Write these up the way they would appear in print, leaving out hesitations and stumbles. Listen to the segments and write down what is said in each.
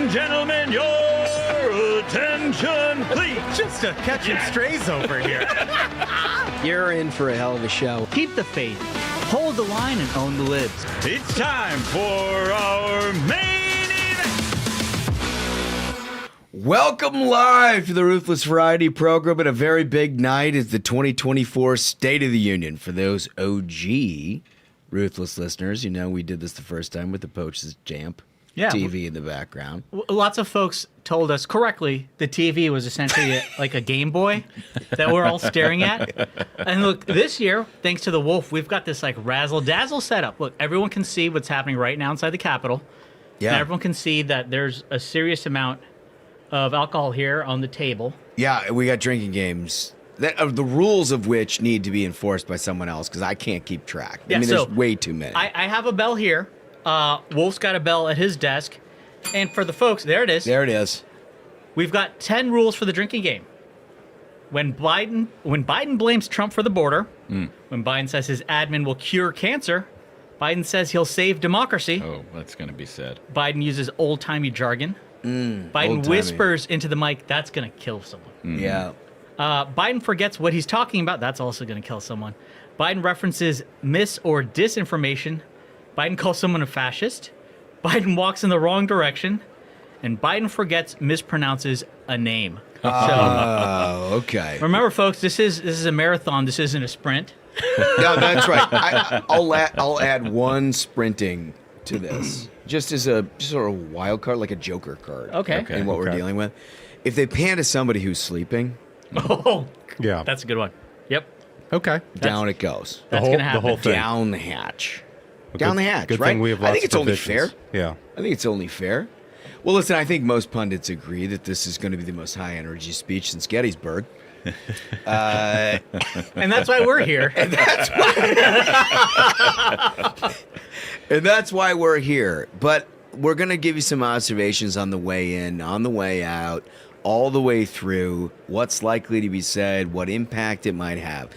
and gentlemen, your attention, please. Just a catching strays over here. You're in for a hell of a show. Keep the faith, hold the line, and own the libs. It's time for our main event. Welcome live to the Ruthless Variety program. And a very big night is the 2024 State of the Union. For those OG Ruthless listeners, you know we did this the first time with the Poach's Jamp TV in the background. Lots of folks told us correctly the TV was essentially like a Game Boy that we're all staring at. And look, this year, thanks to the Wolf, we've got this like razzle-dazzle setup. Look, everyone can see what's happening right now inside the Capitol. Yeah. And everyone can see that there's a serious amount of alcohol here on the table. Yeah, we got drinking games. The rules of which need to be enforced by someone else because I can't keep track. Yeah, I mean, there's way too many. I have a bell here. Wolf's got a bell at his desk. And for the folks, there it is. There it is. We've got 10 rules for the drinking game. When Biden blames Trump for the border, when Biden says his admin will cure cancer, Biden says he'll save democracy. Oh, that's going to be sad. Biden uses old-timey jargon. Biden old-timey. whispers into the mic, that's going to kill someone. Yeah. Biden forgets what he's talking about. That's also going to kill someone. Biden references mis or disinformation. Biden calls someone a fascist. Biden walks in the wrong direction. And Biden forgets, mispronounces a name. Oh, okay. Remember, folks, this is a marathon. This isn't a sprint. No, that's right. I'll add one sprinting to this, just as a sort of wild card, like a Joker card. Okay. In what we're dealing with, if they pan to somebody who's sleeping, Oh, Yeah. that's a good one. Yep. Okay. down it goes. That's going to happen. The whole thing. Down the hatch. Down the hatch. Good right? thing we have I lots think it's of only provisions. fair. Yeah. I think it's only fair. Well, listen, I think most pundits agree that this is going to be the most high energy speech since Gettysburg. And that's why we're here. And that's why we're here. But we're going to give you some observations on the way in, on the way out, all the way through, what's likely to be said, what impact it might have.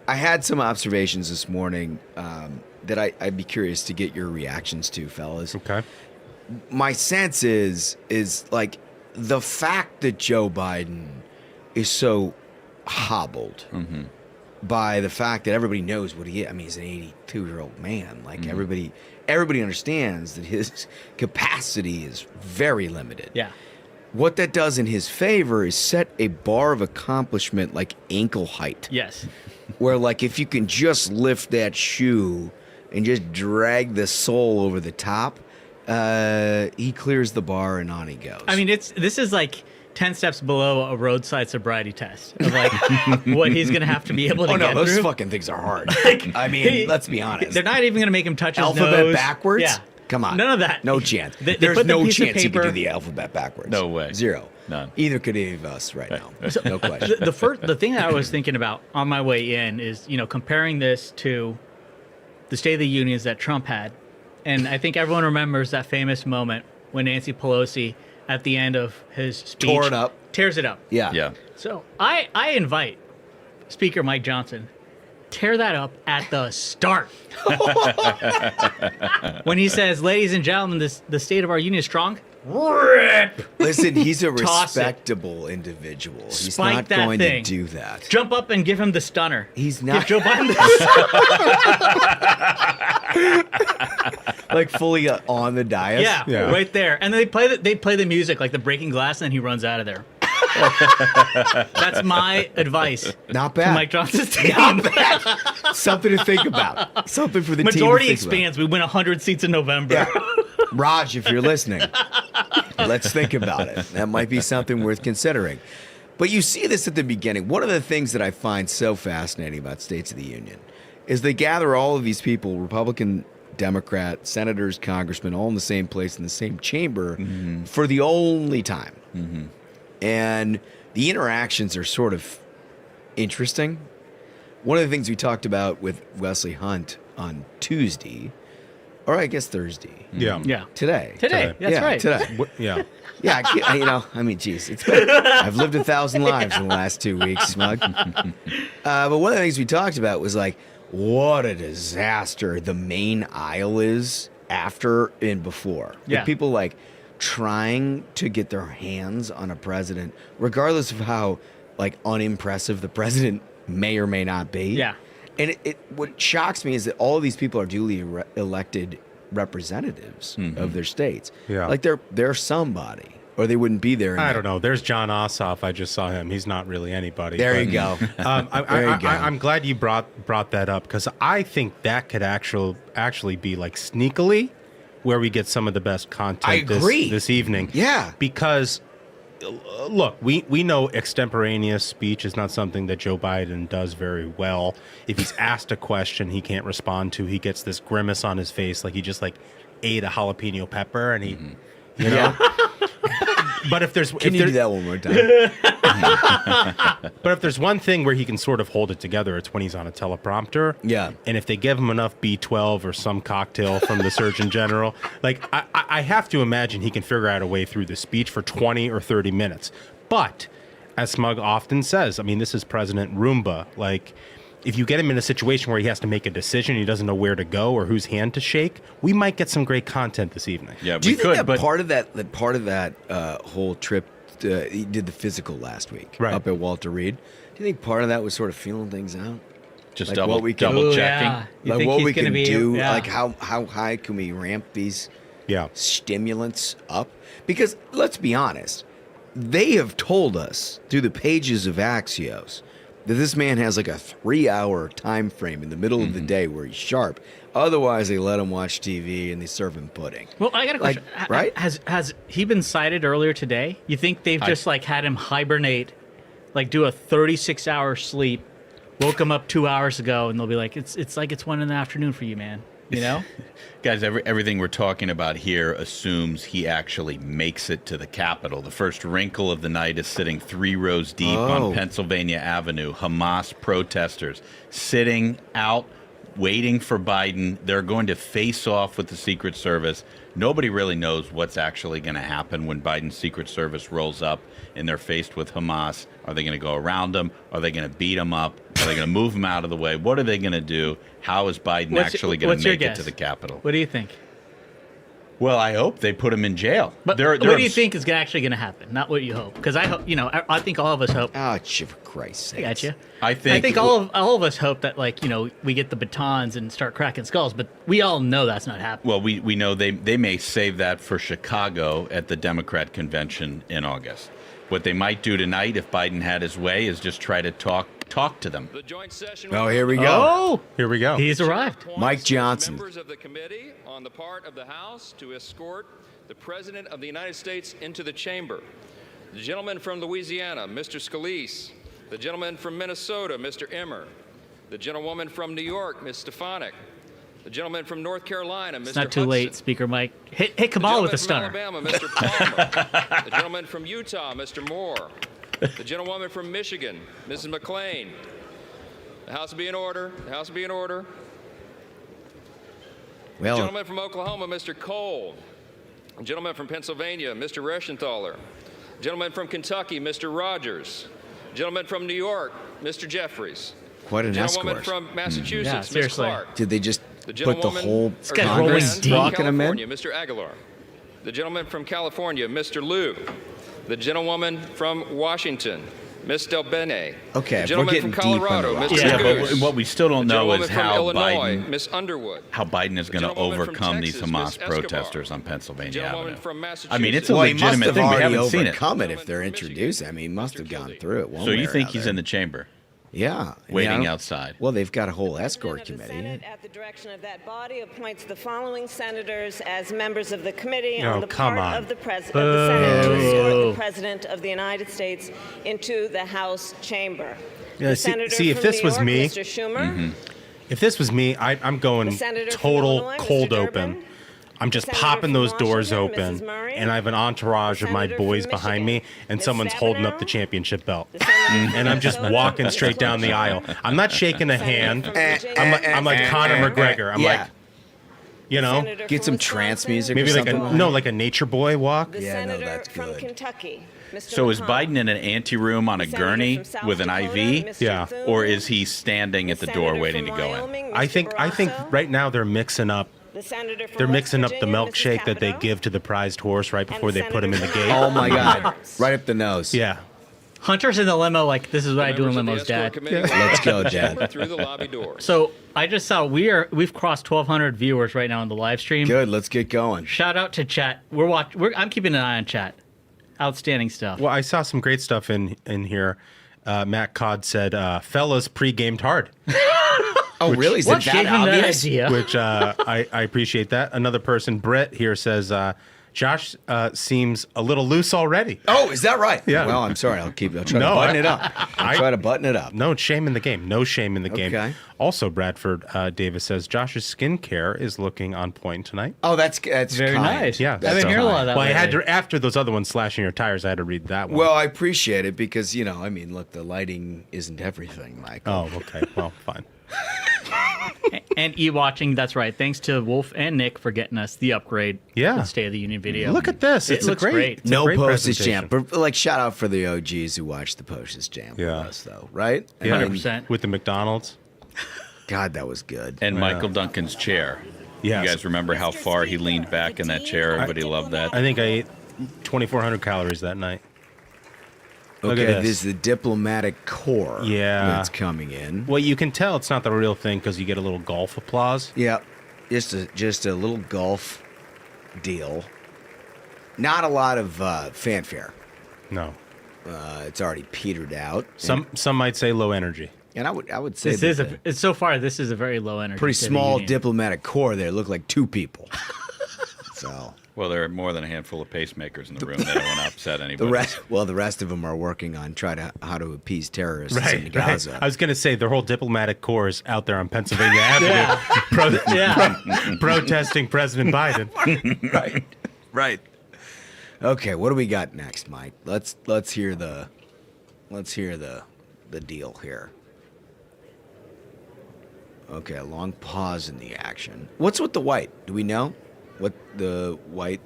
I had some observations this morning that I'd be curious to get your reactions to, fellas. Okay. My sense is like the fact that Joe Biden is so hobbled by the fact that everybody knows what he is. I mean, he's an 82-year-old man. Like everybody understands that his capacity is very limited. Yeah. What that does in his favor is set a bar of accomplishment like ankle height. Yes. Where like if you can just lift that shoe and just drag the sole over the top, he clears the bar and on he goes. I mean, this is like 10 steps below a roadside sobriety test of like what he's going to have to be able to get those through. fucking things are hard. Like, I mean, let's be honest. They're not even going to make him touch his Alphabet nose. backwards? Yeah. Come on. None of that. No chance. They There's put the no piece of chance he could paper- do the alphabet backwards. No way. Zero. None. Either could any of us right now. So, No question. the thing that I was thinking about on my way in is, comparing this to the State of the Unions that Trump had. And I think everyone remembers that famous moment when Nancy Pelosi, at the end of his speech, Tore it up. tears it up. Yeah. Yeah. So I invite Speaker Mike Johnson, tear that up at the start. When he says, ladies and gentlemen, the state of our union is strong, rip! Listen, he's a Toss it. respectable individual. He's Spike not that going thing. to do that. Jump up and give him the stunner. He's Give not Joe Biden the like fully on the dais. Yeah, right there. And then they play the music, like the breaking glass, and then he runs out of there. That's my advice Not to bad. Mike Johnson's team. Not bad. Something to think about. Something for the Majority team to think expands. We win 100 seats in November. Yeah. Raj, if you're listening, let's think about it. That might be something worth considering. But you see this at the beginning. One of the things that I find so fascinating about States of the Union is they gather all of these people, Republican, Democrat, senators, congressmen, all in the same place in the same chamber for the only time. And the interactions are sort of interesting. One of the things we talked about with Wesley Hunt on Tuesday, or I guess Thursday. Yeah. Yeah. Today. Today. That's yeah, right. Today. Yeah. Yeah, I mean, geez, I've lived 1,000 lives in the last 2 weeks, Smug. But one of the things we talked about was like, what a disaster the main aisle is after and before. Yeah. With people like trying to get their hands on a president, regardless of how like unimpressive the president may or may not be. Yeah. And what shocks me is that all of these people are duly elected representatives of their states. Yeah. Like they're somebody, or they wouldn't be there. I don't know. There's John Ossoff. I just saw him. He's not really anybody. There but, you go. There you go. I'm glad you brought that up, because I think that could actually be like sneakily where we get some of the best content I agree. This evening. Yeah. Because look, we know extemporaneous speech is not something that Joe Biden does very well. If he's asked a question he can't respond to, he gets this grimace on his face like he just like ate a jalapeno pepper, and he, you know. But if there's Can you do that one more time? but if there's one thing where he can sort of hold it together, it's when he's on a teleprompter. Yeah. And if they give him enough B12 or some cocktail from the Surgeon General, like I have to imagine he can figure out a way through the speech for 20 or 30 minutes. But as Smug often says, I mean, this is President Roomba. Like, if you get him in a situation where he has to make a decision, he doesn't know where to go or whose hand to shake, we might get some great content this evening. Yeah, Do you we think could, that but part of that whole trip, he did the physical last week Right. up at Walter Reed? Do you think part of that was sort of feeling things out? just like double what we can- double Ooh, checking. yeah. You Like think what he's we gonna can be, do? yeah. Like how high can we ramp these Yeah. stimulants up? Because let's be honest, they have told us through the pages of Axios that this man has like a 3-hour time frame in the middle of the day where he's sharp. Otherwise, they let him watch TV and they serve him pudding. Well, I got a Like, question. right? Has he been cited earlier today? You think they've just like had him hibernate, like do a 36-hour sleep, woke him up 2 hours ago, and they'll be like, it's like it's 1 PM for you, man. You know? Guys, everything we're talking about here assumes he actually makes it to the Capitol. The first wrinkle of the night is sitting 3 rows deep on Pennsylvania Avenue. Hamas protesters sitting out, waiting for Biden. They're going to face off with the Secret Service. Nobody really knows what's actually going to happen when Biden's Secret Service rolls up and they're faced with Hamas. Are they going to go around them? Are they going to beat them up? Are they going to move them out of the way? What are they going to do? How is Biden actually going what's to your make it guess? to the Capitol? What do you think? Well, I hope they put him in jail. But what do you think is actually going to happen? Not what you hope, because I hope, I think all of us hope. Oh, for Christ's sake. I got you. I think all of us hope that, like, we get the batons and start cracking skulls, but we all know that's not happening. Well, we know they may save that for Chicago at the Democrat convention in August. What they might do tonight, if Biden had his way, is just try to talk to them. The joint session Oh, here we go. Oh, Here we go. he's arrived. Mike Johnson. Members of the committee on the part of the House to escort the President of the United States into the chamber. The gentleman from Louisiana, Mr. Scalise. The gentleman from Minnesota, Mr. Emmer. The gentlewoman from New York, Ms. Stefanik. The gentleman from North Carolina, Mr. It's not too late, Hudson. Speaker Mike. Hit The Kamala with a gentleman stunner. from Alabama, Mr. Palmer. The gentleman from Utah, Mr. Moore. The gentlewoman from Michigan, Mrs. McClain. The House will be in order. The House will be in order. Well, Gentleman from Oklahoma, Mr. Cole. Gentleman from Pennsylvania, Mr. Reschenthaler. Gentleman from Kentucky, Mr. Rogers. Gentleman from New York, Mr. Jeffries. quite an Gentleman escort. from Massachusetts, Yeah, Ms. seriously. Clark. Did they just The put the gentlewoman whole guy's rolling Congress deep. walking him in? California, Mr. Aguilar. The gentleman from California, Mr. Liu. The gentlewoman from Washington, Ms. Del Bene. Okay, The we're gentleman getting from deep Colorado, under Mr. rocks. Yeah, Goose. but what we still don't The know is gentlewoman from how Illinois, Biden Ms. Underwood. how Biden is going to gentlewoman from overcome these Texas, Hamas Ms. Escobar. protesters on Pennsylvania Gentlewoman Avenue. from I mean, it's a Well, he must legitimate have thing. We already haven't seen it. overcome it if they're Gentleman from introduced. I Michigan, mean, he must Mr. have gone Kildee. through it. One So way you or think he's another. in the chamber? Yeah. Waiting Yeah. outside. Well, they've got a whole escort President of the committee. Senate, at the direction of that body, appoints the following senators as members of the committee Oh, on the come part on. of the Senate to escort Boo. the President of the United States into the House chamber. Yeah, The see- senator see, if from this New was York, me- Mr. Schumer. If this was me, I'm going The senator from total Illinois, Mr. cold Durbin. open. I'm just senator popping from those doors Washington, open, Mrs. Murray. and I have an entourage of my Senator from boys behind me, Michigan, and Ms. someone's holding up the Stabenow. championship belt. The senator from And I'm just Minnesota, walking Ms. straight down the aisle. I'm not shaking a Senator hand. from Virginia, I'm like Conor McGregor. I'm Yeah. like, you know, Senator Get from some Wisconsin, trance music maybe or like something. like a nature boy walk. The Yeah, no, senator that's from good. Kentucky, Mr. So is McConnell. Biden in an anteroom on a Senator gurney from South with an Dakota, IV? Mr. Yeah. Thune. Or is he standing at the door Senator waiting to from go in? Wyoming, I Mr. think Barrasso. right now they're mixing up the senator from They're West mixing up the Virginia, milkshake Mrs. that they Capito, give to the prized horse right before and they put him in the Senator gate. Oh my God! Roberts. Right up the nose. Yeah. Hunter's in the limo like, this is what I do in Members of the limos, escort Dad. committee will Let's go, walk Dad. through the lobby doors. So I just saw we've crossed 1,200 viewers right now on the live stream. Good. Let's get going. Shout out to chat. I'm keeping an eye on chat. Outstanding stuff. Well, I saw some great stuff in here. Matt Codd said, "Fellas pre-gamed hard," Oh, really? Is it What that gave him that obvious? idea? which I appreciate that. Another person, Brett, here says, "Josh seems a little loose already." Oh, is that right? Yeah. Well, I'm sorry. I'll try to No, button it up. I'll try to button it up. No shame in the game. No shame in the game. Okay. Also, Bradford Davis says Josh's skincare is looking on point tonight. Oh, that's Very kind. nice. Yeah, I've that's been hearing a lot of that. Well, I had lately. to after those other ones slashing your tires. I had to read that one. Well, I appreciate it because I mean, look, the lighting isn't everything, Michael. Oh, okay. Well, fine. And e-watching, that's right. Thanks to Wolf and Nick for getting us the upgrade. Yeah. to the State of the Union video. Look at this. It It's looks a great. great. It's a No great postage presentation. stamp, but like shout out for the OGs who watched the postage stamp Yeah. with us, though, right? I Yeah. mean, 100%. With the McDonald's. God, that was good. And Michael Duncan's chair. Yes. You guys remember how far he leaned back in that chair? Everybody loved that. I think I ate 2,400 calories that night. Look Okay, at this is the diplomatic corps. Yeah. that's coming in. Well, you can tell it's not the real thing because you get a little golf applause. Yeah, just a little golf deal. Not a lot of fanfare. No. It's already petered out. Some might say low energy. And I would say This that is the it's so far. This is a very low energy. pretty State of the small Union. diplomatic corps there. Look like two people. So Well, there are more than a handful of pacemakers in the room. They don't want to upset anybody. the rest of them are working on how to appease terrorists in Gaza. I was going to say their whole diplomatic corps is out there on Pennsylvania Avenue protesting President Biden. Right. Okay, what do we got next, Mike? Let's hear the deal here. Okay, a long pause in the action. What's with the white? Do we know what the white?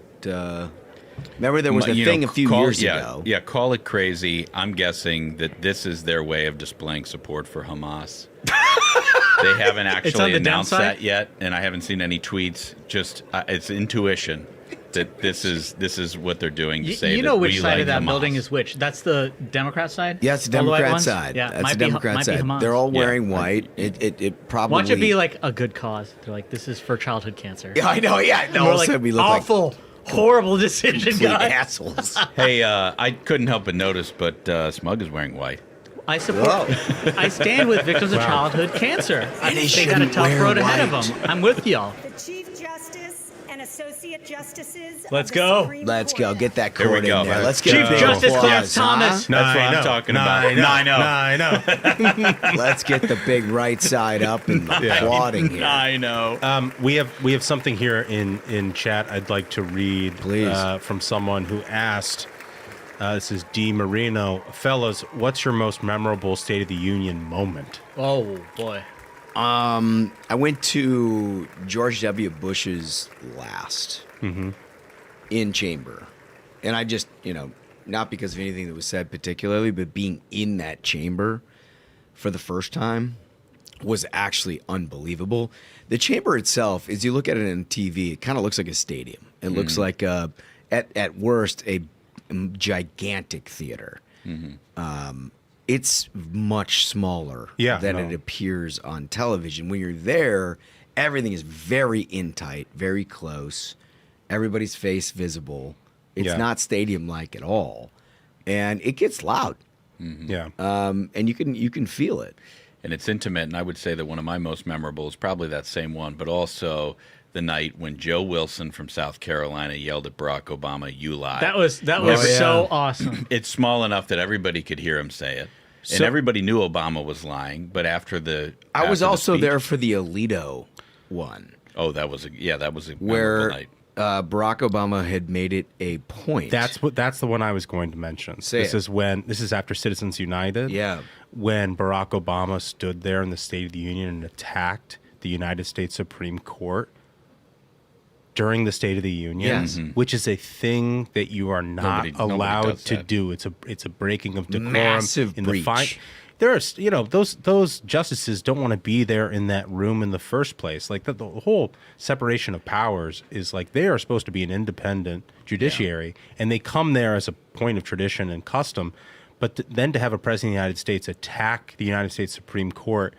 Remember there was a thing a few years ago. Yeah, call it crazy. I'm guessing that this is their way of displaying support for Hamas. They haven't on actually the announced downside? that yet, and I haven't seen any tweets. Just it's intuition that this is what they're doing to say You that know which we side like of that Hamas. building is which? That's the Democrat side? Yeah, it's the All the white Democrat ones? side. Yeah, That's might the be- Democrat might be side. Hamas. They're all Yeah. wearing white. It probably. Watch it be like a good cause. They're like, this is for childhood cancer. Yeah, I know. Yeah, And no. we're Also, like, we look like awful, horrible decision, complete guys. assholes. Hey, I couldn't help but notice, but Smug is wearing white. I support. I stand with victims of childhood cancer. I think they got a shouldn't tough wear road ahead white. of them. I'm with y'all. The Chief Justice and Associate Justices. Let's of the go. Supreme Let's go. Court. Get that There we cord go. in there. Let's Let's get go. a big Justice applause, Clarence Thomas. That's what I'm talking about. I know. Let's get the big right side up and applauding here. I know. We have something here in chat I'd like to read. Please. From someone who asked. This is D. Marino. Fellas, what's your most memorable State of the Union moment? Oh boy. I went to George W. Bush's last in chamber. And I just, not because of anything that was said particularly, but being in that chamber for the first time was actually unbelievable. The chamber itself, as you look at it on TV, it kind of looks like a stadium. It looks like, at worst, a gigantic theater. It's much smaller than it appears on television. When you're there, everything is very in tight, very close. Everybody's face visible. It's not stadium-like at all, and it gets loud. Yeah. And you can feel it. And it's intimate, and I would say that one of my most memorable is probably that same one, but also the night when Joe Wilson from South Carolina yelled at Barack Obama, "You lie." That was so awesome. It's small enough that everybody could hear him say it. And So- everybody knew Obama was lying, but after the I was after the also speech- there for the Alito one, Oh, that was a memorable where night. Barack Obama had made it a point. That's the one I was going to mention. Say this it. is after Citizens United. Yeah. When Barack Obama stood there in the State of the Union and attacked the United States Supreme Court during the State of the Union, Yes. which is a thing that you are not Nobody allowed does to that. do. It's a breaking of decorum Massive in breach. there's, those justices don't want to be there in that room in the first place. Like the whole separation of powers is like they are supposed to be an independent judiciary, and they come there as a point of tradition and custom. But then to have a president of the United States attack the United States Supreme Court,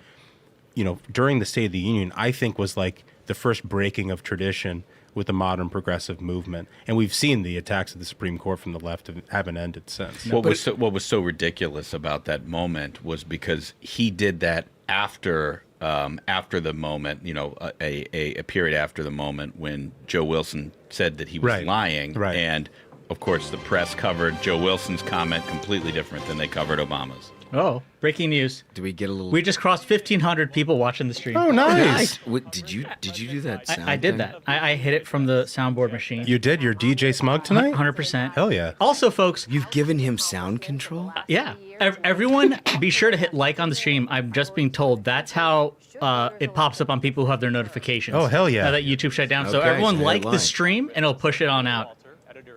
during the State of the Union, I think was like the first breaking of tradition with the modern progressive movement. And we've seen the attacks of the Supreme Court from the left haven't ended since. What was so ridiculous about that moment was because he did that after the moment, a period after the moment when Joe Wilson said that he was lying. Right. And, of course, the press covered Joe Wilson's comment completely different than they covered Obama's. Oh, breaking news. Do we get a little? We just crossed 1,500 people watching the stream. Oh, nice. What, did you do that sound I did thing? that. I hit it from the soundboard machine. You did your DJ Smug tonight? 100%. Hell yeah. Also, folks, You've given him sound control? yeah, everyone be sure to hit like on the stream. I'm just being told that's how it pops up on people who have their notifications. Oh, hell yeah. Now that YouTube shut down. So Okay, everyone so like hit the like. stream, and it'll push it on out.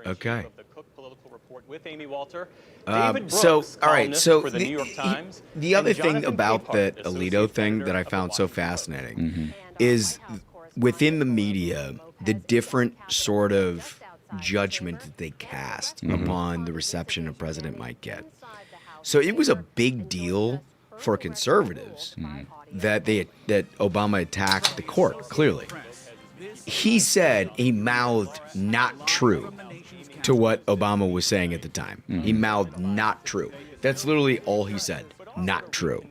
Okay. With Amy Walter. All right. So the other thing about that Alito thing that I found so fascinating is within the media, the different sort of judgment that they cast upon the reception a president might get. So it was a big deal for conservatives that Obama attacked the court. Clearly, he said he mouthed "not true" to what Obama was saying at the time. He mouthed "not true." That's literally all he said. Not true.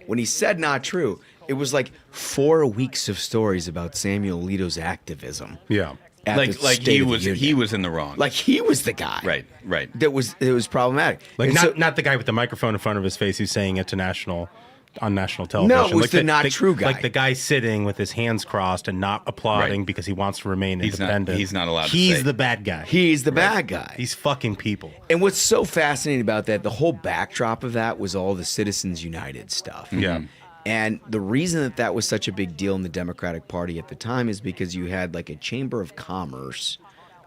When he said "not true," it was like 4 weeks of stories about Samuel Alito's activism. Yeah. at Like the like State he of the was Union. in the wrong. Like he was the guy. Right. That was problematic. Like And not the guy with the microphone in front of his face who's saying it to on national television. No, it was like the not true guy. Like the guy sitting with his hands crossed and not applauding Right. because he wants to remain He's not- independent. he's not allowed to He's say. the bad guy. he's the bad guy. He's fucking people. And what's so fascinating about that, the whole backdrop of that was all the Citizens United stuff. Yeah. And the reason that was such a big deal in the Democratic Party at the time is because you had like a Chamber of Commerce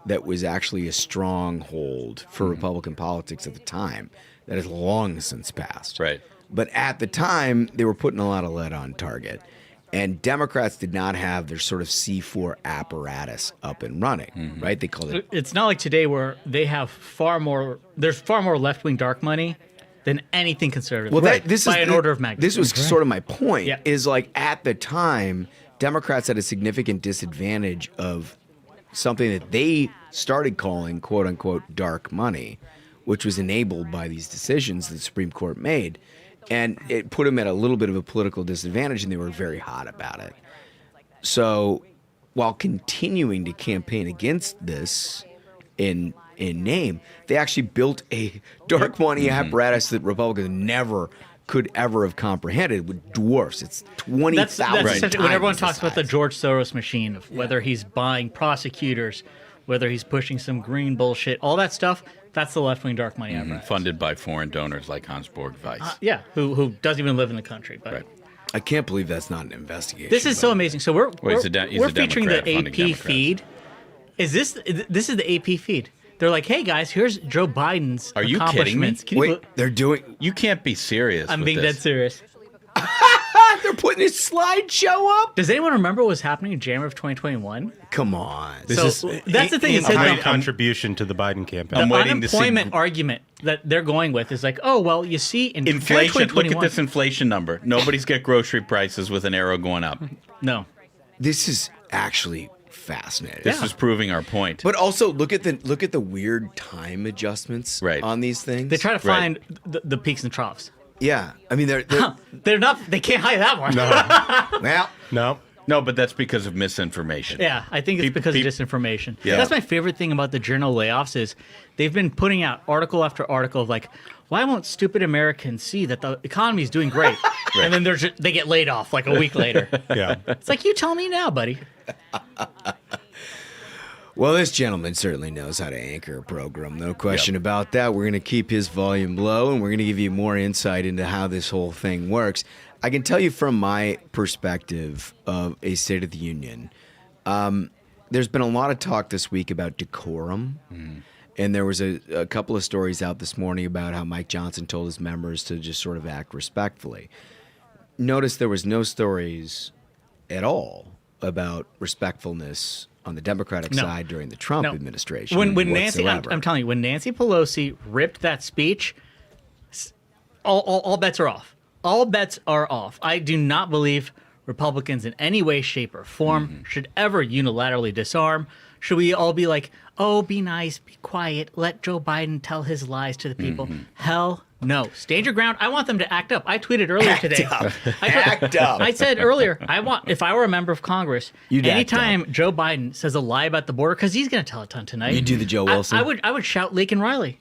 that was actually a stronghold for Republican politics at the time that has long since passed. Right. But at the time, they were putting a lot of lead on target. And Democrats did not have their sort of C4 apparatus up and running, right? They called it. It's not like today where they have there's far more left-wing dark money than anything conservative. Well, this by is an order of magnitude. This was sort of my point. Yeah. Is like at the time, Democrats had a significant disadvantage of something that they started calling "quote unquote" dark money, which was enabled by these decisions that the Supreme Court made, and it put them at a little bit of a political disadvantage, and they were very hot about it. So, while continuing to campaign against this in name, they actually built a dark money apparatus that Republicans never could ever have comprehended. With dwarfs, it's 20,000 That's essentially when everyone times talks the about the size. George Soros machine of whether he's buying prosecutors, whether he's pushing some green bullshit, all that stuff. That's the left-wing dark money apparatus. Funded by foreign donors like Hans-Borg Weiss. Yeah, who doesn't even live in the country. But Right. I can't believe that's not an investigation. this is so but- amazing. So we're Well, he's a featuring the Democrat funding AP Democrats. feed. Is this is the AP feed? They're like, hey guys, here's Joe Biden's Are you kidding me? accomplishments. Can you Wait, they're doing. You can't be serious. I'm with being this. dead serious. They're putting a slideshow up. Does anyone remember what was happening in January of 2021? Come on. So that's the thing. It says great the contribution to the Biden campaign. I'm waiting to see- unemployment argument that they're going with is like, oh well, you see, in January Inflation. Look at 2021 this inflation number. Nobody's got grocery prices with an arrow going up. No, This is actually fascinating. This is proving our point. But also look at the weird time adjustments Right. on these things. they try to Right. find the peaks and troughs. Yeah, I mean they're They're not. They can't hide that one. well. No. No, but that's because of misinformation. Yeah, I think it's People- because of peop- disinformation. Yeah. That's my favorite thing about the journal layoffs is they've been putting out article after article of like, why won't stupid Americans see that the economy is doing great? And then they get laid off like a week later. Yeah. It's like, you tell me now, buddy. Well, this gentleman certainly knows how to anchor a program. No question about that. We're going to keep his volume low, and we're going to give you more insight into how this whole thing works. I can tell you from my perspective of a State of the Union, there's been a lot of talk this week about decorum And there was a couple of stories out this morning about how Mike Johnson told his members to just sort of act respectfully. Notice there was no stories at all about respectfulness on the Democratic side during the Trump administration. When Nancy, I'm telling you, when Nancy Pelosi ripped that speech, all bets are off. All bets are off. I do not believe Republicans in any way, shape, or form should ever unilaterally disarm. Should we all be like, oh, be nice, be quiet, let Joe Biden tell his lies to the people? Hell no. Stand your ground. I want them to act up. I tweeted earlier today. Act up. I said earlier, if I were a member of Congress, anytime Joe Biden says a lie about the border, because he's going to tell a ton tonight. You do the Joe Wilson. I would shout Laken Riley.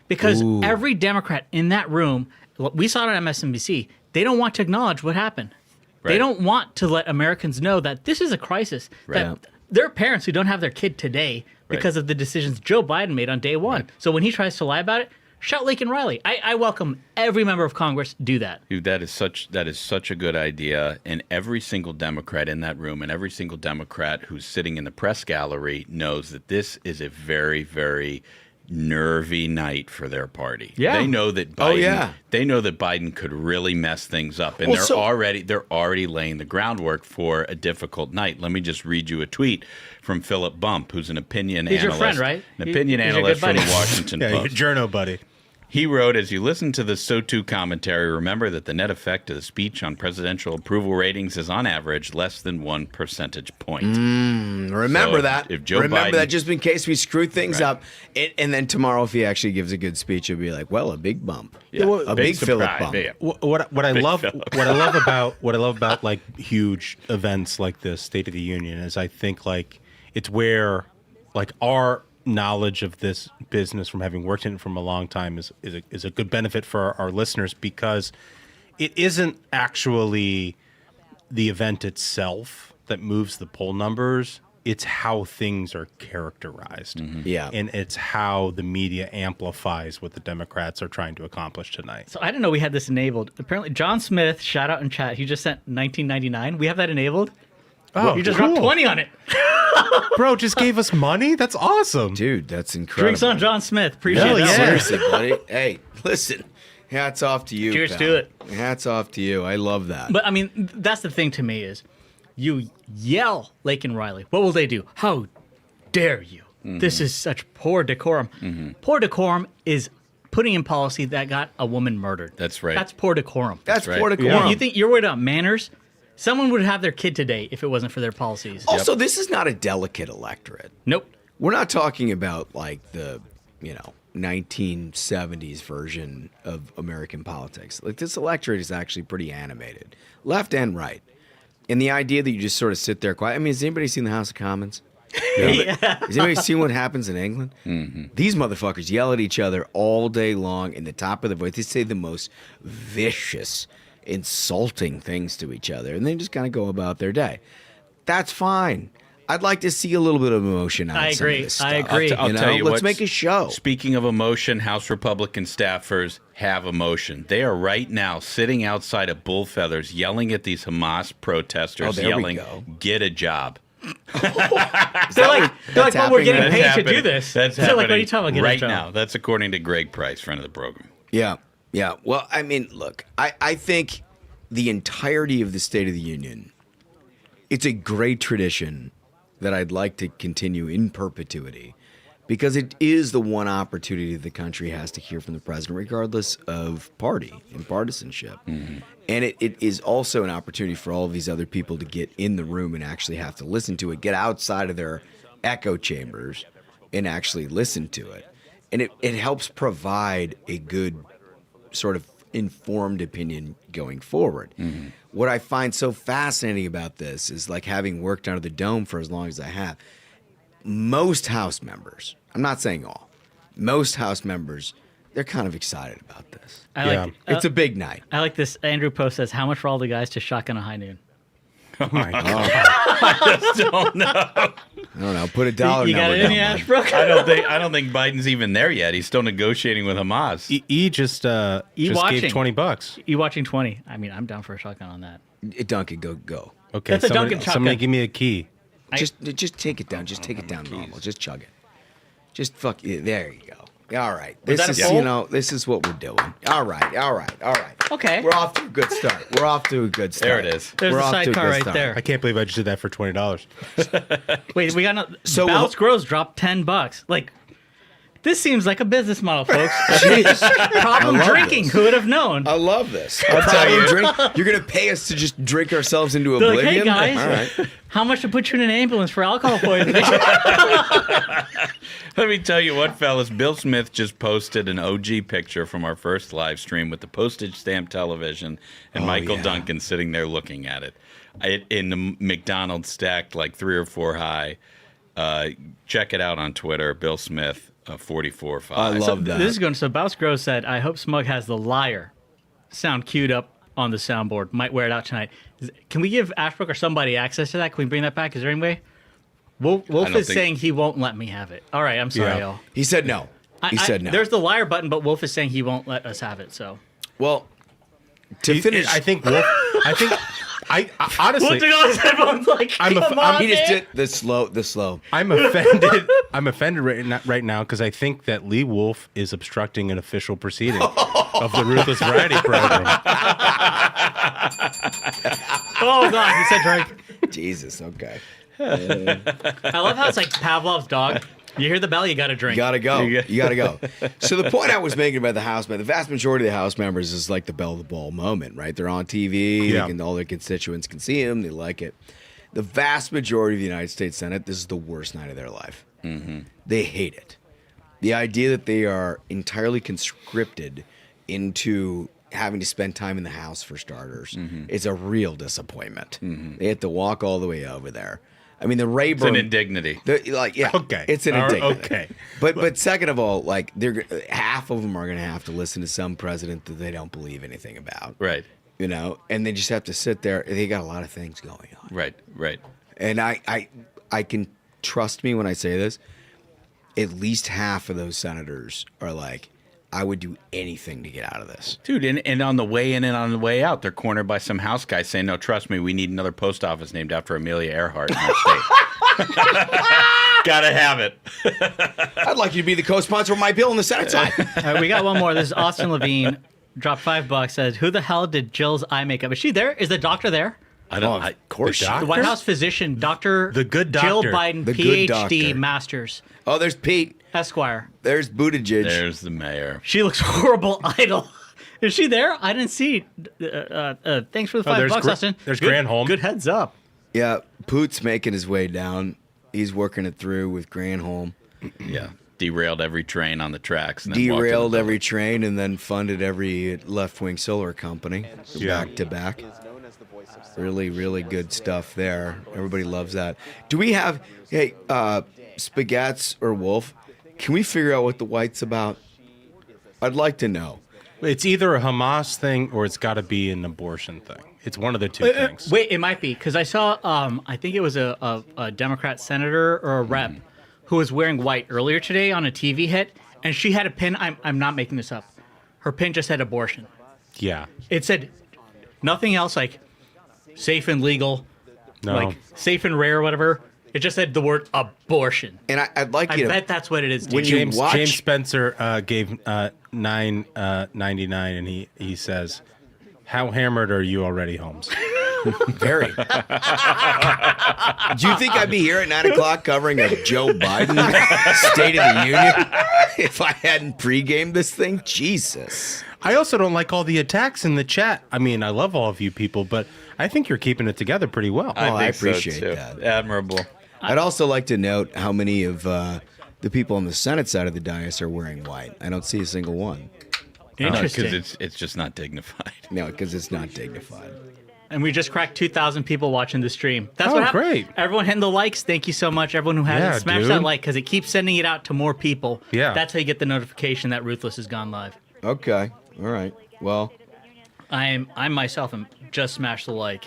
Because every Democrat in that room, we saw it on MSNBC, they don't want to acknowledge what happened. Right. They don't want to let Americans know that this is a crisis. Right. That there are parents who don't have their kid today because of the decisions Joe Biden made on day one. Right. So when he tries to lie about it, shout Laken Riley. I welcome every member of Congress do that. Dude, that is such a good idea. And every single Democrat in that room and every single Democrat who's sitting in the press gallery knows that this is a very, very nervy night for their party. Yeah. They know that Biden, they know that Biden could really mess things up. And they're already laying the groundwork for a difficult night. Let me just read you a tweet from Philip Bump, who's an opinion analyst. He's your friend, right? An opinion analyst from the Washington Post. Your journo buddy. He wrote, as you listen to the SOTU commentary, remember that the net effect of the speech on presidential approval ratings is on average less than 1 percentage point. Remember that. If Joe remember Biden, that just in case we screw things up. And then tomorrow, if he actually gives a good speech, it'll be like, well, a big bump. A big Philip bump. Yeah. What I love about like huge events like this State of the Union is I think like it's where like our knowledge of this business from having worked in it from a long time is a good benefit for our listeners, because it isn't actually the event itself that moves the poll numbers. It's how things are characterized. Yeah. And it's how the media amplifies what the Democrats are trying to accomplish tonight. So I didn't know we had this enabled. Apparently, John Smith, shout out in chat, he just sent 1999. We have that enabled. Oh, you just dropped 20 on it. Bro, just gave us money? That's awesome. Dude, that's incredible. Drinks on John Smith. Appreciate that. Yeah. Seriously, buddy. Hey, listen. Hats off to you. Cheers pal. to it. Hats off to you. I love that. But I mean, that's the thing to me is you yell Laken Riley. What will they do? How dare you? This is such poor decorum. Poor decorum is putting in policy that got a woman murdered. That's right. That's poor decorum. That's right. poor decorum. You think you're worried about manners? Someone would have their kid today if it wasn't for their policies. Also, this is not a delicate electorate. Nope. We're not talking about like the, 1970s version of American politics. Like this electorate is actually pretty animated, left and right. And the idea that you just sort of sit there quiet. I mean, has anybody seen the House of Commons? Has anybody seen what happens in England? These motherfuckers yell at each other all day long in the top of their voice. They say the most vicious, insulting things to each other, and they just kind of go about their day. That's fine. I'd like to see a little bit of emotion out of some of this stuff. I agree. I'll tell you let's what, make a show. Speaking of emotion, House Republican staffers have emotion. They are right now sitting outside of Bull Feathers yelling at these Hamas protesters, yelling, "Get a job." They're like, well, we're getting paid to do this. That's happening like, what are you talking about? Right now. That's according to Greg Price, friend of the program. Yeah. Well, I mean, look, I think the entirety of the State of the Union, it's a great tradition that I'd like to continue in perpetuity, because it is the one opportunity the country has to hear from the president, regardless of party and partisanship. And it is also an opportunity for all of these other people to get in the room and actually have to listen to it, get outside of their echo chambers and actually listen to it. And it helps provide a good sort of informed opinion going forward. What I find so fascinating about this is, like, having worked under the dome for as long as I have, most House members, I'm not saying all, most House members, they're kind of excited about this. It's a big night. I like this. Andrew Post says, how much for all the guys to shotgun a high noon? Oh my God. I just don't know. I don't know. Put a dollar You got number it in down, the Ashbrook? I don't think Biden's even there yet. He's still negotiating with Hamas. Just gave $20. You watching 20? I mean, I'm down for a shotgun on that. Duncan, go. Okay, That's a Duncan shotgun. Somebody give me a key. Just take it down. Just take it down normal. Just chug it. Just fuck you. There you go. All right. Was This that a is, poll? this is what we're doing. All right. Okay. We're off to a good start. There it is. There's We're the off to a sidecar good right start. there. I can't believe I just did that for $20. Wait, we got no. So Bounce Grows dropped $10. Like, this seems like a business model, folks. Problem I love drinking. this. Who would have known? I love this. I'll tell you. You're going to pay us to just drink ourselves into They're like, oblivion? hey guys, All right. how much to put you in an ambulance for alcohol poisoning? Let me tell you what, fellas. Bill Smith just posted an OG picture from our first live stream with the postage stamp television and Michael Duncan sitting there looking at it. In the McDonald's stacked like 3 or 4 high. Check it out on Twitter. Bill Smith, 44.5. I love that. This is going. So Bounce Grows said, "I hope Smug has the liar sound queued up on the soundboard. Might wear it out tonight. Can we give Ashbrook or somebody access to that? Can we bring that back? Is there any way?" Wolf is saying he won't let me have it. All right, I'm sorry, y'all. He said no. He said no. There's the liar button, but Wolf is saying he won't let us have it. So Well, to finish. I think Wolf. I honestly. Wolf took all his headphones like, come on, he just man. did the slow. I'm offended. I'm offended right now because I think that Lee Wolf is obstructing an official proceeding of the Ruthless Variety Program. Oh God, he said drink. Jesus, okay. I love how it's like Pavlov's dog. You hear the bell, you got to drink. You gotta go. You gotta go. So the point I was making about the House, the vast majority of the House members is like the bell of the ball moment, right? They're on TV, all their constituents can see them, they like it. The vast majority of the United States Senate, this is the worst night of their life. Mm-hmm. They hate it. The idea that they are entirely conscripted into having to spend time in the House for starters is a real disappointment. Mm-hmm. They have to walk all the way over there. I mean, the Rayburn. It's an indignity. Okay. It's an indignity. Okay. But second of all, like half of them are going to have to listen to some president that they don't believe anything about. Right. And they just have to sit there. They got a lot of things going on. Right. And I can trust me when I say this. At least half of those senators are like, I would do anything to get out of this. Dude, and on the way in and on the way out, they're cornered by some House guy saying, no, trust me, we need another post office named after Amelia Earhart in our state. Gotta have it. I'd like you to be the co-sponsor of my bill on the Senate side. We got one more. This is Austin Levine. Dropped $5. Says, who the hell did Jill's eye makeup? Is she there? Is the doctor there? I don't. Of course. The White House physician, Dr. The good Jill doctor. Biden, The good PhD, doctor. Masters, Oh, there's Pete. Esquire. There's Buttigieg. There's the mayor. She looks horrible idle. Is she there? I didn't see. Thanks for the $5, Austin. There's Good- Granholm. Good heads up. Yeah, Poot's making his way down. He's working it through with Granholm. Yeah. Derailed every train on the tracks. And then walked in the Derailed building. every train and then funded every left-wing solar company back to back. Really, really good stuff there. Everybody loves that. Do we have, Spaghettis or Wolf, can we figure out what the white's about? I'd like to know. It's either a Hamas thing or it's got to be an abortion thing. It's one of the two things. Wait, it might be because I saw. I think it was a Democrat senator or a rep who was wearing white earlier today on a TV hit, and she had a pin. I'm not making this up. Her pin just said abortion. Yeah. It said nothing else like safe and legal, No. like safe and rare, or whatever. It just said the word abortion. And I'd like I you to... bet that's what it is. When Dude. you James watch- James Spencer gave $9.99, and he says, "How hammered are you already, Holmes?" Very. Do you think I'd be here at 9 o'clock covering a Joe Biden State of the Union if I hadn't pre-gamed this thing? Jesus. I also don't like all the attacks in the chat. I mean, I love all of you people, but I think you're keeping it together pretty well. I think so, appreciate too. that. Admirable. I'd also like to note how many of the people on the Senate side of the dais are wearing white. I don't see a single one. Interesting. Because it's just not dignified. No, because it's not dignified. And we just cracked 2,000 people watching the stream. That's Oh, what happened. great. Everyone hitting the likes. Thank you so much. Everyone who hasn't, Yeah, smash dude. that like because it keeps sending it out to more people. Yeah. That's how you get the notification that Ruthless has gone live. Okay. All right. Well, I myself am just smashed the like.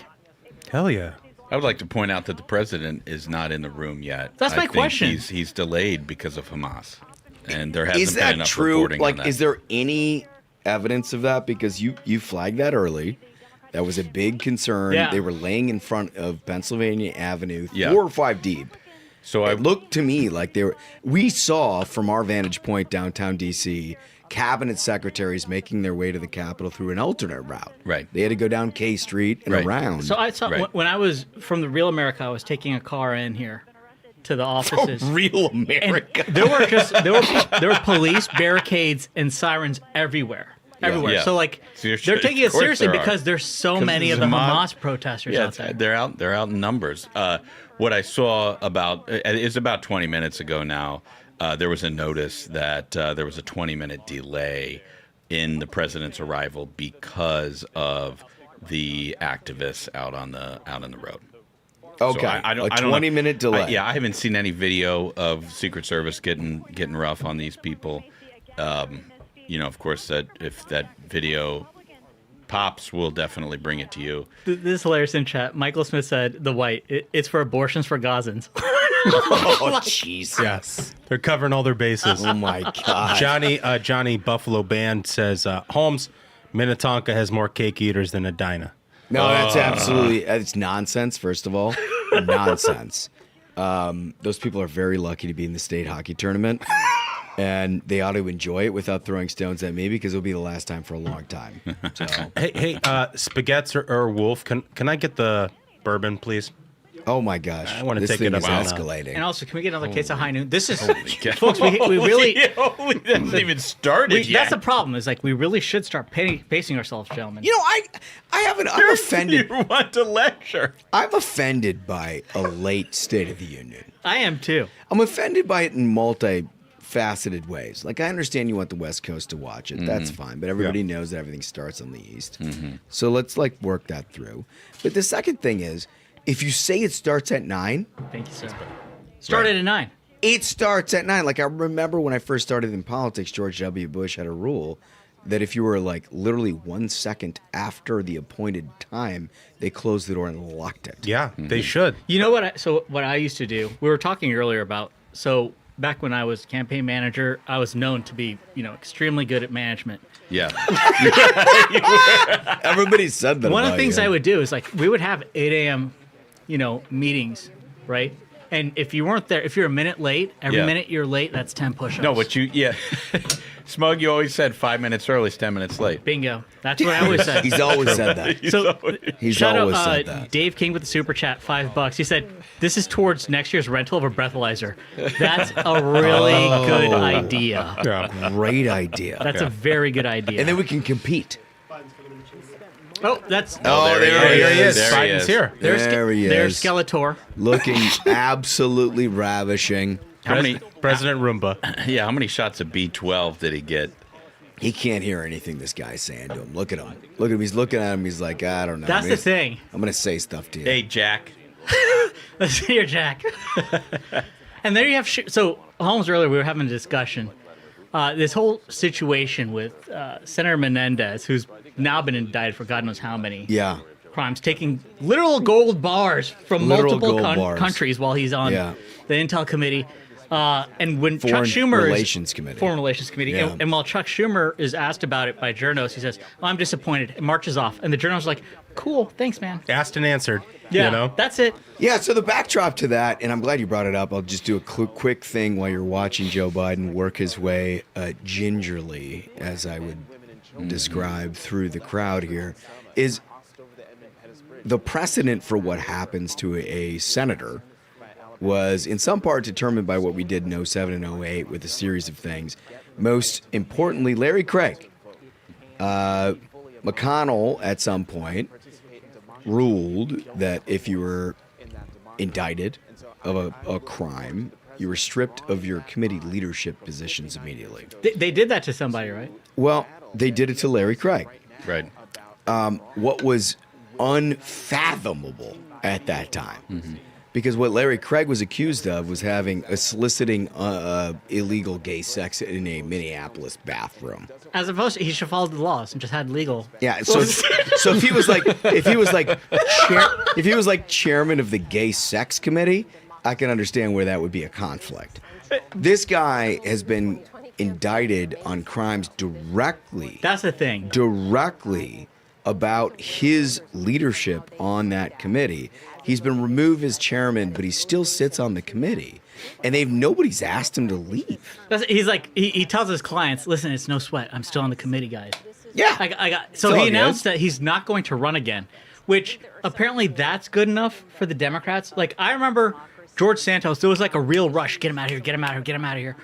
Hell yeah. I would like to point out that the president is not in the room yet. That's I my think question. He's delayed because of Hamas, and there hasn't is been that enough true? reporting Like, on that. is there any evidence of that? Because you flagged that early. That was a big concern. Yeah. They were laying in front of Pennsylvania Avenue, Yeah. 4 or 5 deep, So it looked to me like we saw from our vantage point downtown D.C., cabinet secretaries making their way to the Capitol through an alternate route. Right. They had to go down K Street and around. So I saw when I was from the Real America, I was taking a car in here to the offices. Real America. And there were police barricades and sirens everywhere. Everywhere. Yeah. So like they're taking it seriously because there's so many of the Hamas protesters out there. They're out in numbers. What I saw it's about 20 minutes ago now. There was a notice that there was a 20-minute delay in the president's arrival because of the activists out on the road. Okay, so I don't 20-minute delay. I haven't seen any video of Secret Service getting rough on these people. Of course, that if that video pops, we'll definitely bring it to you. This is hilarious in chat. Michael Smith said, "The white, it's for abortions for Gazans." Oh, jeez. Yes. They're covering all their bases. Oh, my God. Johnny Buffalo Band says, Holmes, Minnetonka has more cake eaters than Edina. No, that's nonsense, first of all. Nonsense. Those people are very lucky to be in the state hockey tournament. And they ought to enjoy it without throwing stones at me because it'll be the last time for a long time. So. Hey, Spaghettis or Wolf, can I get the bourbon, please? Oh my gosh! I want to this take thing it up is on escalating. And also, can we get another case of high noon? This is, Folks, we really. It hasn't even started yet. That's the problem. Is like we really should start pacing ourselves, gentlemen. You know, I'm offended. You want to lecture? I'm offended by a late State of the Union. I am too. I'm offended by it in multifaceted ways. Like I understand you want the West Coast to watch it. That's fine, but everybody knows that everything starts on the East. So let's work that through. But the second thing is, if you say it starts at 9, thank you, sir. Started at 9. It starts at 9. Like I remember when I first started in politics, George W. Bush had a rule that if you were literally 1 second after the appointed time, they closed the door and locked it. Yeah, they should. You know what? What I used to do, we were talking earlier about. So back when I was campaign manager, I was known to be, extremely good at management. Yeah. Everybody said that. One of the things I would do is we would have 8 a.m. Meetings, right? And if you weren't there, if you're a minute late, every minute you're late, that's 10 push-ups. No, but Smug, you always said 5 minutes early is 10 minutes late. Bingo. That's what I always said. He's always said that. So He's shout always out said that. Dave King with the super chat, $5. He said, "This is towards next year's rental of a breathalyzer." That's a really good idea. Yeah. Great idea. That's a very good idea. And then we can compete. Oh, that's. Oh, there he is. There he Biden's is. here. There he is. There's Skeletor. Looking absolutely ravishing. How many? President Roomba. Yeah, how many shots of B12 did he get? He can't hear anything this guy's saying to him. Look at him. Look at him. He's looking at him. He's like, I don't know. That's the thing. I'm going to say stuff to you. Hey, Jack. Let's hear Jack. And there you have. So Holmes, earlier we were having a discussion. This whole situation with Senator Menendez, who's now been indicted for God knows how many crimes, taking literal gold bars from multiple countries while he's on the Intel Committee. And when Foreign Chuck Schumer Relations Committee. And while Chuck Schumer is asked about it by journalists, he says, "I'm disappointed," and marches off. And the journalist's like, "Cool, thanks, man." Asked and answered. Yeah, that's it. Yeah, so the backdrop to that, and I'm glad you brought it up. I'll just do a quick thing while you're watching Joe Biden work his way gingerly, as I would describe, through the crowd here, is the precedent for what happens to a senator was in some part determined by what we did in 07 and 08 with a series of things. Most importantly, Larry Craig. McConnell, at some point, ruled that if you were indicted of a crime, you were stripped of your committee leadership positions immediately. They did that to somebody, right? Well, they did it to Larry Craig. Right. What was unfathomable at that time. Because what Larry Craig was accused of was soliciting illegal gay sex in a Minneapolis bathroom. As opposed to, he should follow the laws and just had legal. Yeah. So if he was like chairman of the gay sex committee, I can understand where that would be a conflict. This guy has been indicted on crimes directly. That's the thing. Directly about his leadership on that committee. He's been removed as chairman, but he still sits on the committee. And nobody's asked him to leave. He's like, he tells his clients, listen, it's no sweat. I'm still on the committee, guys. Yeah. So he announced that he's not going to run again, which apparently that's good enough for the Democrats. Like, I remember George Santos, there was like a real rush. Get him out of here, get him out of here, get him out of here.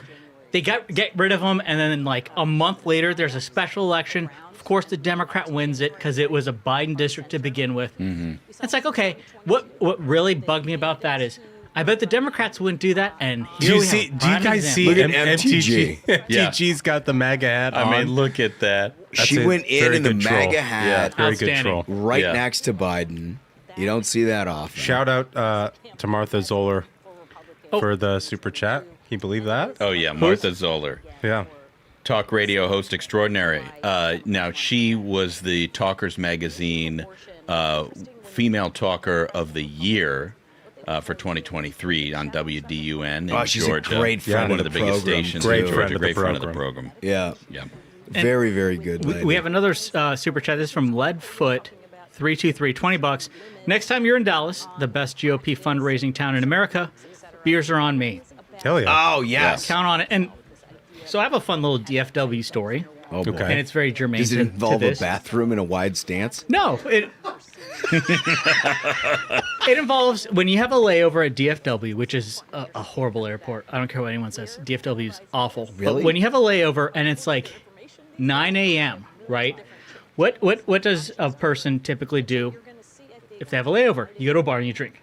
They get rid of him, and then like a month later, there's a special election. Of course, the Democrat wins it because it was a Biden district to begin with. Mm-hmm. It's like, okay, what really bugged me about that is, I bet the Democrats wouldn't do that. And here do you guys see look at MTG? MTG's got the MAGA hat on. I mean, look at that. She went in the MAGA hat, very good troll, right next to Biden. You don't see that often. Shout out to Martha Zoller for the super chat. Can you believe that? Oh yeah, Martha Zoller. Yeah. Talk radio host extraordinary. Now, she was the Talkers Magazine Female Talker of the Year for 2023 on WDUN in she's Georgia. A great friend one of the the biggest program. stations Great in friend Georgia. of the Great friend of the program. program. Yeah. Yeah. Very, very good lady. We have another super chat. This is from Leadfoot 323, $20. Next time you're in Dallas, the best GOP fundraising town in America, beers are on me. Hell yeah. Oh, yes. Count on it. And so I have a fun little DFW story. Oh, boy. And it's very germane Does it to involve this. a bathroom and a wide stance? No, it involves when you have a layover at DFW, which is a horrible airport. I don't care what anyone says. DFW is awful. Really? But when you have a layover and it's like 9 a.m., right? What does a person typically do if they have a layover? You go to a bar and you drink.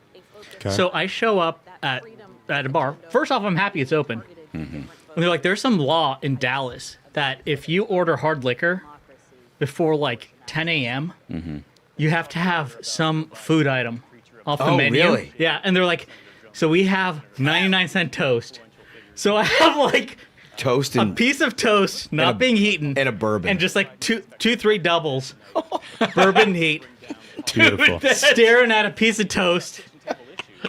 Okay. So I show up at a bar. First off, I'm happy it's open. Mm-hmm. And they're like, there's some law in Dallas that if you order hard liquor before like 10 a.m., you have to have some food item off the menu. Really? Yeah. And they're like, so we have 99-cent toast. So I have like toast a and piece of toast not being eaten. And a bourbon. And just like two, 3 doubles. Bourbon heat. Beautiful. Staring at a piece of toast.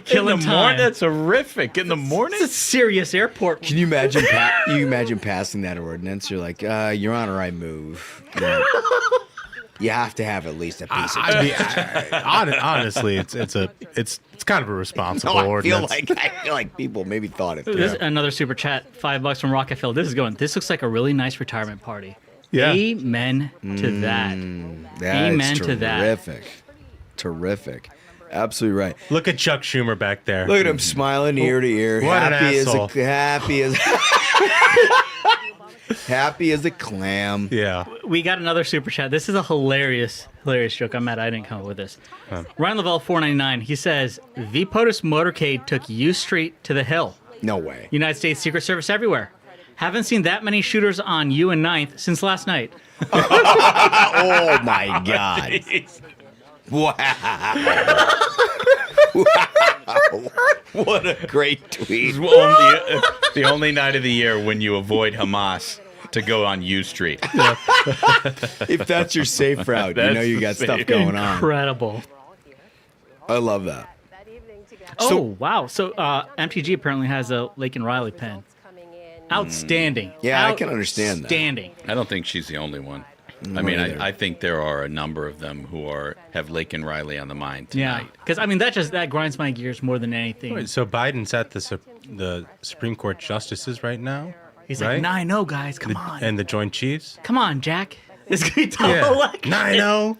Killing in the time. morning, that's horrific. In the morning, It's a serious airport. Can you imagine? You imagine passing that ordinance? You're like, Your Honor, I move. You have to have at least a piece of toast. Honestly, it's kind of a responsible ordinance. I feel like people maybe thought it. This is another super chat, $5 from Rockefeller. This looks like a really nice retirement party. Yeah. Amen to that. Amen to that. Terrific. Terrific. Absolutely right. Look at Chuck Schumer back there. Look at him smiling ear to ear. What an asshole. Happy as a clam. Yeah. We got another super chat. This is a hilarious joke. I'm mad I didn't come up with this. Ryan Lavelle, $4.99. He says, the POTUS motorcade took U Street to the Hill. No way. United States Secret Service everywhere. Haven't seen that many shooters on U and 9th since last night. Oh my God. Wow. Wow. What a great tweet. the only night of the year when you avoid Hamas to go on U Street. If that's your safe route, you know you got stuff going on. Incredible. I love that. Oh, wow. So MTG apparently has a Lake and Riley pen. Outstanding. Yeah, I can understand that. Outstanding. I don't think she's the only one. I mean, I think there are a number of them who have Lake and Riley on the mind tonight. Yeah, because I mean that grinds my gears more than anything. Wait, so Biden's at the Supreme Court justices right now? He's right? like 9-0, guys, come on. And the Joint Chiefs? Come on, Jack. It's gonna be tough election. 9-0.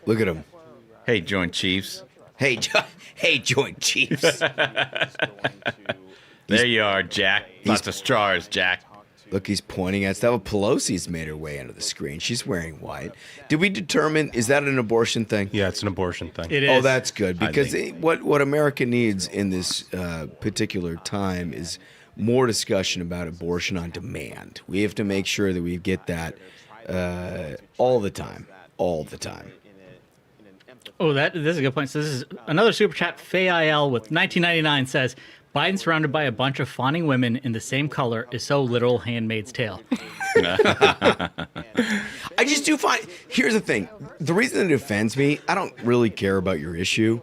Look at him. Hey, Joint Chiefs. Hey, Joint Chiefs. There you are, Jack. Lots of stars, Jack. Look, he's pointing at stuff. Pelosi's made her way into the screen. She's wearing white. Did we determine, is that an abortion thing? Yeah, it's an abortion thing. It is. Oh, that's good. Because what America needs in this particular time is more discussion about abortion on demand. We have to make sure that we get that all the time. All the time. Oh, this is a good point. So this is another super chat. Faye IL with 1999 says, Biden surrounded by a bunch of fawning women in the same color is so literal Handmaid's Tale. I just do find, here's the thing. The reason it offends me, I don't really care about your issue,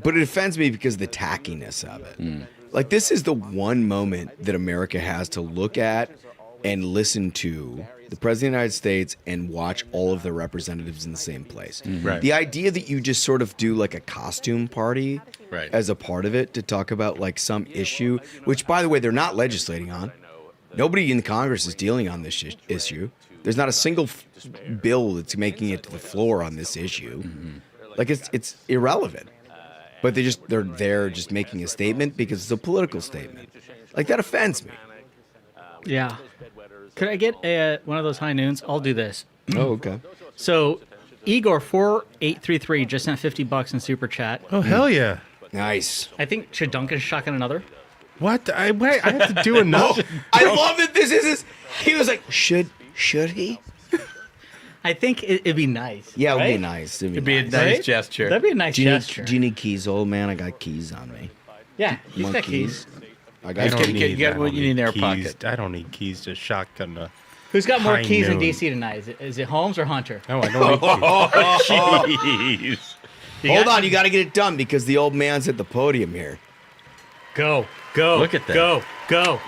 but it offends me because of the tackiness of it. Like, this is the one moment that America has to look at and listen to the President of the United States and watch all of the representatives in the same place. Right. The idea that you just sort of do like a costume party Right. as a part of it to talk about like some issue, which, by the way, they're not legislating on. Nobody in Congress is dealing on this issue. There's not a single bill that's making it to the floor on this issue. Like it's irrelevant. But they're there just making a statement because it's a political statement. Like that offends me. Yeah. Could I get one of those high noons? I'll do this. Oh, okay. So, Igor4833 just sent $50 in super chat. Oh, hell yeah. Nice. I think should Duncan shotgun another? What? I have to do another. I love that this is. He was like, should he? I think it'd be nice. Yeah, it would right? be nice. It'd be a nice. nice Right? gesture. That'd be a nice gesture. Do you need keys, old man? I got keys on me. Yeah, he's Want got keys. I I got don't get- need, get I what don't you need in their keys. pocket. I don't need keys to shotgun the. Who's got more High keys in noon. DC tonight? Is it Holmes or Hunter? No, I don't need keys. Jeez. Hold on, you got to get it done because the old man's at the podium here. Go. Look at that. Go.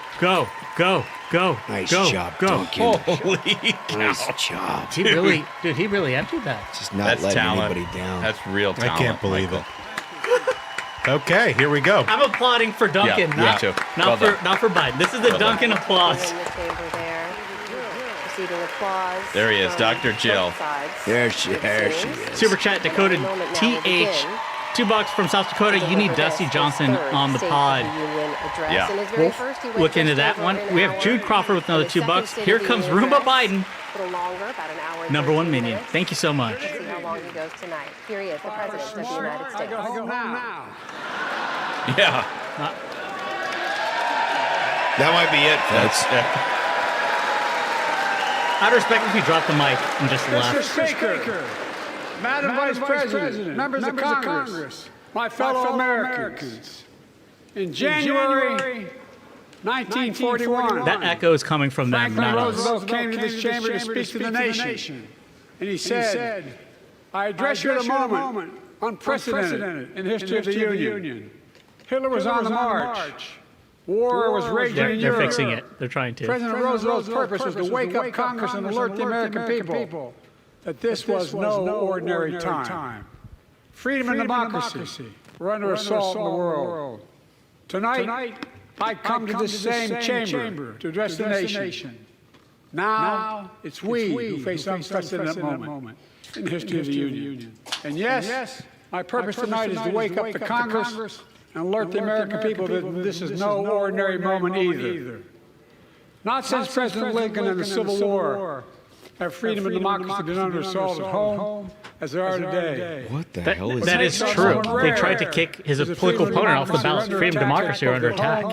Nice go, job, go. Duncan. Holy cow. Nice job. He really emptied that. Just not That's letting talent. anybody down. That's real I talent. can't believe Michael. it. Okay, here we go. I'm applauding for Duncan, Yeah, me not, too. not Well for done. not for Biden. This is the Duncan applause. In the chamber there. Receiving applause. There he is, from Dr. Jill. both sides. There she is. Super chat Dakota TH. $2 from South Dakota. You need Dusty Johnson on the pod. Yeah. Wolf, look into that one. We have Jude Crawford with another $2. Here comes Roomba Biden, number one minion. Thank you so much. See how long he goes tonight. Here he is, the President of the United States. Yeah. That might be it, folks. I'd respect if you dropped the mic and just left. Mr. Speaker, Madam Vice President, members of Congress, my fellow Americans, in January 1941, That echo is coming from them, Franklin not us. Roosevelt came to this chamber to speak to the nation. And he said, I address you at a moment unprecedented in the history of the Union. Hitler was on the march. War was raging in They're Europe. fixing it. They're trying to. President Roosevelt's purpose was to wake up Congress and alert the American people that this was no ordinary time. Freedom and democracy were under assault in the world. Tonight, I come to this same chamber to address the nation. Now, it's we who face an unprecedented moment in the history of the Union. And yes, my purpose tonight is to wake up the Congress and alert the American people that this is no ordinary moment either. Not since President Lincoln and the Civil War have freedom and democracy been under assault at home as they are today. What the hell is That is true. They tried to kick his political opponent off the ballot. Freedom and democracy are under attack.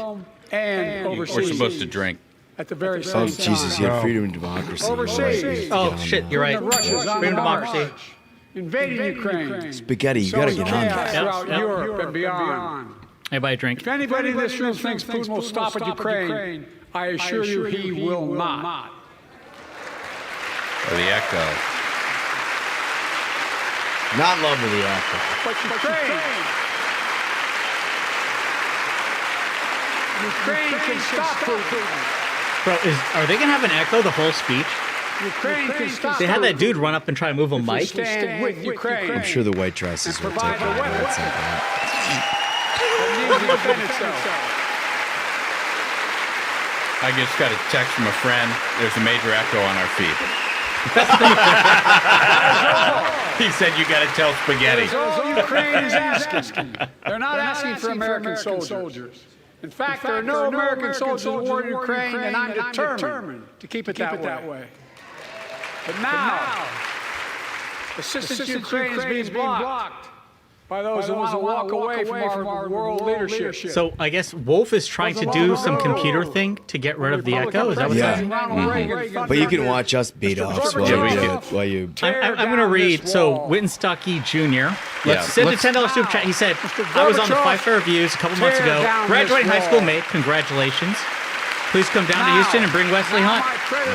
And We're overseas. supposed to drink. At the very Oh, same Jesus, time. yeah, freedom and democracy. You're Overseas. right. Oh, shit, you're right. Russia's on Freedom the and democracy. march, invading Ukraine. Spaghetti, you gotta get on chaos that. throughout Yep. Europe and beyond. Everybody drink. If anybody in this room thinks Putin will stop at Ukraine, I assure you he will not. Or the echo. Not in love with the actor. But Ukraine can stop Putin. Bro, are they going to have an echo the whole speech? Ukraine can stop They had that Putin. dude run up and try to move a We mic. stand with Ukraine. I'm sure the white dresses will take provide over a weapon. at some point. That needs to defend itself. I just got a text from a friend. There's a major echo on our feed. He said you got to tell Spaghetti. That's all Ukraine is asking. They're not asking for American soldiers. In fact, there are no American soldiers in war in Ukraine, and I'm determined to keep it that way. But now, assistance to Ukraine is being blocked by those who want to walk away from our world leadership. So I guess Wolf is trying to do some computer thing to get rid of the echo. Is that what's Yeah. happening? But you can watch us beat off while Yeah, we you do can. it. While you. I'm going to read. So Witten Stuckey Jr. Yeah, Send a let's- $10 super chat. He said, "I was on the 5-star reviews a couple months ago. Graduating high school mate. Congratulations. Please come down to Houston and bring Wesley Hunt."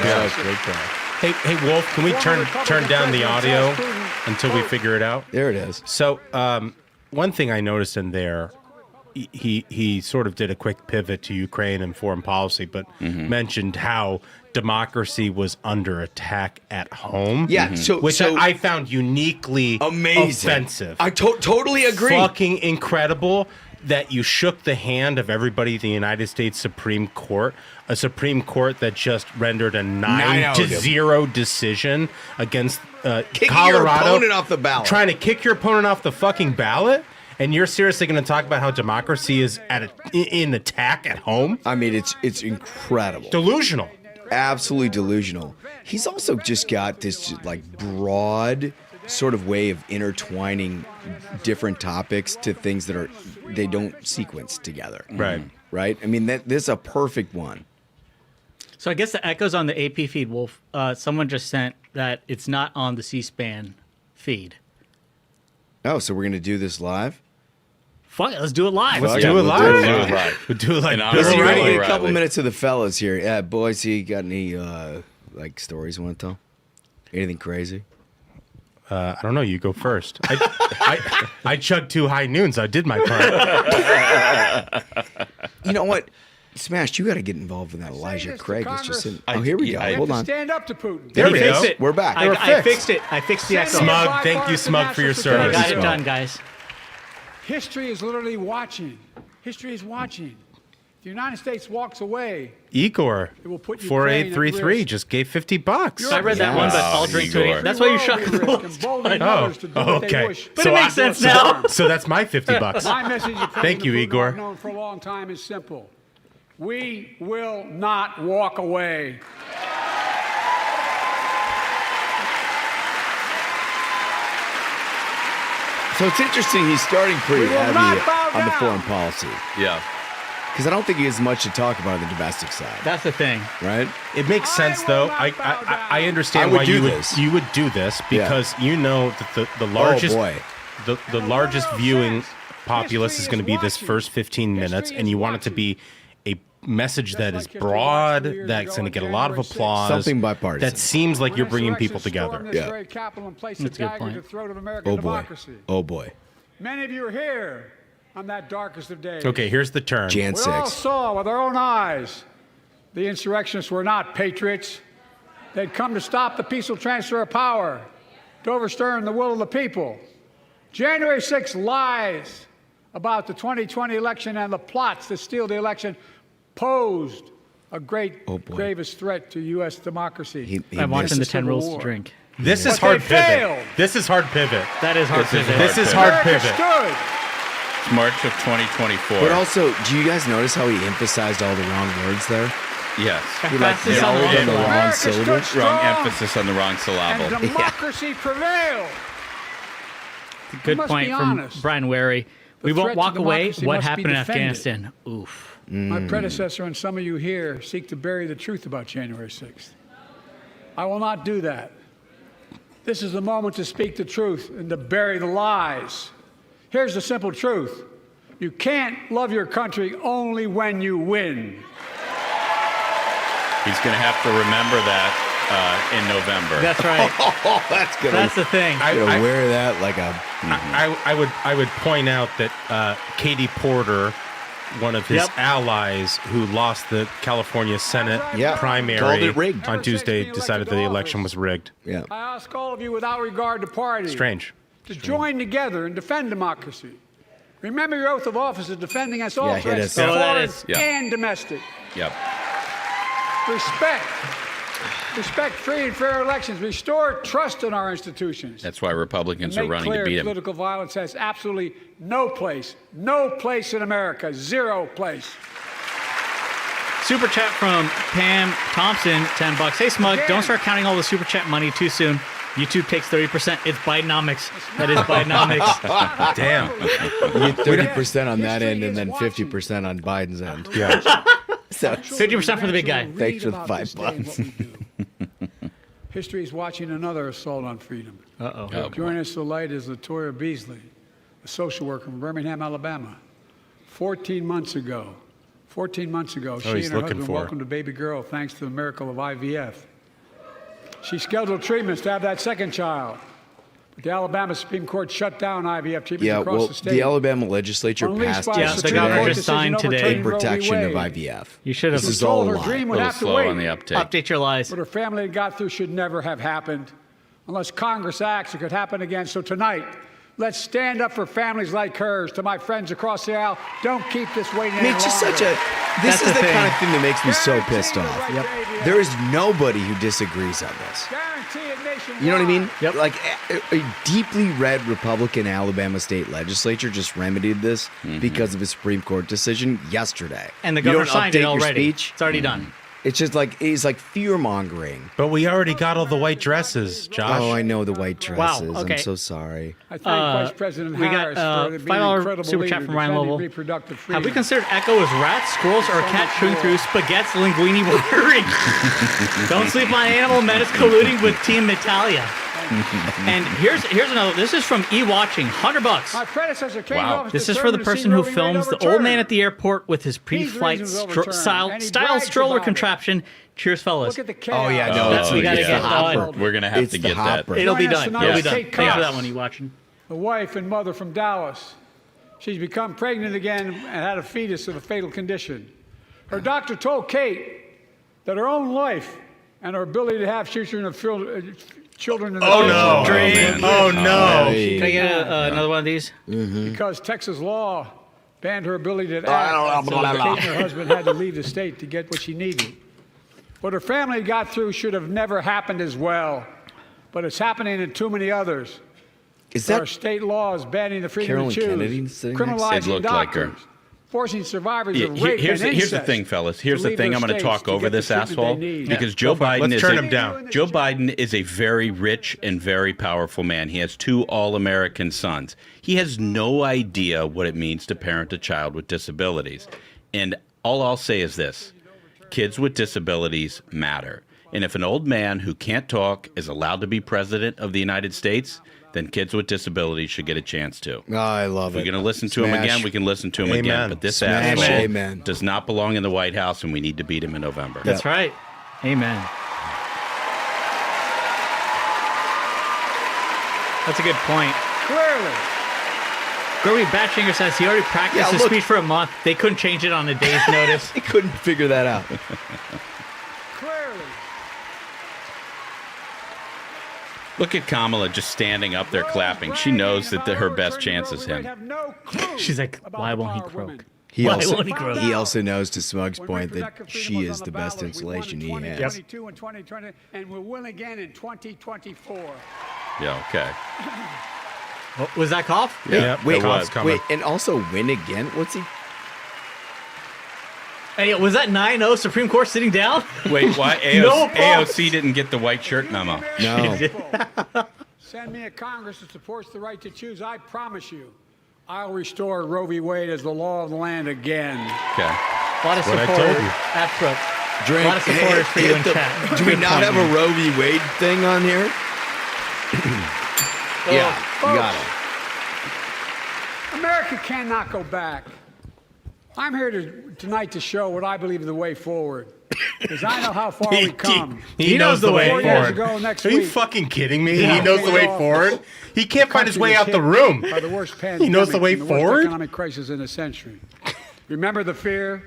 Yeah, great guy. Hey, Wolf, can we turn down the audio until we figure it out? There it is. So, one thing I noticed in there, he sort of did a quick pivot to Ukraine and foreign policy, but mentioned how democracy was under attack at home. Yeah, which I found uniquely amazing, offensive. I totally agree. Fucking incredible that you shook the hand of everybody at the United States Supreme Court, a Supreme Court that just rendered a 9-0 decision against Kicking Colorado, your opponent off the ballot, trying to kick your opponent off the fucking ballot. And you're seriously going to talk about how democracy is in attack at home? I mean, it's incredible. Delusional. Absolutely delusional. He's also just got this like broad sort of way of intertwining different topics to things that they don't sequence together. Right? I mean, this is a perfect one. So I guess the echoes on the AP feed, Wolf, someone just sent that it's not on the C-SPAN feed. Oh, so we're going to do this live? Fuck it, let's do it live. Let's do it live. We'll do it like Listen, we're going to get a couple minutes of the fellas here. Yeah, boys, you got any like stories you want to tell? Anything crazy? I don't know. You go first. I chugged 2 high noons. I did my part. You know what? Smash, you got to get involved in that Elijah Craig. It's just in, here we go. Hold on. Stand up to Putin. There we go. We're back. I fixed it. I fixed the echo. Smug, thank you, Smug, for your service. I got it done, guys. History is literally watching. History is watching. If the United States walks away, Igor, it will put 4833 just gave $50. I read that one, but I'll drink to it. That's why you shot the okay. But it makes sense now. So that's my $50. My message to Thank you, Igor. I've known for a long time is simple. We will not walk away. So it's interesting. He's starting pretty heavy on the foreign policy. Yeah. Because I don't think he has much to talk about on the domestic side. That's the thing. Right? It makes sense, though. I understand why you would do this because you know that the largest the largest viewing populace is going to be this first 15 minutes, and you want it to be a message that is broad, that's going to get a lot of applause. Something bipartisan. That seems like you're bringing people together. Yeah. That's a good point. Oh, boy. Oh, boy. Many of you are here on that darkest of days. Okay, here's the turn. Jan We all 6. saw with our own eyes the insurrectionists were not patriots. They'd come to stop the peaceful transfer of power, to overturn the will of the people. January 6th lies about the 2020 election and the plots to steal the election posed a gravest threat to U.S. democracy. I'm watching the 10 rules to drink. This is hard pivot. This is hard pivot. That is hard pivot. This is hard pivot. It's March of 2024. But also, do you guys notice how he emphasized all the wrong words there? Yes. He like yelled on the wrong syllable. Wrong emphasis on the wrong syllable. And democracy prevailed. Good point from Brian Wary. We won't walk away. What must be happened in defended. Afghanistan? Oof. My predecessor and some of you here seek to bury the truth about January 6th. I will not do that. This is the moment to speak the truth and to bury the lies. Here's the simple truth. You can't love your country only when you win. He's going to have to remember that in November. That's right. That's good. That's the thing. I wear that like a. I would point out that Katie Porter, one of his allies who lost the California Senate primary called it rigged on Tuesday, decided that the election was rigged. Yeah. I ask all of you without regard to party to join together and defend democracy. Remember your oath of office is defending us all threats, foreign and domestic. Yep. Respect free and fair elections. Restore trust in our institutions. That's why Republicans and are running to beat him. Political violence has absolutely no place in America. Zero place. Super chat from Pam Thompson, $10. Hey, Smug, don't start counting all the super chat money too soon. YouTube takes 30%. It's Bidenomics. That is Bidenomics. Damn. You get 30% on that end and then 50% on Biden's end. Yeah. So 50% for the big guy. Thanks for the $5. History is watching another assault on freedom. Uh-oh. Joining us tonight is Latoya Beasley, a social worker from Birmingham, Alabama. 14 months ago, she and her husband welcomed a baby girl thanks to the miracle of IVF. She scheduled treatments to have that second child. The Alabama Supreme Court shut down IVF treatments across the state. The Alabama legislature passed the governor just signed today a protection of IVF. You should have. This is all a her dream would A little have to slow wait. on the uptake. Update your lies. What her family had got through should never have happened. Unless Congress acts, it could happen again. So tonight, let's stand up for families like hers. To my friends across the aisle, don't keep this waiting any It's just longer. such a. This is the kind of thing that makes me so pissed off. Guaranteed right, baby. There is nobody who disagrees on this. Guarantee it nationwide. You know what I mean? Yep. Like a deeply red Republican Alabama state legislature just remedied this because of a Supreme Court decision yesterday. And the You governor don't signed update it your already. speech? It's already done. It's just like he's like fear mongering. But we already got all the white dresses, Josh. Oh, I know the white dresses. Wow, okay. I'm so sorry. I thank Vice President We Harris got for being an $5 incredible super leader chat from Ryan defending Lovell. reproductive freedom. Have we considered Echo as rats, squirrels, or a cat chewing through spaghetti's linguine wiring? Don't sleep on Animal Menace colluding with Team Italia. And here's another. This is from E-Watching. $100. My predecessor came to Wow. office This is for the determined to see person who Roe v. Wade films the old overturned. man at the airport with his pre-flight He's the reason it was style overturned, and he brags stroller about it. contraption. Cheers, fellas. Look at the chaos. Oh yeah, no, That's- we gotta it's get the that hopper. We're going to have It's to the get that. hopper. It'll be Join us done. tonight It'll be with done. Kate Thanks for Cox. that one, E-Watching. The wife and mother from Dallas. She's become pregnant again and had a fetus of a fatal condition. Her doctor told Kate that her own life and her ability to have children in the Oh future no! Drink. Oh no! Can I get another one of these? because Texas law banned her ability to act. So Kate and her husband had to leave the state to get what she needed. What her family got through should have never happened as well, but it's happening in too many others. Is There are that state laws banning the freedom Carolyn to choose, Kennedy sitting next to criminalizing It looked like her. doctors, forcing survivors Yeah, of rape here's and the incest thing, fellas. Here's to the leave thing. their I'm going to states talk over get the this treatment asshole they need. because Joe Biden Let's is turn him down. Joe Biden is a very rich and very powerful man. He has 2 all-American sons. He has no idea what it means to parent a child with disabilities. And all I'll say is this: kids with disabilities matter. And if an old man who can't talk is allowed to be president of the United States, then kids with disabilities should get a chance to. Oh, I love If it. we're going to listen to him Smash. again, we can listen to him again. Amen. But this Smash. asshole Amen. does not belong in the White House, and we need to beat him in November. That's right. Amen. That's a good point. Clearly. Groby Batchinger says he already practiced Yeah, his look. speech for a month. They couldn't change it on a day's notice. He couldn't figure that out. Clearly. Look at Kamala just standing up there clapping. She knows that her best chance is him. She's like, why won't he croak? He Why also, won't he grow? he also knows, to Smug's point, that she is the best insulation he has. 2022 and 2020, and we'll win again in 2024. Yeah, okay. Oh, was that cough? Yeah, Wait, it was. wait, and also win again? What's he? Hey, was that 9-0 Supreme Court sitting down? Wait, why No AOC didn't get the white shirt memo? No. Send me a Congress that supports the right to choose. I promise you, I'll restore Roe v. Wade as the law of the land again. Okay. A lot of what I support. told you. Ashbrook. Drink. A lot of supporters for you in Hit the- chat. Do we not have a Roe v. Wade thing on here? Yeah, you got it. America cannot go back. I'm here tonight to show what I believe is the way forward. Because I know how far we come. He knows the way 4 years forward. ago, next Are you week, fucking kidding me? Yeah. He knows the way Yeah. forward. He can't find his way out the room. By the worst He knows the way pandemic and the worst forward. economic crisis in a century. Remember the fear.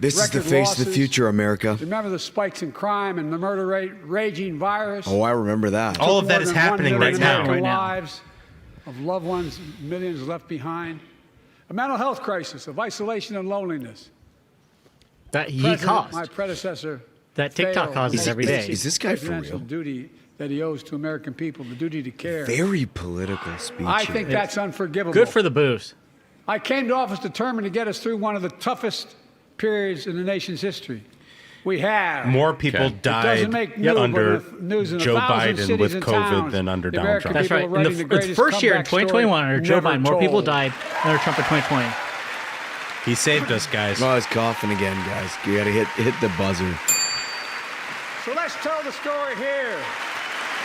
This is the record face of the losses. future, America. Remember the spikes in crime and the murder rate, raging virus. Oh, I remember that. All of More that is than 1 happening million right now. American Right now. lives of loved ones, millions left behind. A mental health crisis of isolation and loneliness. That he President, caused. my predecessor. That TikTok failed causes in every the day. Is this guy for presidential real? duty that he owes to American people, the duty to care. Very political speech. I here. think that's unforgivable. Good for the booze. I came to office determined to get us through one of the toughest periods in the nation's history. We have. More people Okay. It died doesn't make news under when the news in Joe 1,000 Biden cities with and COVID towns, than under the Donald American Trump. That's people right. are In writing the greatest first year in comeback story 2021 under Joe never Biden, more people told. died than under Trump in 2020. He saved us, guys. Oh, he's coughing again, guys. You gotta hit the buzzer. So let's tell the story here.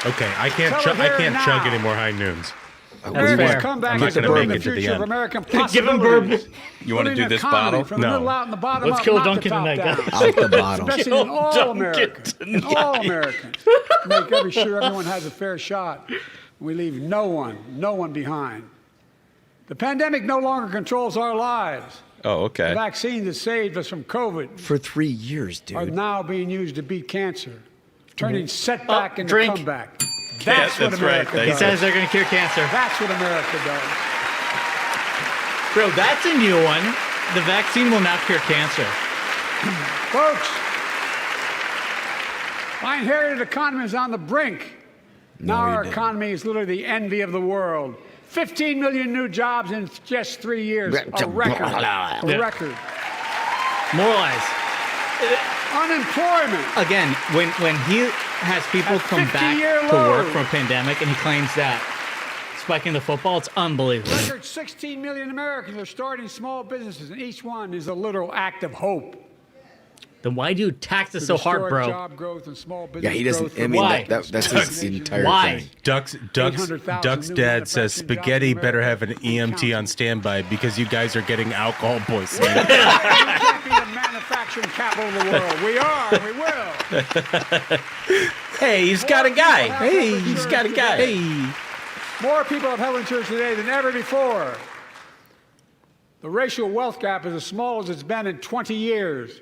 Okay, I can't Tell it here chug now. any more high noons. America's fair. comeback I'm not is the gonna birth make and it to the future of end. American Give him possibilities. You want to Building do an this economy bottle? From the No. middle out and the bottom Let's up, kill not the Duncan top tonight, down. guys. Out the bottle. Investing in all Duncan Americans. In tonight. all Americans. Make sure everyone has a fair shot. We leave no one behind. The pandemic no longer controls our lives. Oh, okay. The vaccine that saved us from COVID For 3 years, are dude. now being used to beat cancer, turning setback into drink. comeback. That's what America right. He does. says they're going to cure cancer. That's what America does. Bro, that's a new one. The vaccine will not cure cancer. Folks, my inherited economy is on the brink. Now our economy is literally the envy of the world. 15 million new jobs in just 3 years. A record. A record. More lies. Unemployment. Again, when he has people come back 50-year to work low. from a pandemic and he claims that spiking the football, it's unbelievable. Record 16 million Americans are starting small businesses, and each one is a literal act of hope. Then why do you tax it To so hard, destroy bro? Job growth and small business Yeah, he doesn't. growth I for mean, Why? that's his entire Why? thing. Duck's 800,000 new dad says manufacturing spaghetti jobs in better have America. an EMT on standby because you guys are getting alcohol poisoning. We can't be the manufacturing capital of the world. We are. We will. Hey, he's got a guy. Hey, he's got a guy. Hey. More people have health insurance today than ever before. The racial wealth gap is as small as it's been in 20 years.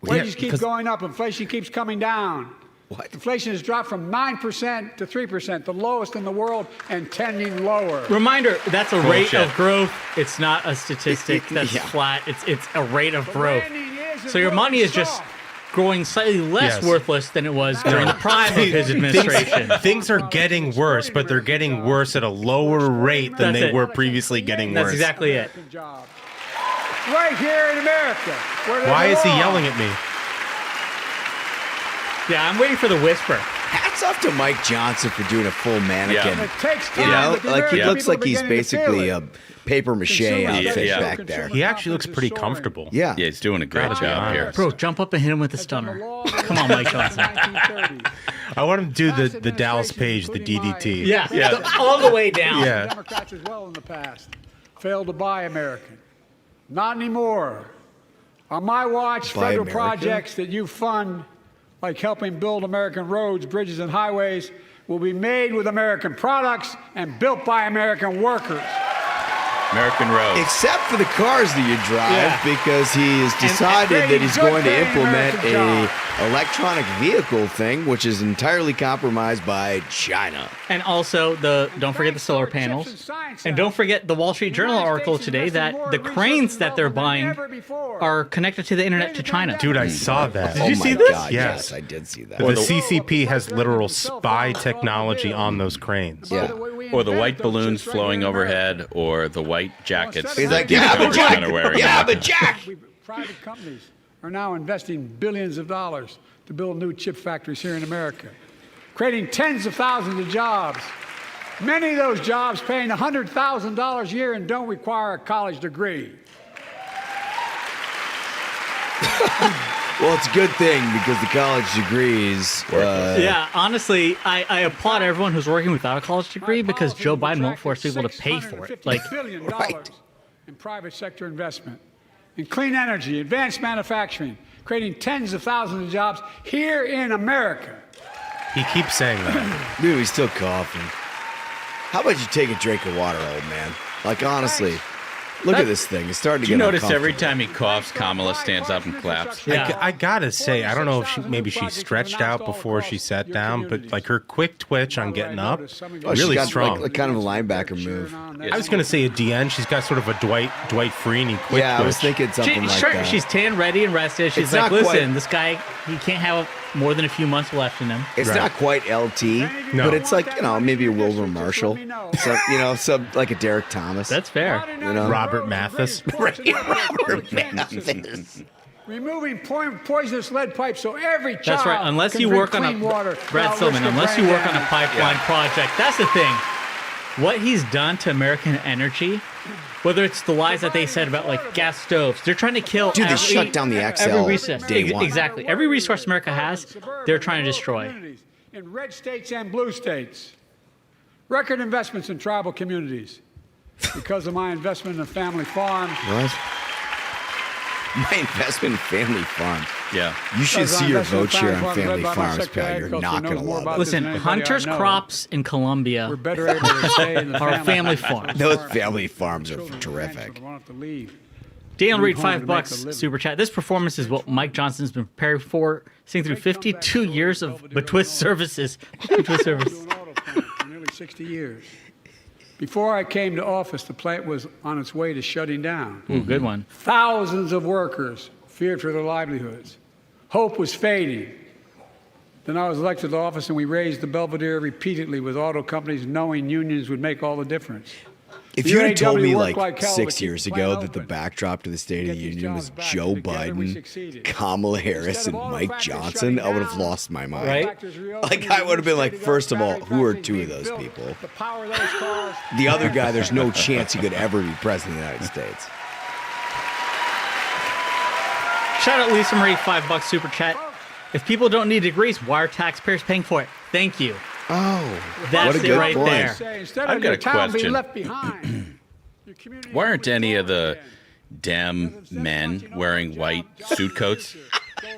Wages keep going up. Inflation keeps coming down. What? Inflation has dropped from 9% to 3%, the lowest in the world, and tending lower. Reminder, that's a rate Bullshit. of growth. It's not a statistic that's Yeah. flat. It's a rate of growth. Branding is So your money is just soft. growing slightly less Yes. worthless than it was during the prime of his administration. Things are getting worse, but they're getting worse at a lower rate than That's they it. were previously getting That's worse. exactly it. Jobs. Right here in America. Where they Why is he belong. yelling at me? Yeah, I'm waiting for the whisper. Hats off to Mike Johnson for doing a full mannequin. Yeah. It takes You time. know, but the like he American looks people like are he's beginning to feel basically it. a paper mache Consumers outfit yeah. back there. He actually looks pretty comfortable. Yeah. Yeah, he's doing a great Gotta be job here. honest. Bro, jump up and hit him with the stunner. Come on, Mike Johnson. I want him to do the Dallas Page, the DDT. Yeah, all the way down. Yeah. Democrats as well in the past failed to buy American. Not anymore. On my watch, Buy federal American? projects that you fund, like helping build American roads, bridges, and highways, will be made with American products and built by American workers. American Road. Except for the cars that you drive, Yeah. because he has decided that he's good going to paying implement American a jobs. electronic vehicle thing, which is entirely compromised by China. And also, don't forget the solar panels. And don't forget the Wall Street Journal article today that the cranes that they're buying are connected to the internet to China. Dude, I saw that. Did you oh see my this? God, Yes. yes, I did see that. The CCP has literal spy technology on those cranes. Yeah. Or the white balloons flowing overhead, or the white jackets. He's like, that yeah, they're but Jack, kinda wearing. yeah, but Jack. Private companies are now investing billions of dollars to build new chip factories here in America, creating tens of thousands of jobs. Many of those jobs paying $100,000 a year and don't require a college degree. Well, it's a good thing because the college degrees. Yeah, honestly, I applaud everyone who's working without a college degree because Joe Biden won't force people to pay for it. Like, $650 billion Right. in private sector investment, in clean energy, advanced manufacturing, creating tens of thousands of jobs here in America. He keeps saying that. Dude, he's still coughing. How about you take a drink of water, old man? Like, honestly, look at this thing. It's starting to Do you get notice every uncomfortable. time he coughs, Kamala stands up and claps? Yeah. I gotta say, I don't know if maybe she stretched out before she sat down, but like her quick twitch on getting up, Oh, she's really got, strong. Like kind of a linebacker move. I was gonna say at the end, she's got sort of a Dwight Freeney quick Yeah, I was twitch. thinking something like that. She's tan, ready, and rested. She's It's like, not quite- listen, this guy, he can't have more than a few months left in him. It's Right. not quite LT, No. but it's like, you know, maybe a Wilbur Marshall. So, you know, like a Derek Thomas. That's fair. You know? Robert Mathis. Robert Mathis. Removing poisonous lead pipes so every child That's right. Unless can you drink work on a clean water Brad without Silverman, risk of unless you brain work on a damage. pipeline project, that's the thing. What he's done to American energy, whether it's the lies that they said about like gas stoves, they're trying to kill. Dude, they every, shut down the XL every resource. day one. Exactly. Every resource America has, they're trying to destroy. In red states and blue states. Record investments in tribal communities. Because of my investment in family farms. What? My investment in family farms. Yeah. You should see your vote share on family farms, pal. You're not going to love it. Listen, Hunter's crops in Colombia We're better able to stay in the are family farms. Those family farms are terrific. Daniel Reed, Home to make a $5 living. super chat. This performance is what Mike Johnson's been preparing for, sitting through 52 years of Betwist services. Betwist service. Doing auto plant for nearly 60 years. Before I came to office, the plant was on its way to shutting down. Ooh, good one. Thousands of workers feared for their livelihoods. Hope was fading. Then I was elected to office, and we raised the Belvedere repeatedly with auto companies, knowing unions would make all the difference. If you had told me UAW like hell to 6 keep years the ago plant that the open. backdrop to the State of the Get these Union was jobs back. Joe Together we Biden, succeeded. Kamala Harris, Instead and of auto Mike factories Johnson, shutting I would have down, lost my mind. Right? factories reopening, Like, I would have been like, state-of-the-art first of all, battery who are factories two of being those built people? to power those cars. The other guy, there's no chance he could ever be president of the United States. Shout out Lisa Marie, $5 super chat. If people don't need degrees, why are taxpayers paying for it? Thank you. Oh, That's what a it good right point. there. Say, instead I've of got your a town being question. left behind, your community Why is aren't any of the again. Dem men wearing white suit coats?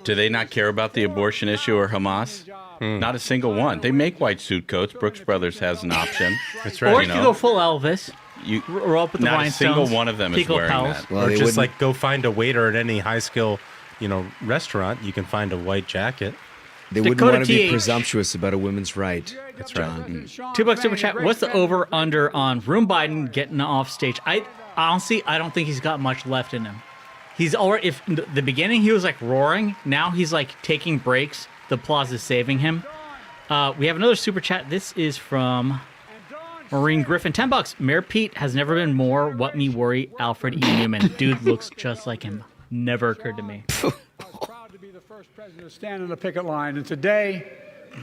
Do they not care about the abortion issue or Hamas? Not a single one. They make white suit coats. Brooks Brothers has an option. That's Or right. you can go full Elvis. You, Roll up with the not a rhinestones. single one of them is Pico wearing Pals. that. Well, Or they just wouldn't- like go find a waiter at any high skill, restaurant. You can find a white jacket. They wouldn't Dakota want to be TH. presumptuous about a woman's right. That's right. $2 super chat. What's the over under on Room Biden getting off stage? I don't think he's got much left in him. He's already, if in the beginning he was like roaring, now he's like taking breaks. The applause is saving him. We have another super chat. This is from Maureen Griffin. $10. Mayor Pete has never been more what me worry Alfred E. Newman. Dude looks just like him. Never occurred to me. I was proud to be the first president to stand on the picket line. And today,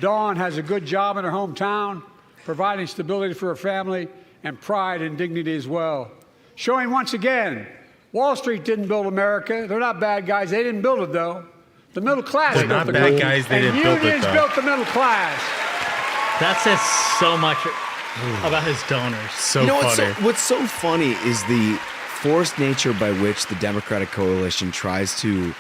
Dawn has a good job in her hometown, providing stability for her family and pride and dignity as well. Showing once again, Wall Street didn't build America. They're not bad guys. They didn't build it, though. The middle class They're built not the bad country. guys. They And didn't build it, unions though. built the middle class. That says so much about his donors. So You know funny. what's so funny is the forced nature by which the Democratic coalition tries to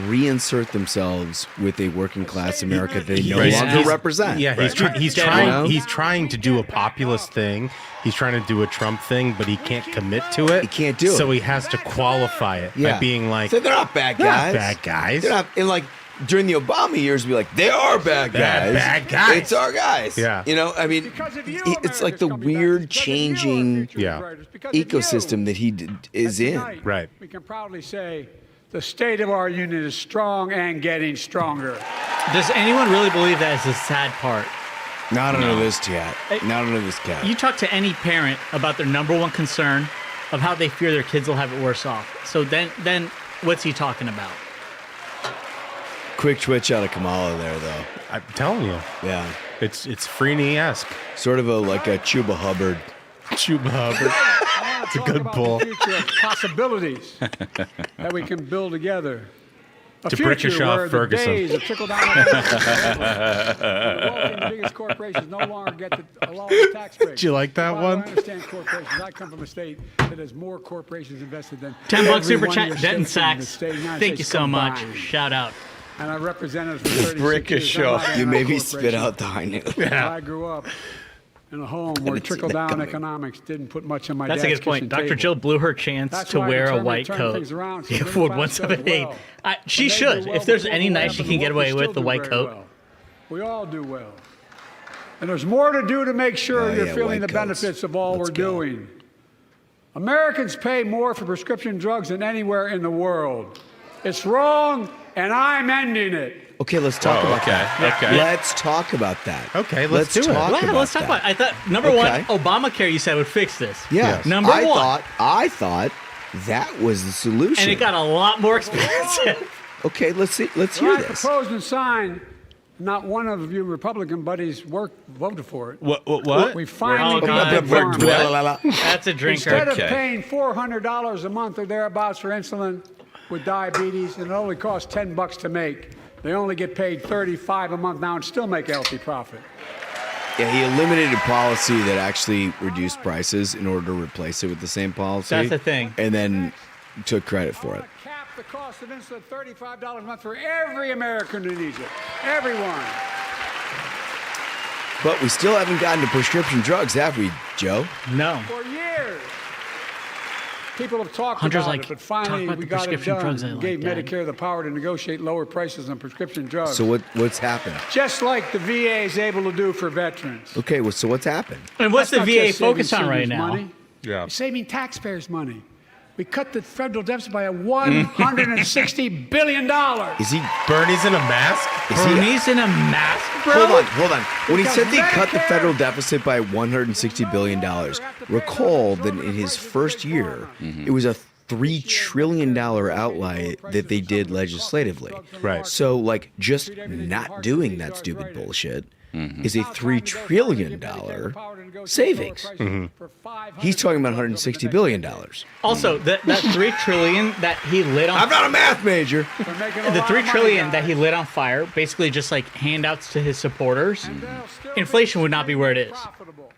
reinsert themselves with a working class America they no Right. longer He's- represent. Yeah, he's Dead trying. on. He's trying to do a populist thing. He's trying to do a Trump thing, but he can't commit to it. He can't do it. So he has to qualify it by being like, so they're not bad "They're not guys. bad guys." They're not. And like during the Obama years, be like, they are bad guys. bad guys. It's our guys. Yeah. You know, I mean, Because of you, it's like America's the coming back. weird It's because of you our changing future is Yeah. bright. It's because of you. ecosystem that he is And in. tonight, Right. We can proudly say the state of our union is strong and getting stronger. Does anyone really believe that is the sad part? Not under this cat. Not under this cat. You talk to any parent about their number one concern of how they fear their kids will have it worse off. So then what's he talking about? Quick twitch out of Kamala there, though. I'm telling you, Yeah. it's Freeney-esque. Sort of like a Chuba Hubbard. Chuba Hubbard. It's a good pull. The future of possibilities that we can build together. A To future Britishaw where Ferguson. the days of trickle-down the wealthy and biggest corporations no longer get the allowance tax break. Did you like that By the way, one? I understand corporations. I come from a state that has more corporations invested than $10 every super one of chat, your Denton states in the Sachs. state of the United Thank you States so much. combined. Shout out. And I represented for 36 Brick-a-shaw. years. I'm not You made me anti-corporation. spit out the high note. I grew up in a home where it's trickle-down coming. economics didn't put much on my That's a dad's good point. kitchen Dr. table. Jill blew her chance That's to why I wear a determined to white turn coat. things around so Yeah, middle Ford class does 178. well. She They should. do well If there's before any the night rest she of can the get world, away we with still the do white very coat. well. We all do well. And there's more to do to make sure Oh, you're yeah, feeling white the coats. benefits of all Let's we're go. doing. Americans pay more for prescription drugs than anywhere in the world. It's wrong, and I'm ending it. Okay, let's talk about that. Okay. Let's talk about that. Okay, let's do it. talk Yeah, about let's talk that. about it. I thought, number Okay. one, Obamacare, you said, would fix this. Yeah. Number one. I thought that was the solution. And it got a lot more expensive. Okay, let's hear I this. proposed and signed. Not one of you Republican buddies voted for it. What? We finally Oh, got God. the farm. That's a drinker. Instead of Okay. paying $400 a month or thereabouts for insulin with diabetes, and it only costs $10 to make, they only get paid $35 a month now and still make a healthy profit. Yeah, he eliminated policy that actually reduced prices in order to replace it with the same policy. That's the thing. And then took credit for it. Cap the the cost of insulin $35 a month for every American who needs it. Everyone. But we still haven't gotten to prescription drugs, have we, Joe? No. For years. People have talked Hunter's about like, it, but talk finally about we the got it prescription done drugs I and like, gave Dad. Medicare the power to negotiate lower prices on prescription drugs. So what's happened? Just like the VA is able to do for veterans. Okay, well, so what's happened? And what's That's the not VA just saving focused on right seniors now? money. Yeah. We're saving taxpayers' money. We cut the federal deficit by $160 billion. Is he? Bernie's in a mask? Bernie's in a mask, bro? Hold on. When he Because said they cut the Medicare- federal deficit by $160 billion, recall that in his first year, it was a $3 trillion outlay that they did legislatively. Right. So, like, just not doing that stupid bullshit is a $3 trillion savings. He's talking about $160 billion. Also, that $3 trillion that he lit on I'm not a math major. We're making a the lot $3 of money, trillion that guys. he lit on fire, basically just like handouts to his supporters. Inflation would not be where it is. Profitable.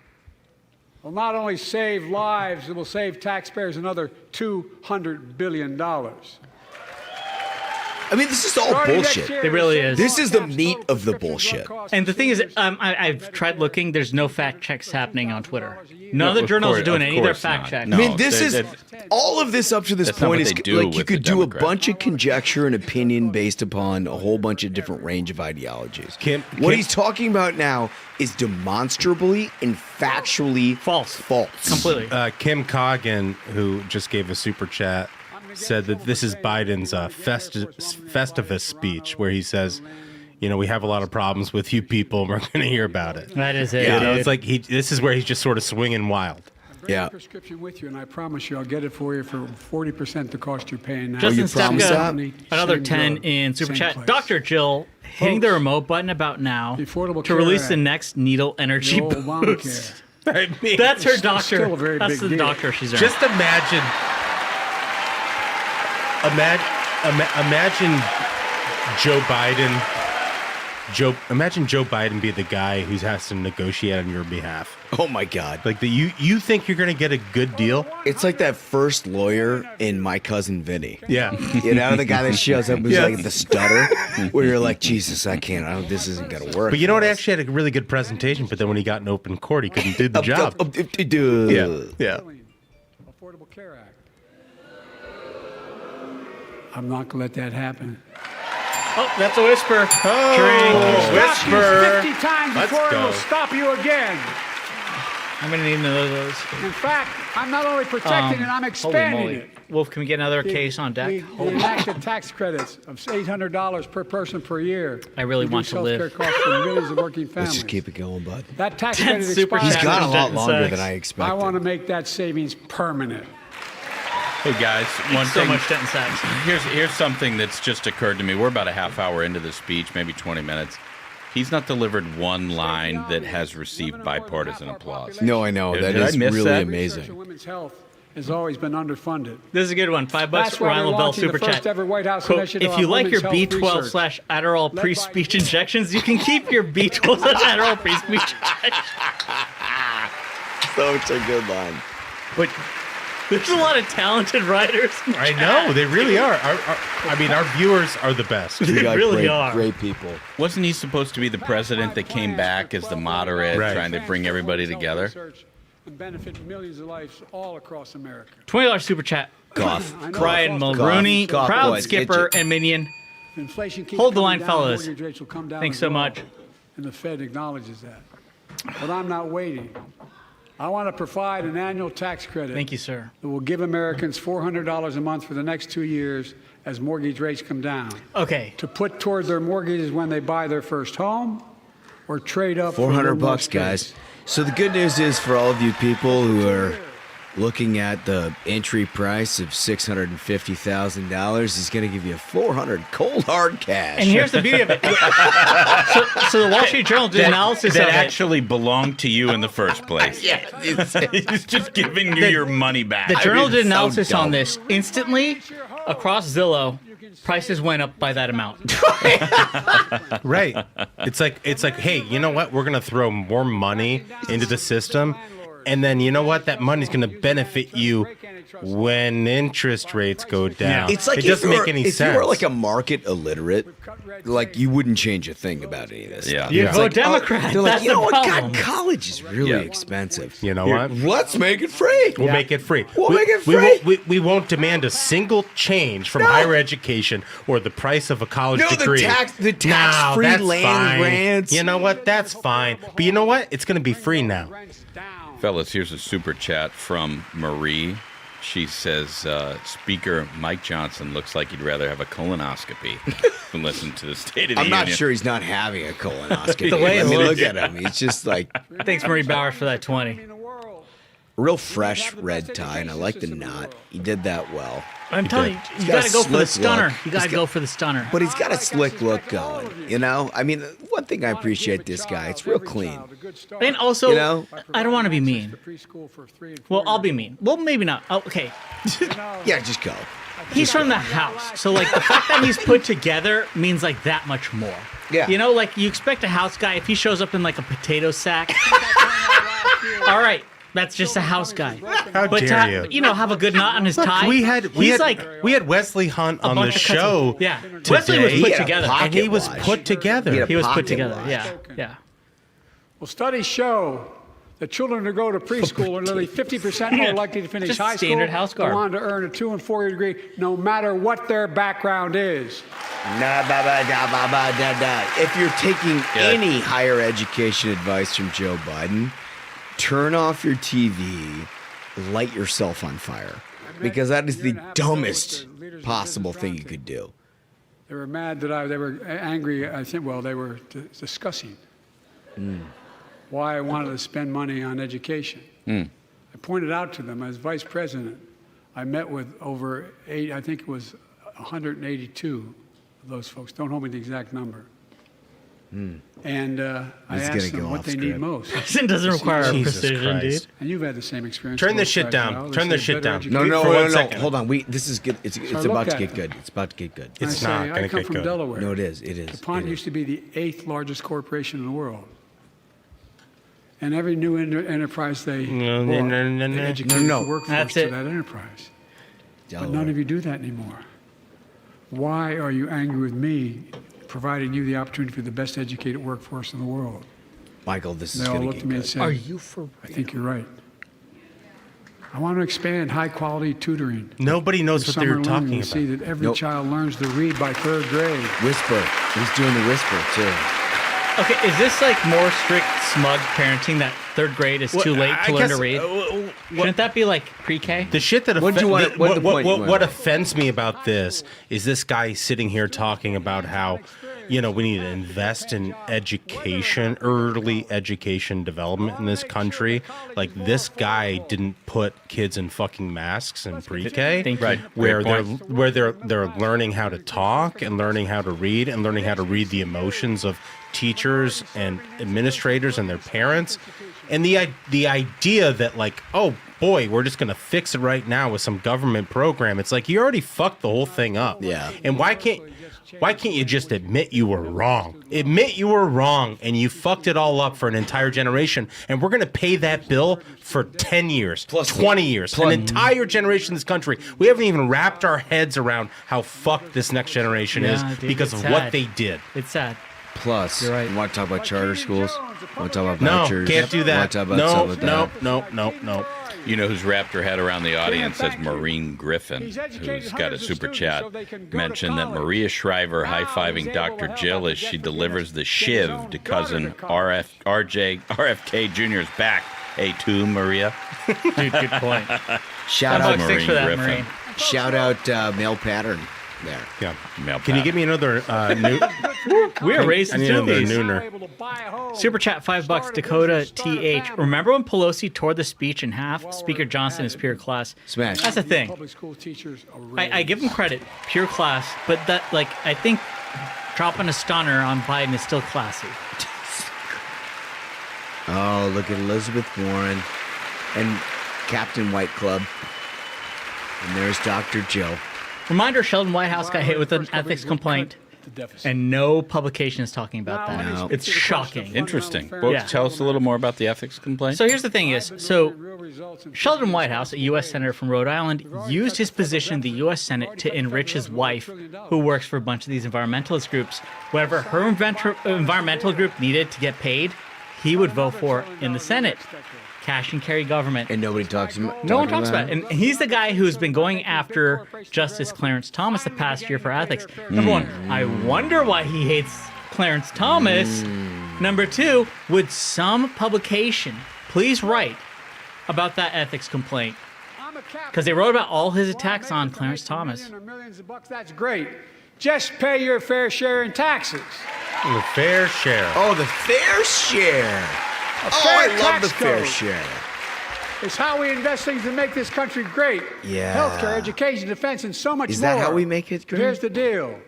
Will not only save lives, it will save taxpayers another $200 billion. I mean, this is all Starting next bullshit. year, It really is. This is the caps meat total of the prescription bullshit. drug costs And the thing is, seniors I've tried looking. There's no fact checks happening on Twitter. None of No, the journals course- are doing of any of their course fact not. checks. No. I mean, this they- is all of this up to this That's not point what is they do like you with could the do a Democrats. bunch of conjecture and opinion based upon a whole bunch of different range of ideologies. What he's talking about now is demonstrably and factually False. Completely. Kim Coggin, who just gave a super chat, said that this is Biden's Festivus speech, where he says, you know, we have a lot of problems with you people, and we're going to hear about it. That is it. You know, dude. it's like this is where he's just sort of swinging wild. Bring the prescription with you, and I promise you, I'll get it for you for 40% the cost you're paying now. Justin promise Stepka, that? another Same 10 drug, in super same chat. place. Dr. Jill hitting the remote button about now The Affordable to Care release the Act. next needle energy The old Obamacare. boost. I mean, That's her It's doctor. still a very That's big the deal. doctor she's earned. just imagine Joe Biden. Imagine Joe Biden be the guy who has to negotiate on your behalf. Oh my God. Like you think you're going to get a good deal? It's like that first lawyer in My Cousin Vinny. Yeah. You know, the guy that shows up who's Yeah. like the stutter, where you're like, Jesus, I can't. This isn't going to work. But you know what? He actually had a really good presentation, but then when he got in open court, he couldn't do the job. Yeah. Affordable Care Act. I'm not going to let that happen. Oh, that's a whisper. Oh, Stop you 50 times Let's before it go. will stop you again. I'm going to need another of those. In fact, I'm not only protecting it, I'm Holy expanding moly. it. Wolf, can we get another case on deck? We enacted tax credits of $800 per person per year. I really want to live. Reduce healthcare costs for millions of working families. Let's just keep it going, bud. That tax Ten credit super expires. He's gone a lot Denton longer sucks. than I I expected. want to make that savings permanent. Hey guys, one So thing. much Denton Sacks. Here's something that's just occurred to me. We're about a half hour into the speech, maybe 20 minutes. He's not delivered one line that has received bipartisan applause. No, I know. That Did I is miss really that? Research amazing. on women's health has always been underfunded. This is a good one. $5 That's for why Ryan we're LaBelle launching super the first chat. ever White House Quote, initiative if you on like your women's health B12 research. / Adderall Led by- pre-speech injections, you can keep your B12 / Adderall pre-speech injections. Such a good line. But There's a lot of talented writers. I know they really are. Our viewers are the best. We got really great, are. great people. Wasn't he supposed to be the president that came back as the moderate, Right. trying to bring everybody together? And benefit millions of lives all across America. $20 super chat. Goff. I know Brian the cost of Mulrooney, Goff Proud boys, Skipper, itchy. and Minion. Inflation keeps Hold the coming line, down, fellas. mortgage rates will come down Thanks as so well. much. And the Fed acknowledges that. But I'm not waiting. I want to provide an annual tax credit Thank you, sir. that will give Americans $400 a month for the next 2 years as mortgage rates come down Okay. to put toward their mortgages when they buy their first home or trade up for a little $400, more guys. space. So the good news is for all of you people who are looking at the entry price of $650,000, he's going to give you $400 cold hard cash. And here's the beauty of it. So the Wall Street Journal did analysis that of it. actually belonged to you in the first place. yeah, He's just giving you your money back. The Journal did so analysis on dumb. this instantly across Zillow. Prices went up by that amount. Right. It's like, hey, you know what? We're gonna throw more money into the system, And then you know what? That money's going to benefit you when interest rates go down. It's like it doesn't make any sense. If you were like a market illiterate, like you wouldn't change a thing about any of this. Yeah. You vote like, Democrat. They're like, That's you know the what? problem. God, college is really expensive. You know Here, what? Let's make it free. We'll make it free. We'll make it free. We won't demand a single change from higher education or the price of a college degree. The tax-free that's land fine. grants. You know what? That's fine. But you know what? It's going to be free now. Fellas, here's a super chat from Marie. She says, Speaker Mike Johnson looks like he'd rather have a colonoscopy than listen to the State of the I'm Union. not sure he's not having a colonoscopy. The way Let it me looks. look at him. He's just like Thanks, Marie Bauer, for that 20. real fresh red tie, and I like the knot. He did that well. I'm telling you, He's you got got a to go for the slick stunner. look. You got to go for the stunner. But he's got a slick look going, you know? I mean, one thing I appreciate this guy, it's real clean. And also, You know? I don't want to be mean. Well, I'll be mean. Well, maybe not. Oh, okay. Yeah, just go. He's from the house. So, like, the fact that he's put together means, like, that much more. Yeah. You know, like, you expect a house guy, if he shows up in, like, a potato sack. All right. That's just a house guy. How But dare to, you? have a good knot on his tie. We he's had Wesley Hunt on the bunch of cuts show. of- yeah. today, Wesley was put had a together. pocket and he was watch. put together. He had a He was put pocket together. watch. Yeah. Yeah. Well, studies show that children who go to preschool are nearly 50% more likely to finish Just high school, standard house go garb. on to earn a 2- and 4-year degree, no matter what their background is. If you're taking any higher education advice from Joe Biden, turn off your TV, light yourself on fire, because that is the dumbest possible thing you could do. They were mad that they were angry. I think, well, they were discussing why I wanted to spend money on education. I pointed out to them as vice president, I met with over 182 of those folks. Don't hold me to the exact number. And I asked them what they need most. It doesn't require Jesus precision, Christ. dude. And you've had the same experience. Turn both this shit sides, down. Al. They Turn this say shit better down. education. No, For 1 no. second. Hold on. This is good. It's I about look to at get them. good. It's about to get good. I It's say, not I going to come get from good. Delaware. No, it is. It is. DuPont It used is. to be the 8th largest corporation in the world. And every new enterprise they bought, they educated No. the workforce That's to it. that enterprise. But Delaware. none of you do that anymore. Why are you angry with me providing you the opportunity for the best educated workforce in the world? Michael, this is They all going looked to at me get and good. said, Are you for I think you're right. I want to expand high-quality tutoring. Nobody knows This what they're summer learning talking to see about. that every Nope. child learns to read by 3rd grade. Whisper. He's doing the whisper, too. Okay, is this like more strict smug parenting that 3rd grade is too late to learn to read? Shouldn't that be like pre-K? The shit that What do you want- what the point you want? what offends me about this is this guy sitting here talking about how, we need to invest in education, early education development in this country. Like, this guy didn't put kids in fucking masks in pre-K, Thank you. Right. where Great they're learning how to talk and learning how to read and learning how to read the emotions of teachers and administrators and their parents. And the idea that, like, oh boy, we're just gonna fix it right now with some government program. It's like, you already fucked the whole thing up. Yeah. And why can't you just admit you were wrong? Admit you were wrong and you fucked it all up for an entire generation. And we're gonna pay that bill for 10 years, plus 20 years, an entire generation in this country. We haven't even wrapped our heads around how fucked this next generation is Yeah, dude, because it's of what sad. they did. It's sad. Plus, You're right. you want to talk about charter schools? Want to talk about No, vouchers? can't do Want that. to talk about stuff like No. You know who's wrapped her head around the audience as Maureen Griffin, who's got a super chat, mentioned that Maria Shriver high-fiving Dr. Jill as she delivers the shiv to cousin RFK Jr.'s back. A2, Maria. Dude, good point. Shout $10 out, six for that, Griffin. Marine. shout out, male pattern there. Yeah. Male Can you pat. give me another new? We're racist I need to another these. nooner. Super chat $5. Dakota TH. Remember when Pelosi tore the speech in half? Speaker Johnson is pure class. Smash. That's the thing. Public school teachers are I give him credit, pure class, but that, like, I think dropping a stunner on Biden is still classy. Oh, look at Elizabeth Warren and Captain White Club. And there's Dr. Jill. Reminder: Sheldon Whitehouse got hit with an ethics complaint. the deficit. And no publication is talking about that. No. It's shocking. Interesting. Well, Yeah. tell us a little more about the ethics complaint. So here's the thing is, Sheldon Whitehouse, a U.S. Senator from Rhode Island, used his position in the U.S. Senate to enrich his wife, who works for a bunch of these environmentalist groups. Whatever her environmental group needed to get paid, he would vote for in the Senate. Cash and carry government. And nobody talks about No one talks about it. And he's the guy who's been going after Justice Clarence Thomas the past year for ethics. Number one, I wonder why he hates Clarence Thomas. Number two, would some publication please write about that ethics complaint? Because they wrote about all his attacks on Clarence Thomas. Millions of bucks, that's great. Just pay your fair share in taxes. The fair share. Oh, the fair share. fair I love tax the fair code. share. It's how we invest things to make this country great. Yeah. Healthcare, education, defense, and so much more. Is that how we make it But great? here's the deal.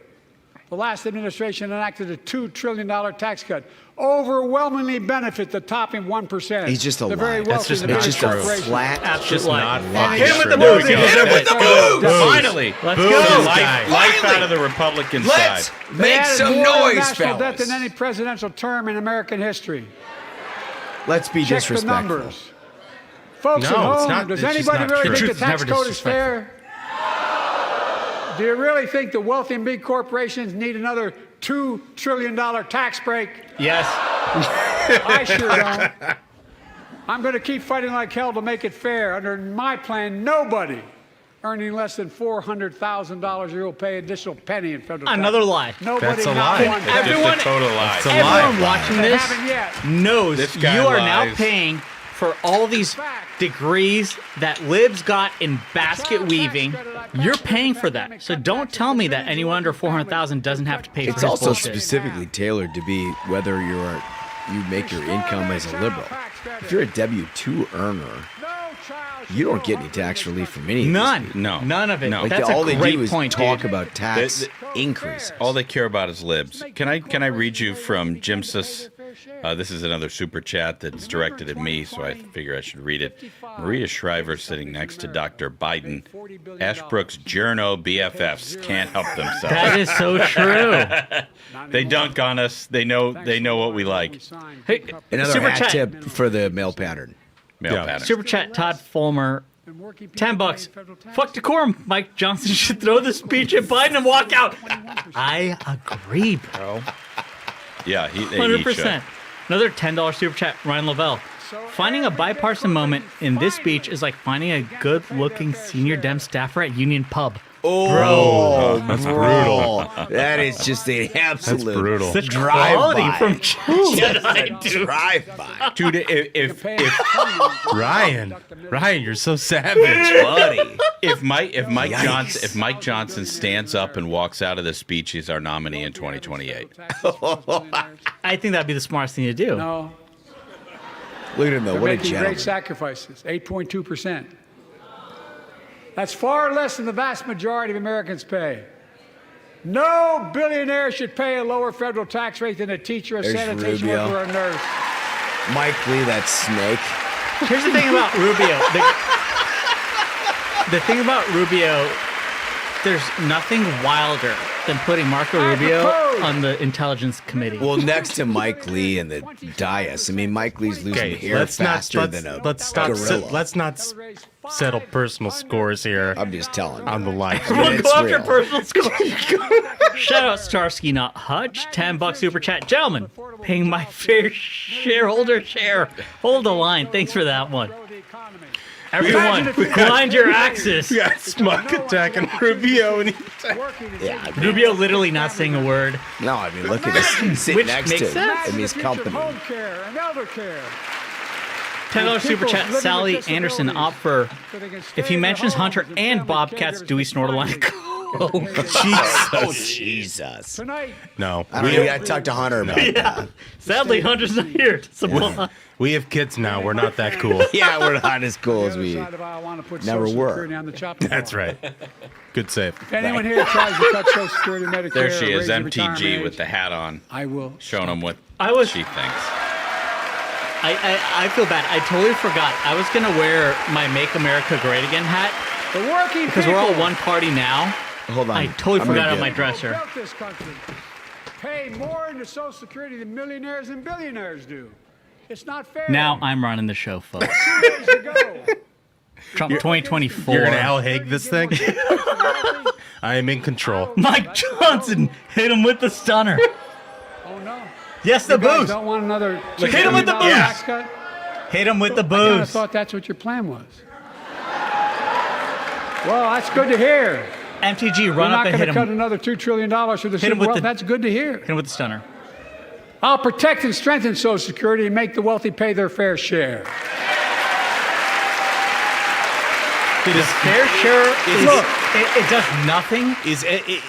The last administration enacted a $2 trillion tax cut. Overwhelmingly benefit the topping 1%. He's just a the very liar. wealthy, just the not big It's just a corporations. flat. Absolute Just lie. not And fine. hit him with the There we boobs. go. Hit him with the Let's go. boobs. Finally, Let's Boo go. this life, guy. life Finally. out of the Republican Let's side. They make added some more noise, national debt fellas. than any presidential term in American history. Let's be Check the disrespectful. numbers. Folks No, at it's home, not- does it's just anybody not really true. think the Truth is tax never code is fair? Do you really think the wealthy and big corporations need another $2 trillion tax break? Yes. I sure don't. I'm going to keep fighting like hell to make it fair. Under my plan, nobody earning less than $400,000 a year will pay additional penny in federal tax. Another lie. Nobody, That's a not lie. one. That's Everyone- Just a total lie. It's a lie. Everyone watching They this haven't yet. knows This guy you are now lies. paying for all these degrees that libs got in basket weaving. You're paying for that. So don't tell me that anyone under 400,000 doesn't have to pay for It's his also bullshit. specifically tailored to be whether you make your income as a liberal. If you're a W-2 earner, you don't get any tax relief from any of these None. people. No. None of it. No. Like That's all a they great do is point, talk dude. about tax increases. All they care about is libs. Can I read you from Jimsis? This is another super chat that's directed at me, so I figure I should read it. Maria Shriver sitting next to Dr. Biden. Ashbrook's journo BFFs can't help themselves. That is so true. They dunk on us. They know what we like. Hey, Another super hack chat. tip for the male pattern. Male Yeah. pattern. Super chat. Todd Fulmer. $10. Fuck decorum. Mike Johnson should throw the speech at Biden and walk out. I agree, bro. Yeah, he 100%. should. Another $10 super chat, Ryan Lavelle. Finding a bipartisan moment in this speech is like finding a good-looking senior Dem staffer at Union Pub. Oh, That's brutal. That is just an absolute That's brutal. Such drive-by. quality from Jedi, dude. drive-by. Dude, if Ryan, you're so savage. Buddy. If Mike Yikes. Johnson stands up and walks out of the speech, he's our nominee in 2028. I think that'd be the smartest thing to do. No, Look at him, though. they're What a making gentleman. great sacrifices, 8.2%. That's far less than the vast majority of Americans pay. No billionaire should pay a lower federal tax rate than a teacher, a There's sanitation Rubio. worker, or a nurse. Mike Lee, that snake. Here's the thing about Rubio. The thing about Rubio, there's nothing wilder than putting Marco Rubio on the Intelligence Committee. Well, next to Mike Lee and the dais. I mean, Mike Lee's losing Okay, hair faster than a let's stop. gorilla. Let's not settle personal scores here I'm just telling you. on the live. We'll it's go after real. personal score. Shout out Starsky Not Hutch, $10 super chat. Gentlemen, paying my fair shareholder share. Hold the line. Thanks for that one. Everyone, grind your axis. We got Smug attacking Rubio, and Yeah, I mean, Rubio literally not saying a word. no, I mean, look at this. Sitting Which next makes to sense. him in his company. Home care and elder care. $10 super chat. Sally Anderson opt for if he mentions Hunter and Bobcats, do we snort a line of coke? Oh, Jesus. Tonight, no. I don't know. I talked to Hunter about that. Sadly, Hunter's not here. We have kids now. We're not that cool. Yeah, we're not as cool as we side of I want to put never Social were. Security on the chopping That's block. right. Good save. If anyone here tries to cut Social Security, Medicare, There she or is, raise the MTG retirement with age, the hat on, I will. showing them what I she thinks. I feel bad. I totally forgot. I was going to wear my Make America Great Again hat The working because we're all people one party now. Hold on. I totally I'm forgot gonna on my get it. dresser. built this country. pay more into Social Security than millionaires and billionaires do. It's not fair. Now I'm running the show, folks. 2 days ago. Trump 2024. You're gonna Al Haig this thing? I am in control. Mike Johnson hit him with the stunner. Oh no. Yes, the You guys booze. don't want another. Hit him with the $2 booze. tax cut? Hit him with the I kind of booze. thought that's what your plan was. Well, that's good to hear. MTG, We're run not up and going hit to him. cut another $2 trillion for the Hit him super with wealth. the- That's good to hear. Hit him with the stunner. I'll protect and strengthen Social Security and make the wealthy pay their fair share. This fair share is, it does nothing.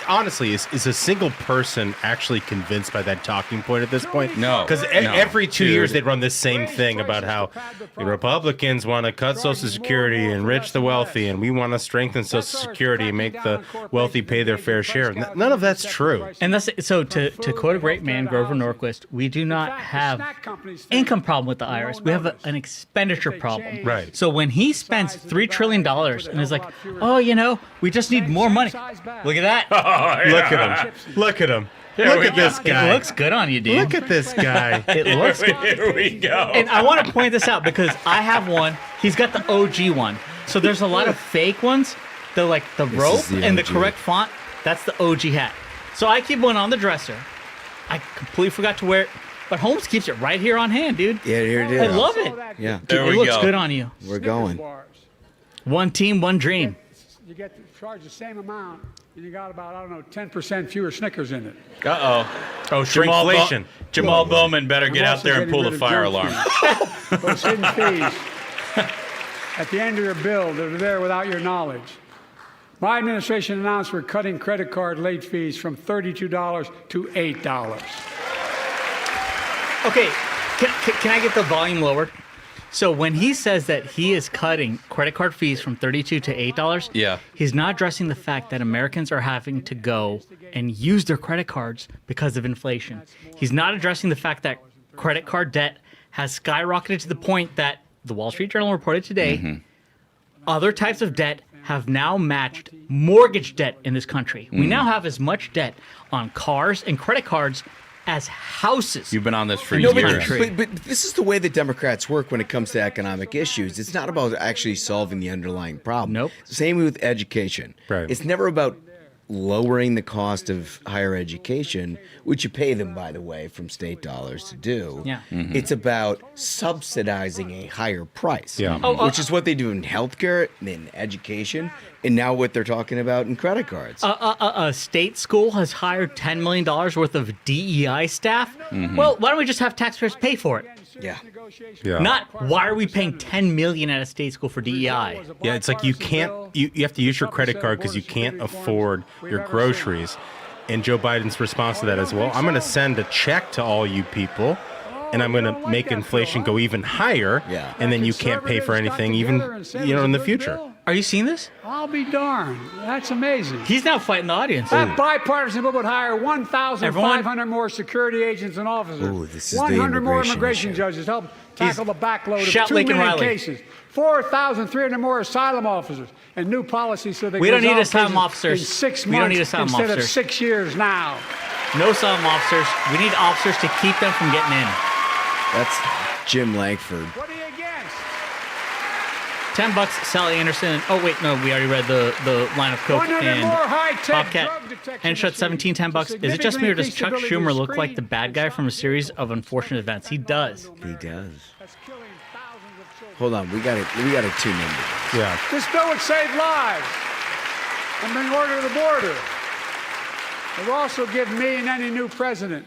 Honestly, is a single person actually convinced by that talking point at this point? No. Because No. every 2 Dude. years they'd run this same thing about how the Republicans want to cut Social Security, enrich the wealthy, and we want to strengthen Social Security and make the wealthy pay their fair share. None of that's true. And that's so. To quote a great man, Grover Norquist, we do not have income problem with the IRS. We have an expenditure problem. Right. So when he spends $3 trillion and is like, oh, we just need more money. Look at that. Look at him. Look at him. Look at this guy. It looks good on you, dude. Look at this guy. It looks good. Here we go. And I want to point this out because I have one. He's got the OG one. So there's a lot of fake ones. They're like the rope the and the OG. correct font. That's the OG hat. So I keep one on the dresser. I completely forgot to wear it. But Holmes keeps it right here on hand, dude. Yeah, here it is. I love it. Yeah, There It we looks go. good on you. we're going. One team, one dream. You get to charge the same amount, and you got about, 10% fewer Snickers in it. Uh-oh. Oh, shrinkflation. Jamal Bowman better I'm get out also there and getting pull rid the of fire junk alarm. fees. Those hidden fees at the end of your bill that are there without your knowledge. My administration announced we're cutting credit card late fees from $32 to $8. Okay, can I get the volume lowered? So when he says that he is cutting credit card fees from $32 to $8, Yeah. he's not addressing the fact that Americans are having to go and use their credit cards because of inflation. He's not addressing the fact that credit card debt has skyrocketed to the point that the Wall Street Journal reported today, other types of debt have now matched mortgage debt in this country. We now have as much debt on cars and credit cards as houses. You've been on this for Nobody years. can trade. But this is the way that Democrats work when it comes to economic issues. It's not about actually solving the underlying problem. Nope. Same with education. Right. It's never about lowering the cost of higher education, which you pay them, by the way, from state dollars to do. Yeah. It's about subsidizing a higher price, Yeah. which is what they do in healthcare, in education, and now what they're talking about in credit cards. A state school has hired $10 million worth of DEI staff. Well, why don't we just have taxpayers pay for it? Yeah. Yeah. Not why are we paying $10 million at a state school for DEI? Yeah, it's like you can't. You have to use your credit card because you can't afford your groceries. And Joe Biden's response to that is, well, I'm going to send a check to all you people, and I'm going to make inflation go even higher. Yeah. And then you can't pay for anything, even in the future. Are you seeing this? I'll be darned. That's amazing. He's now fighting the audience. That bipartisan bill would hire 1,500 more security agents and officers. Ooh, this is the 100 more immigration immigration issue. judges help tackle the backload of Shout 2 Lincoln million Riley. cases. 4,300 more asylum officers and new policies so they We can don't need resolve asylum cases officers. in 6 We don't months need asylum instead of officers. 6 years now. No asylum officers. We need officers to keep them from getting in. That's Jim Langford. What are you against? $10, Sally Anderson. Oh wait, no, we already read the line of coke 100 and more high-tech Bobcat. drug detection And shut machines 17, $10. Is it just me or does Chuck significantly Schumer look increase like the bad guy from a series of unfortunate events? He does. He does. That's killing thousands of children. Hold on, we got to tune in. Yeah. This bill would save lives and bring order to the border. It will also give me and any new president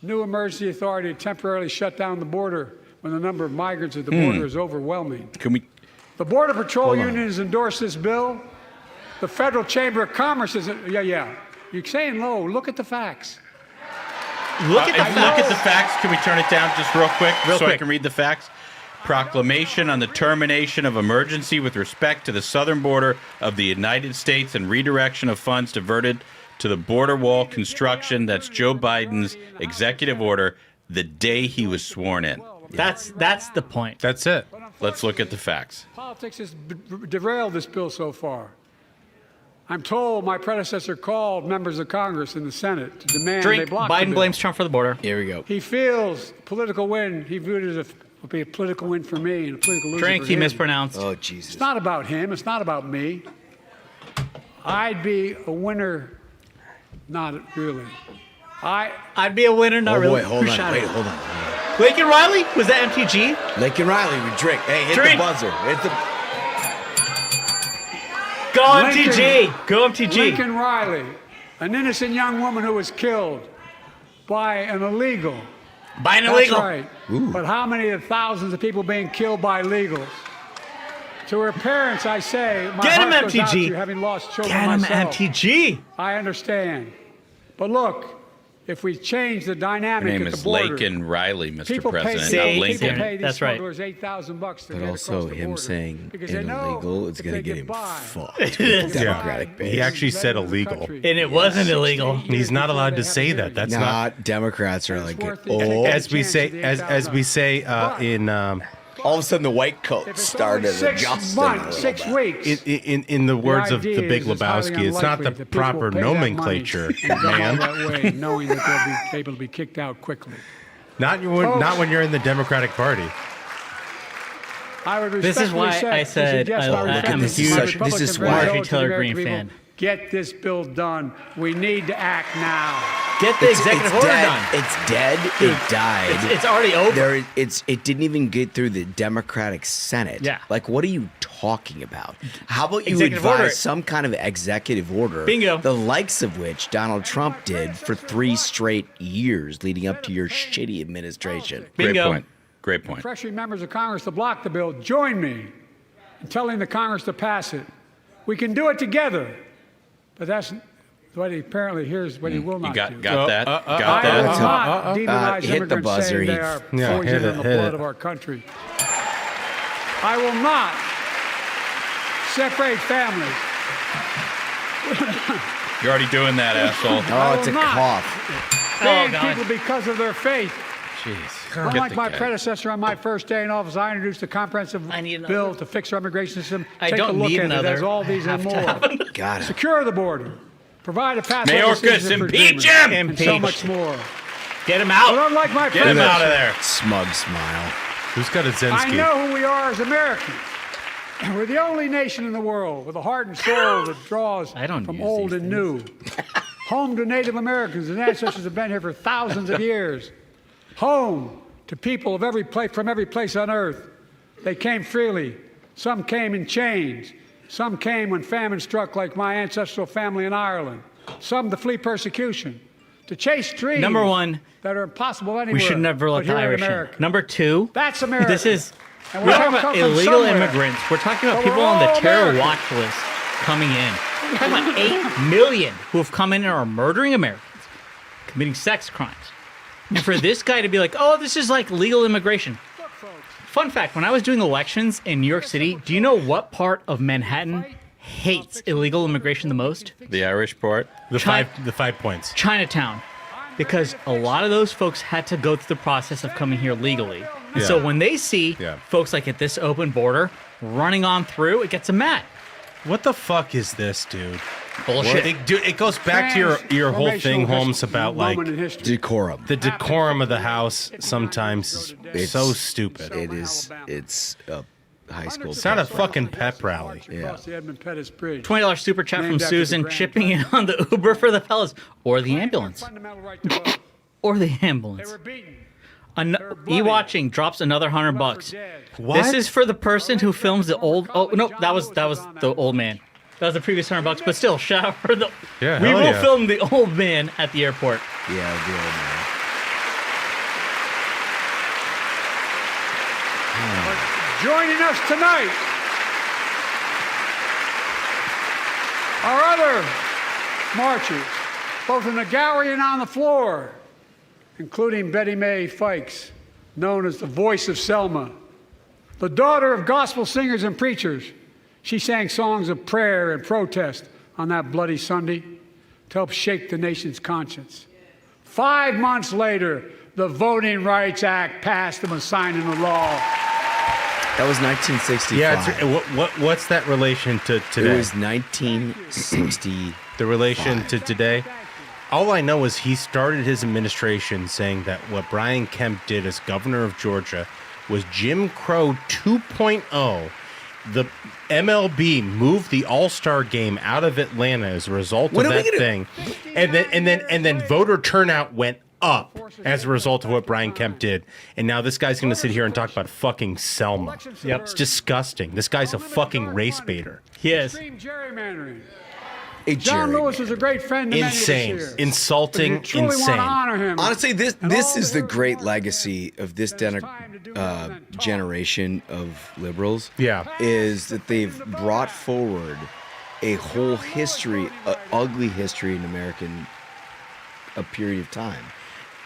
new emergency authority to temporarily shut down the border when the number of migrants at the border is overwhelming. Can we? The Border Patrol Hold on. Union has endorsed this bill. The Federal Chamber of Commerce is, yeah. You're saying low. Look at the facts. Look at the Look at the facts. Can we turn it down just real quick so I quick. can read the facts? Proclamation on the termination of emergency with respect to the southern border of the United States and redirection of funds diverted to the border wall construction. That's Joe Biden's executive order the day he was sworn in. That's the point. That's it. Let's look at the facts. Politics has derailed this bill so far. I'm told my predecessor called members of Congress in the Senate to demand they Drink. block the Biden bill. blames Trump for the border. Here we go. He feels political win. He viewed it as would be a political win for me and a political loser Drink. for He him. mispronounced. Oh, Jesus. It's not about him. It's not about me. I'd be a winner. Not really. I'd be a winner, not really. Wait, hold Who on. shot Wait, it? hold on. Lincoln Riley? Was that MTG? Lincoln Riley with Drink. Hey, hit Drink. the buzzer. Hit the. Go Lincoln- MTG. Go MTG. Lincoln Riley, an innocent young woman who was killed by an illegal. By an That's illegal. right. But how many of the thousands of people being killed by illegals? To her parents, I say, my Get him, heart goes out to MTG. you, having lost children Get him, myself. MTG. I understand. But look, if we change the Her dynamic name at the is border, Lincoln Riley, Mr. people pay, President, Say- not people Lincoln. pay these That's right. smugglers $8,000 to But get also across the him border saying because they know illegal is if going to they get him by, fucked. It with is. the Democratic base. He actually said illegal. And it wasn't illegal. He's not allowed to say that. That's not. Not Democrats are like, worth it. oh, As we say, as we say in all of a sudden the white coats If it's started only 6 adjusting. months, 6 weeks. in the words of the idea Big is it's highly Lebowski, it's not unlikely the that people proper will pay that nomenclature, money and go all man. that way, knowing that they'll be able to be kicked out quickly. Not when you're in the Democratic Party. I would This is why respectfully I said suggest I- my I'm a Republicans- huge my This is Republican why- friends Marjorie owe it to the Taylor American Greene people, fan. Get this bill done. We need to act now. Get the executive order dead. done. It's dead. It died. It's already over. It didn't even get through the Democratic Senate. Yeah. Like, what are you talking about? How about you Executive advise order. some kind of executive order? Bingo. The likes of which Donald Trump did for 3 straight years leading up to your shitty administration. Great Bingo. point. Great point. Pressuring members of Congress to block the bill. Join me in telling the Congress to pass it. We can do it together. But that's what he apparently here's what he will You not got do. that? Got I that? will not demonize hit the immigrants buzzer, saying they Heath. are Yeah, poison hit in it, the hit blood it. of our country. I will not separate families. You're already doing that, asshole. Oh, it's a will not. cough. Ban God. people because of their faith. Jeez. Unlike Get my the guy. predecessor on my first day in office, I introduced a comprehensive I need another. bill to fix our immigration system. I Take don't a look need at another. it. It has all these I and have more. to have another. Got it. Secure the border. Provide a pathway to Mayorkas, citizenship for impeach dreamers, him! and so Impeach. much more. Get him But out. unlike my Get him predecessor, out of there. Smug smile. Who's got a I Zensky? know who we are as Americans. We're the only nation in the world with a heart and soul that draws I don't from use old these and new. Home to Native Americans whose ancestors have been here for thousands of years. Home to people of every place, from every place on earth. They came freely. Some came in chains. Some came when famine struck, like my ancestral family in Ireland. Some to flee persecution, to chase dreams Number one, that are impossible anywhere. we should never let but the here in Irish in. America. Number two, That's America. this is. And We're we talking all about come from illegal somewhere. immigrants. We're talking about But people we're on the all terror Americans. watch list coming in. We're talking about 8 million who have come in and are murdering Americans, committing sex crimes. And for this guy to be like, oh, this is like legal immigration. Fun fact, when I was doing elections in New York City, do you know what part of Manhattan hates illegal immigration the most? The Irish part. The 5 points. Chinatown. Because a lot of those folks had to go through the process of coming here legally. And so Yeah. when they see Yeah. folks like at this open border running on through, it gets them mad. What the fuck is this, dude? Bullshit. It goes back to your whole thing, Holmes, about like Moment in history. Decorum. the decorum of the House. Sometimes is so stupid. It is. It's a high school. It's not a fucking pep rally. Across the Edmund Pettus Bridge. $20 super chat from Named after Susan, the Grand chipping in on the Uber for the fellas, or the ambulance, Fundamental right to vote. or the They ambulance. were beaten. bloody. E-watching drops another $100. What? This is for the person who films the old. Oh no, that was the old man. That was the previous $100, but still, shout out for the. Yeah, we hell will yeah. film the old man at the airport. Yeah, the old man. Joining us tonight are other marchers, both in the gallery and on the floor, including Betty Mae Fikes, known as the voice of Selma, the daughter of gospel singers and preachers. She sang songs of prayer and protest on that bloody Sunday to help shake the nation's conscience. 5 months later, the Voting Rights Act passed and was signed into law. That was 1965. Yeah, what's that relation to today? It was 1960. The relation to today? All I know is he started his administration saying that what Brian Kemp did as governor of Georgia was Jim Crow 2.0. The MLB moved the All-Star game out of Atlanta as a result of that thing. And then voter turnout went up as a result of what Brian Kemp did. And now this guy's going to sit here and talk about fucking Selma. Yep. It's disgusting. This guy's a fucking race baiter. He is. Gerrymandering. John Lewis was a great friend to insane, many of us here. Insulting, But you truly insane. want to honor him. Honestly, this is the great legacy of this generation of liberals. Yeah. Is that they've brought forward a whole history, ugly history in American a period of time.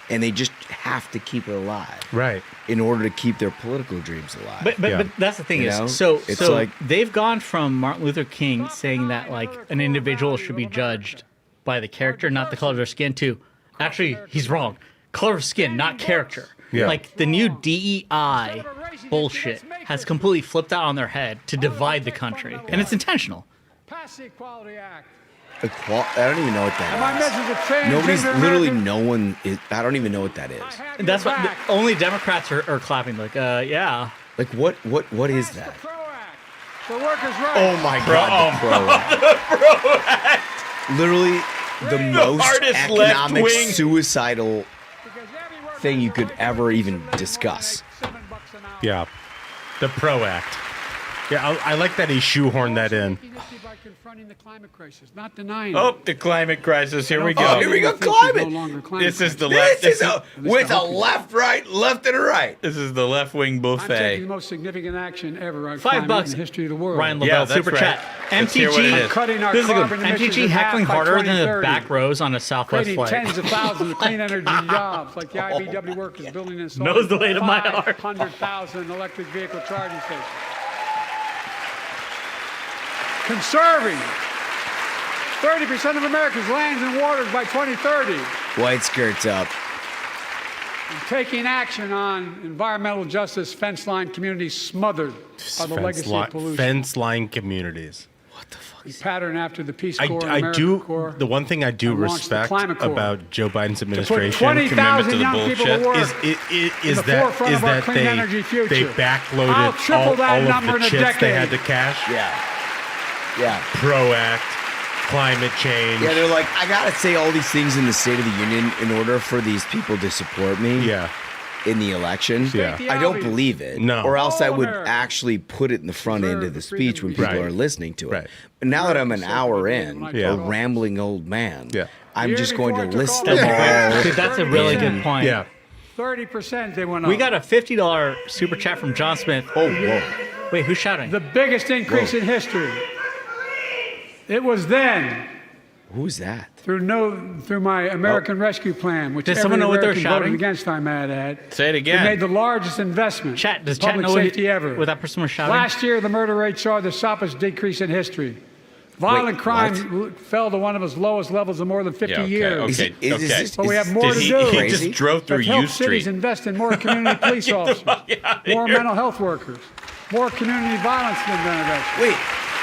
And they just have to keep it alive. Right. In order to keep their political dreams alive. But that's the thing You is, know? so It's so like- they've gone from Martin Luther King saying that like an individual should be judged by the character, not the color of their skin, to actually he's wrong. Color of skin, not character. Yeah. Like the new DEI bullshit has completely flipped out on their head to divide the country, and it's intentional. Pass the Equality Act. I don't even know what that And my is. message of transgender Nobody's literally American- no one is. I don't even know what that is. And that's what only Democrats are clapping. Like, yeah. Like what is that? The workers' rights. Oh my God, the Pro Act. Literally the most hardest economic left-wing- suicidal thing you could ever even discuss. Yeah. The PRO Act. Yeah, I like that he shoehorned that in. By confronting the climate crisis, not denying Oh, it. the climate crisis. Here we Oh, go. here we go, Think she's climate. no longer climate This is the crisis. left. This is with a left, right, left, and a right. This is the left-wing I'm taking the buffet. most significant action ever on $5 climate in the history of the world. Ryan Yeah, LaBelle, that's super right. chat. Let's hear what it MTG, is. Cutting our this is good. carbon emissions MTG in half heckling by harder than the 2030. back rows on a Southwest Creating flight. tens of thousands of clean energy jobs, like the IBW workers building and installing Knows the way to my heart. 500,000 electric vehicle charging stations. Conserving 30% of America's lands and waters by 2030. White skirts up. And taking action on environmental justice, fence line communities smothered by the legacy of pollution. Fence line communities. We pattern after the Peace Corps and I American do. Corps. The one thing I do and launched the respect Climate Corps. about Joe Biden's To put administration 20,000 to the young people to bullshit work is in the forefront of our that clean energy future. they backloaded I'll triple all that of number the in a chits they had decade. to cash. Yeah. PRO Act, climate change. Yeah, they're like, I gotta say all these things in the State of the Union in order for these people to support me. Yeah. In the election. Yeah. I don't believe it. No. Or else I would America. actually put it in the front end of the speech when people Right. are listening to it. Right. But now that I'm an hour in, Yeah. a rambling old man, Yeah. I'm Year just going before to I took list office. them all. Dude, that's a really Yeah. good point. Yeah. 30% they went up. We got a $50 super chat from John Smith. Oh, whoa. Wait, who's shouting? the biggest increase in history. It was then Who's that? through my American Rescue Plan, which Does every someone know what they're American voted shouting? against, I might add. Say it We again. made the largest investment Chat, does in chat public know safety what, ever. what that person was shouting? Last year, the murder rate saw the sharpest decrease in history. Violent Wait, crime fell to one of its lowest levels in more than 50 Yeah, okay, years. okay, Is it- is okay. this- But we have more Did to he, do. he Crazy? just drove through Let's U help Street. cities invest in more community police officers, more mental health workers, more community violence intervention. Wait,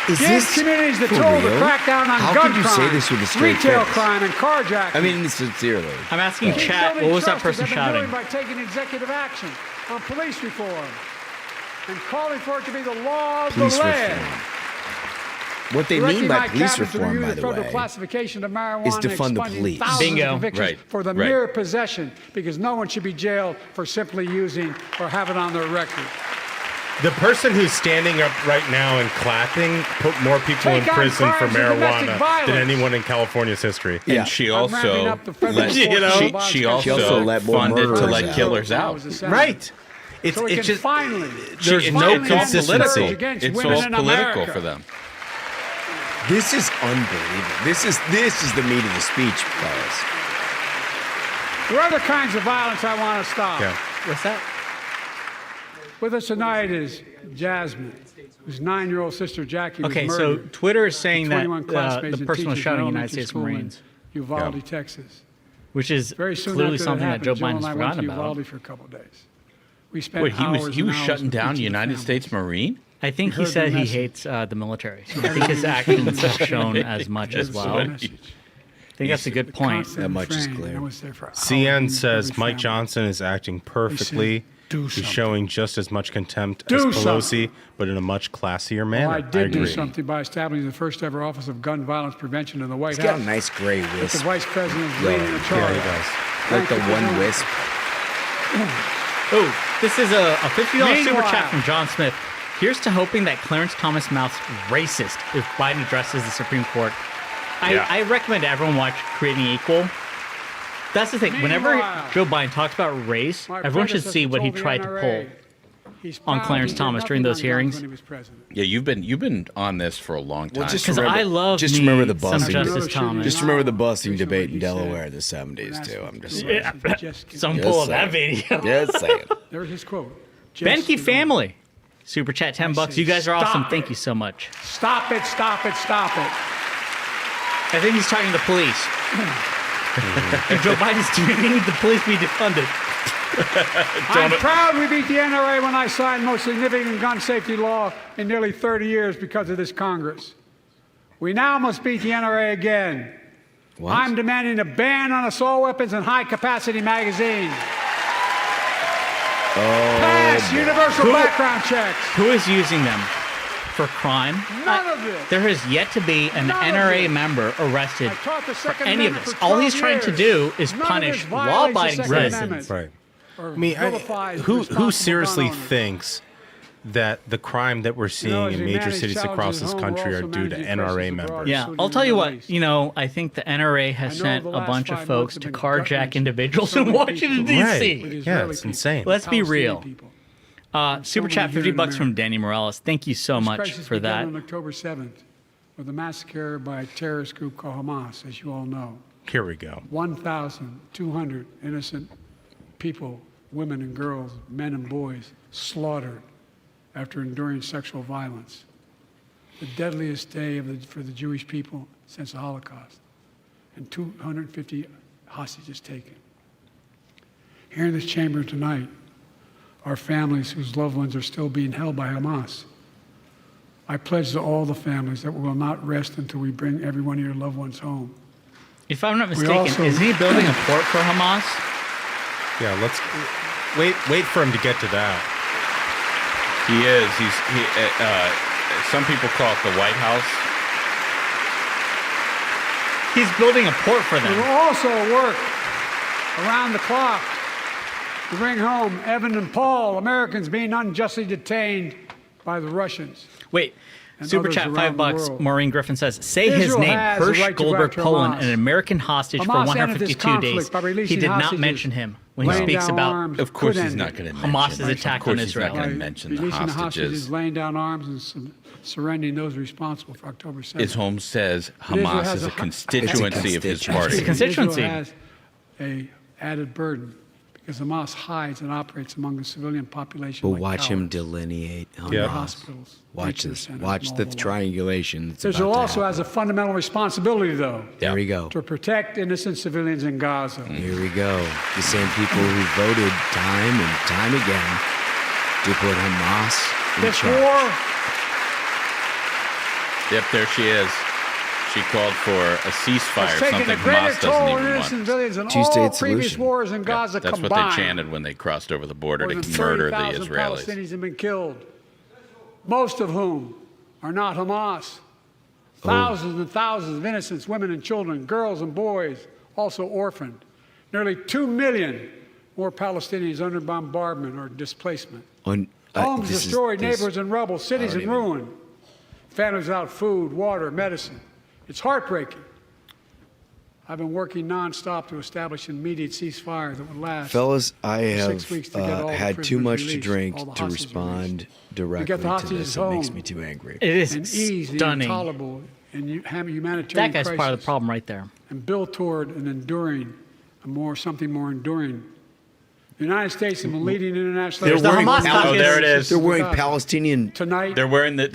is Give this communities the for tool to real? crack down on How gun could you crime, say this with a straight retail face? crime, and carjacking. I mean, sincerely. I'm asking chat, what was that person shouting? By taking executive action on police reform and calling for it to be the law of Police the land. reform. What they Directing mean by my police cabinet to reform, review by the the federal way, classification of marijuana is to fund the expunging police. thousands Bingo. of convictions Right, for the right. mere possession, because no one should be jailed for simply using or have it on their record. The person who's standing up right now and clapping put more people in Take on prison for crimes of domestic marijuana violence. than anyone in California's history. Yeah. And she I'm ramping also up the federal let, enforcement she of She also also let more funded to murderers let out. killers When I out. was a senator. Right. It's So we can just finally, there's It's no finally all consistency. political. against It's women all in political America. for them. This is unbelievable. This is the meat of the speech, fellas. There are other kinds of violence I want to stop. Yeah. What's that? With us tonight is Jasmine, whose 9-year-old sister Jackie was Okay, so murdered. Twitter is saying that 21 classmates the and person was teachers shouting in United elementary States school in Marines, Uvalde, Texas. which is Very soon clearly after something that happened, Joe Jill and Biden's I went forgotten to about. Uvalde for a couple of days. We spent Wait, he hours was and hours shutting with down each the of United families. States Marine? I think he heard said the he message. hates the military. I think his actions have shown as much as well. I think that's a good point. That much is clear. CN says Mike Johnson is acting perfectly. "Do He's something." showing just as much contempt Do as Pelosi, something. but in a much classier manner. Well, I did do agree. something by establishing the first ever Office of Gun Violence Prevention in the White He's got House. a nice gray With the wisp. Vice President Yeah, leading the Yeah, charge. he does. Like the Thank you, one gentlemen. wisp. Oh, this is a $50 super Meanwhile- chat from John Smith. Here's to hoping that Clarence Thomas mouths racist if Biden addresses the Supreme Court. I recommend everyone watch Creating Equal. That's the thing. Whenever Meanwhile, Joe Biden talks about race, my everyone should see what he predecessor tried to told the pull. NRA he's on proud Clarence he did Thomas during nothing those on guns hearings. when he was president. Yeah, you've been on this for a long time. Well, just Because remember, I love just me remember the some busing. Justice Just Thomas. Just remember the busing Recently debate in he said- Delaware in the 70s too. I'm just saying. Yeah. Some Just pull of saying. that video. Just saying. There's his quote. Benke Just- family. Super chat $10. You guys are awesome. Stop Thank it. you so much. Stop it, stop it, stop it. I think he's talking to the police. If Joe Biden's demanding the police be defunded. I'm proud we beat the NRA when I signed the most significant gun safety law in nearly 30 years because of this Congress. We now must beat the NRA again. What? I'm demanding a ban on assault weapons and high-capacity magazines. Pass universal background checks. Who is using them for crime? None of it. There has yet to be an None of NRA it. member arrested I taught the for Second any of Amendment this. for All he's 12 trying to years. do is None of punish this violates the law-abiding Second citizens. Amendment. Right. Or I mean, vilifies who responsible seriously gun owners. thinks that the crime that we're seeing as in he major managed cities across challenges this at home, country we're are also due to managing NRA crises members. abroad. Yeah, So I'll do tell you the what. Middle You know, I think the NRA has I know sent the a last bunch of 5 folks months to have been carjack gut-wrenching individuals for so in many Washington people. Right. D.C. With Yeah, Israeli it's people, insane. Let's be Palestinian real. people. Super so chat many here in $50 from America. Danny Morales. Thank you so This much crisis for began that. on October 7th with a massacre by a terrorist group called Hamas, as you all know. Here we go. 1,200 innocent people, women and girls, men and boys, slaughtered after enduring sexual violence. The deadliest day for the Jewish people since the Holocaust. And 250 hostages taken. Here in this chamber tonight are families whose loved ones are still being held by Hamas. I pledge to all the families that we will not rest until we bring every one of your loved ones home. If I'm not We mistaken, also- isn't he building a port for Hamas? Yeah, let's wait for him to get to that. He is. Some people call it the White House. He's building a port for We will them. also work around the clock to bring home Evan and Paul, Americans being unjustly detained by the Russians. Wait, and super others chat around the $5. world. Maureen Griffin says, say his Israel name, has the Hirsch right to go Goldberg after Poland, Hamas. an American hostage for Hamas ended this 152 days. conflict by He releasing did not hostages, mention him when he laying speaks down about arms, Of course, could he's end not it. going to mention. Hamas's attack Of course, on he's Israel. not going to By mention the releasing hostages. laying down arms, and surrendering those responsible for October 7th. As Holmes says, Israel Hamas has is a a- constituency of his It's a party. It's a constituency. Israel has a added burden because Hamas hides and operates among the civilian population. But like watch him cowards. delineate. Yeah. Hamas. Hospitals, Watch nature this. centers, Watch and the all like. triangulation. That's Israel about to also happen. has a fundamental responsibility, though, There we go. to protect innocent civilians in Gaza. Here we go. The same people who voted time and time again to put Hamas in This charge. war Yep, there she is. She called for a ceasefire, has taken something a greater Hamas toll doesn't on even innocent want. civilians than Two-state all previous solution. wars in Gaza That's combined. what they chanted when they crossed over the border More to than murder the 30,000 Israelis. Palestinians have been killed, most of whom are not Hamas. Thousands and thousands of innocents, women and children, girls and boys, also orphaned. Nearly 2 million more Palestinians under bombardment or displacement. Homes This is- destroyed, this- neighborhoods in rubble, cities don't in even- ruin, families without food, water, medicine. It's heartbreaking. I've been working nonstop to establish an immediate ceasefire that would last. Fellas, I 6 have weeks to get all the had too prisoners much to released, drink all the to hostages respond released. directly get the to hostages this. It makes home. me too angry. It is and ease the stunning. intolerable and humanitarian That guy's crisis, part of the problem right there. and build toward an enduring, something more enduring The United States has been leading international. They're wearing Oh, there it is. They're wearing Palestinian. Tonight, They're wearing the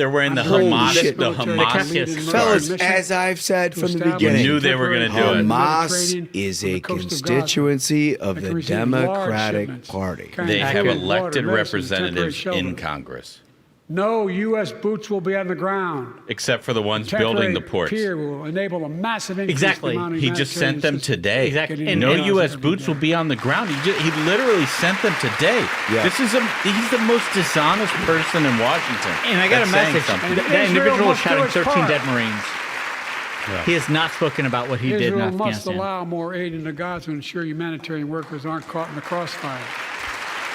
Holy Hamas shit. the Caskets. Hamas. Fellas, as I've said from the We beginning, knew they were going to do it. Hamas is a constituency of the Democratic Party. They have Water, elected medicine, representatives temporary in shelter. Congress, No U.S. boots will be on the ground. except for the ones building the ports. Pier will enable a massive increase Exactly. in the amount of He just sent them humanitarian today. Exactly. And No chaos U.S. every boots day. will be on the ground. He literally sent them today. Yeah. He's the most dishonest person in Washington. And I got a That's saying message. something. And That Israel individual was must do shouting its 13 part. dead Marines. He has not spoken about what he did in Israel must Afghanistan. allow more aid into Gaza to ensure humanitarian workers aren't caught in the crossfire.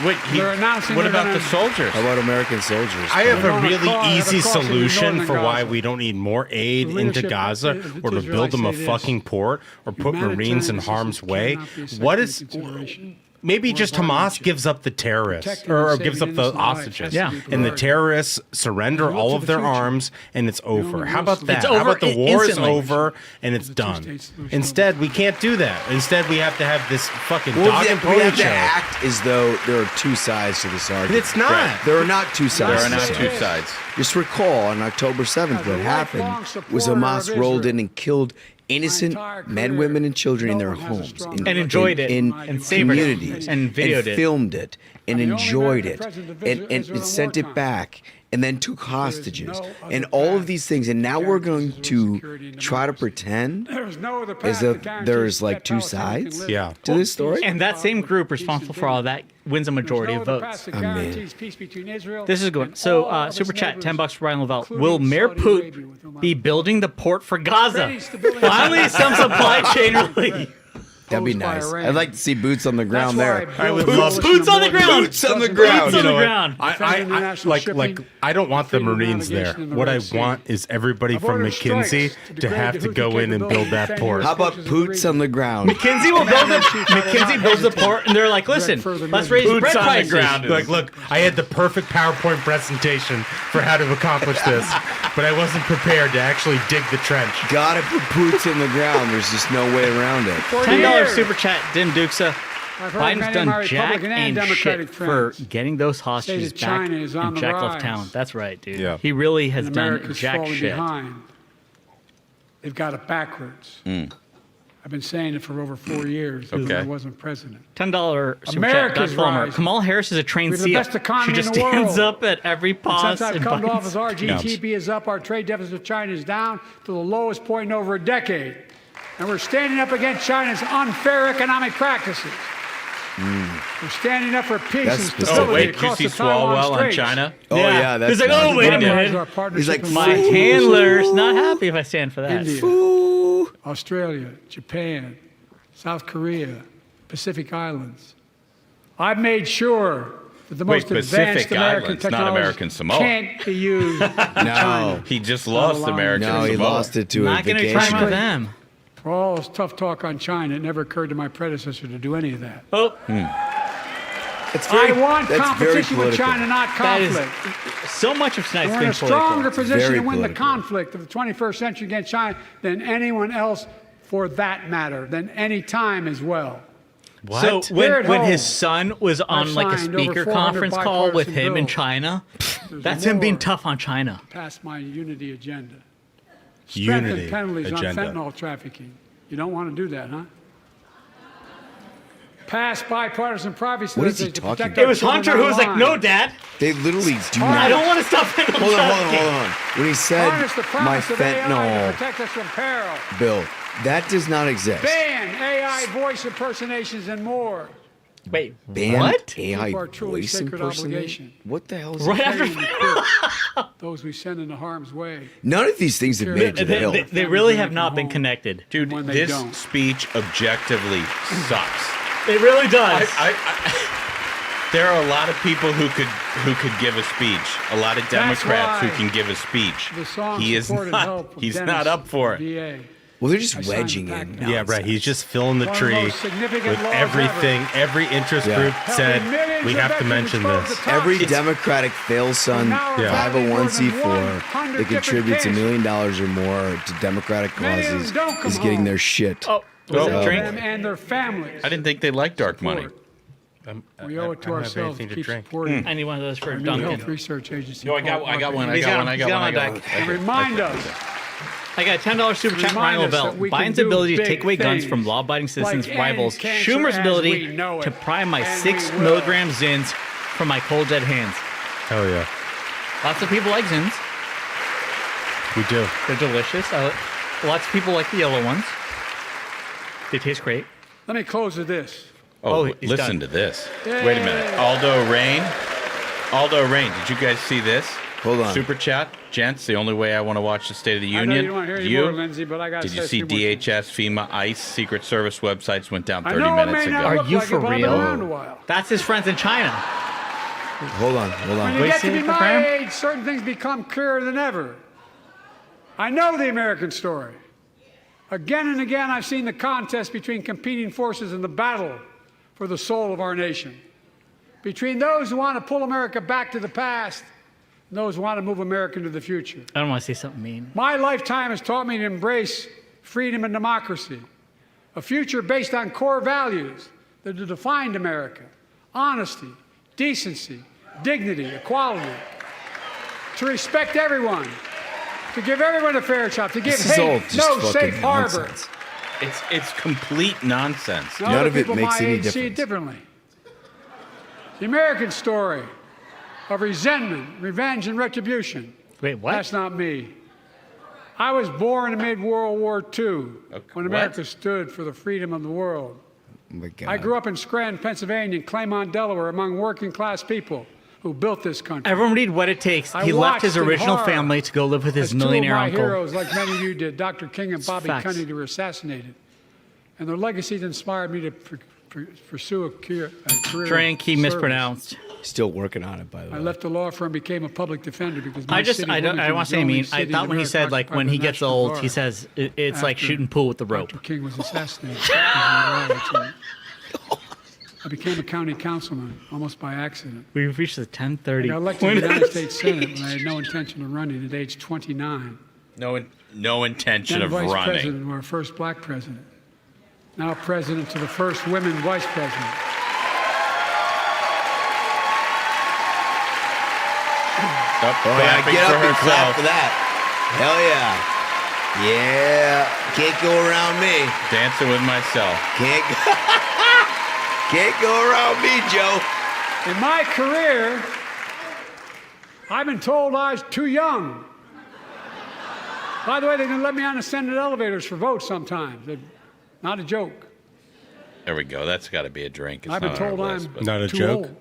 Wait, They're announcing what they're about gonna- the soldiers? How about American soldiers? I have They're a on a really call- easy at a crossing in solution northern for why Gaza. we don't need more aid The into leadership Gaza of the or to build them a Israelites say this. fucking port or put Humanitarian Marines in assistance harm's way. cannot be a What second is consideration. maybe Or just violence. Hamas gives up the terrorists Protecting or and gives up saving the innocent lives hostages. has to Yeah. be And the priority. terrorists surrender Look all to of the their future. arms and it's over. only How about real that? It's How over about the war is instantly. over and it's The done? two-state solution. Instead, we can't do that. Instead, we have to have this fucking Well, dog yeah, and we have pony to show. act as though there are two sides to this argument. It's not. Right. There are not two sides. There to are not this two argument. sides. Just recall on October 7th, As a what happened lifelong was supporter Hamas of rolled Israel, in and killed innocent my entire men, career, women, and children in no their one has a homes. stronger And enjoyed it in and savored it communities and videoed it. filmed it and I'm the only enjoyed American it president to and, visit and, Israel in sent it wartime. back and then took is hostages no other and all of path these things. And now to we're guarantee going Israel's to security and try to democracy. pretend There is no other as path though to guarantee there's like that two Palestinians can sides live Yeah. to this story. And that same group responsible for all that wins a majority of votes. This is good. So, super chat, $10 for Ryan Lavelle. Will Mayor Poot be building the port for Gaza? Finally, some supply chain relief. That'd be nice. I'd like to see boots on the ground there. I would love Boots on the ground. Boots on the ground. Boots on the what? ground. I like I don't want the Marines there. What I want is everybody from McKinsey to have to go in and build that port. How about boots on the ground? McKinsey will build it. McKinsey builds the port, and they're like, "Listen, let's raise bread Boots on the prices." ground. Like, look, I had the perfect PowerPoint presentation for how to accomplish this, but I wasn't prepared to actually dig the trench. Gotta put boots on the ground. There's just no way around it. $10 super chat, Dim Duxa. I've heard Biden's many of done my jack Republican and and Democratic shit for friends getting those hostages say that back China is on in the Jack Left rise. Town. That's right, dude. Yeah. He really has and done America's jack falling shit. behind. They've got it backwards. I've been saying it for over 4 years because Okay. I wasn't president. $10 super chat, America's Doug Palmer. rising. Kamala Harris is a trained We have the SEAL. best economy She in just the stands world. up at every And pause. since I've and come to Biden's- office, our GDP is up, our trade deficit with China is down to the lowest point in over a decade. And we're standing up against China's unfair economic practices. We're standing up for peace That's and specific. stability Oh, wait, did you across see the Taiwan Swalwell on Straits. China? Oh yeah, that's He's like, nice. oh, wait a Memorize minute. our partnership He's with like, My China, handler's not happy if I stand for that. India, Ooh. Australia, Japan, South Korea, Pacific Islands. I've made sure that the Wait, most advanced Pacific American Islands, not technology American Samoa. can't be used in China. He just lost allowing- American No, he Samoa. lost it to a Not going to try vacation. with them. For all this tough talk on China, it never occurred to my predecessor to do any of that. Oh, It's very, I want that's very competition with political. China, not that is conflict. so much of tonight's We're in been a stronger political. position Very to win the political. conflict of the 21st century against China than anyone else, for that matter, than any time as well. What? So Here when, at when home, his son was on like a signed over speaker 400 conference call with bipartisan him in bills. China, There's that's him being more tough on China. past my unity agenda. Unity Strengthen penalties agenda. on fentanyl trafficking. You don't want to do that, huh? Pass bipartisan privacy What is he legislation to talking protect about? It our was children Hunter who was like, online. "No, Dad, They literally do I not. don't want to stop fentanyl Hold on. trafficking." When he said Harness the my promise of AI to fentanyl protect us from peril. bill, that does not exist. Ban AI voice impersonations and more. Wait, Ban what? AI Keep our truly voice sacred impersonation? obligation. What the hell is Right that? after Training and equip those we send into harm's way. None of these things have made it to the They, hill. they really have not been connected. Dude, when they this don't. speech objectively sucks. It really does. There are a lot of people who could give a speech. A lot of Democrats who why can give a speech. The song He is supported not. help from He's Dennis not up for it. VA. Well, they're just I signed wedging the in. pact. Yeah, right. He's just filling the One of the tree most significant with laws everything. Every interest Yeah. group Helping said millions we of have to veterans mention expose this. the toxins. Every Democratic fail son Now we're Yeah. battling more than 501c4 100 that contributes $1 different million or more to Democratic Many of them causes don't come is getting home. their shit. Oh, was Oh. it a drink? Them and their families. I didn't think they liked dark money. We owe it to ourselves to keep drink. supporting I need one of those for our new Duncan. health research agency. No, I got one. He's got one on deck. And remind us I got a $10 super chat from Ryan Remind us Lavelle. that we can Biden's do ability to big take away guns things from law-abiding citizens like rivals end cancer Schumer's as ability we know it. to pry my And 6 we will. milligram Zins from my cold dead hands. Hell yeah. Lots of people like Zins. We do. They're delicious. Lots of people like the yellow ones. They taste great. Let me close with this. Oh, he's listen done. to this. Yay. Wait a minute. Aldo Rain, did you guys see this? Hold on. Super chat, gents. The only way I want to watch the State of the I know Union. you don't want to hear anymore, Lindsay, but I got to Did you see DHS, FEMA, ICE, Secret Service websites went down 30 I know it minutes may ago? not Are look you like for it, but I've been real? around a while. That's his friends in China. Hold on. When you Wait, get see to be the my program? age, certain things become clearer than ever. I know the American story. Again and again, I've seen the contest between competing forces in the battle for the soul of our nation. Between those who want to pull America back to the past and those who want to move America into the future. I don't want to say something mean. My lifetime has taught me to embrace freedom and democracy, a future based on core values that have defined America: honesty, decency, dignity, equality, to respect everyone, to give everyone a fair shot, to give This is all hate just no fucking safe harbor. nonsense. It's complete nonsense. Now, None other of it people makes my any age see it difference. differently. The American story of resentment, revenge, and retribution. Wait, what? That's not me. I was born amid World War II when America what? stood for the freedom of the world. Oh my God. I grew up in Scranton, Pennsylvania, and Claymont, Delaware, among working class people who built this country. Everyone read What It Takes. I He left his watched in original horror family to go live with his as two millionaire of my uncle. heroes, like many of you did, Dr. King and Bobby Facts. Kennedy, were assassinated. And their legacies inspired me to pursue a career Drink he of service. mispronounced. Still working on it, by the way. I left the law firm, became a public defender because my I city, don't Wilmington, want was to say the only mean. I city in thought when he America said like occupied when by he the gets National old, Guard he says it's like after shoot and pull with the rope. Dr. King was assassinated. I became a county councilman almost by accident. We've reached the I 10:30. got elected to the United States Senate when I had no intention of running at age 29. No intention Then of vice running. president of our first black president. Now president to the first women vice president. Clapping Get for up and clap herself. for that. Hell yeah. Yeah. Can't go around me. Dancing with myself. Can't go, can't go around me, Joe. In my career, I've been told I was too young. By the way, they didn't let me on the Senate elevators for votes sometimes. Not a joke. There we go. That's got to be a drink. It's I've been not on our told list, I'm but- Not a too joke. old.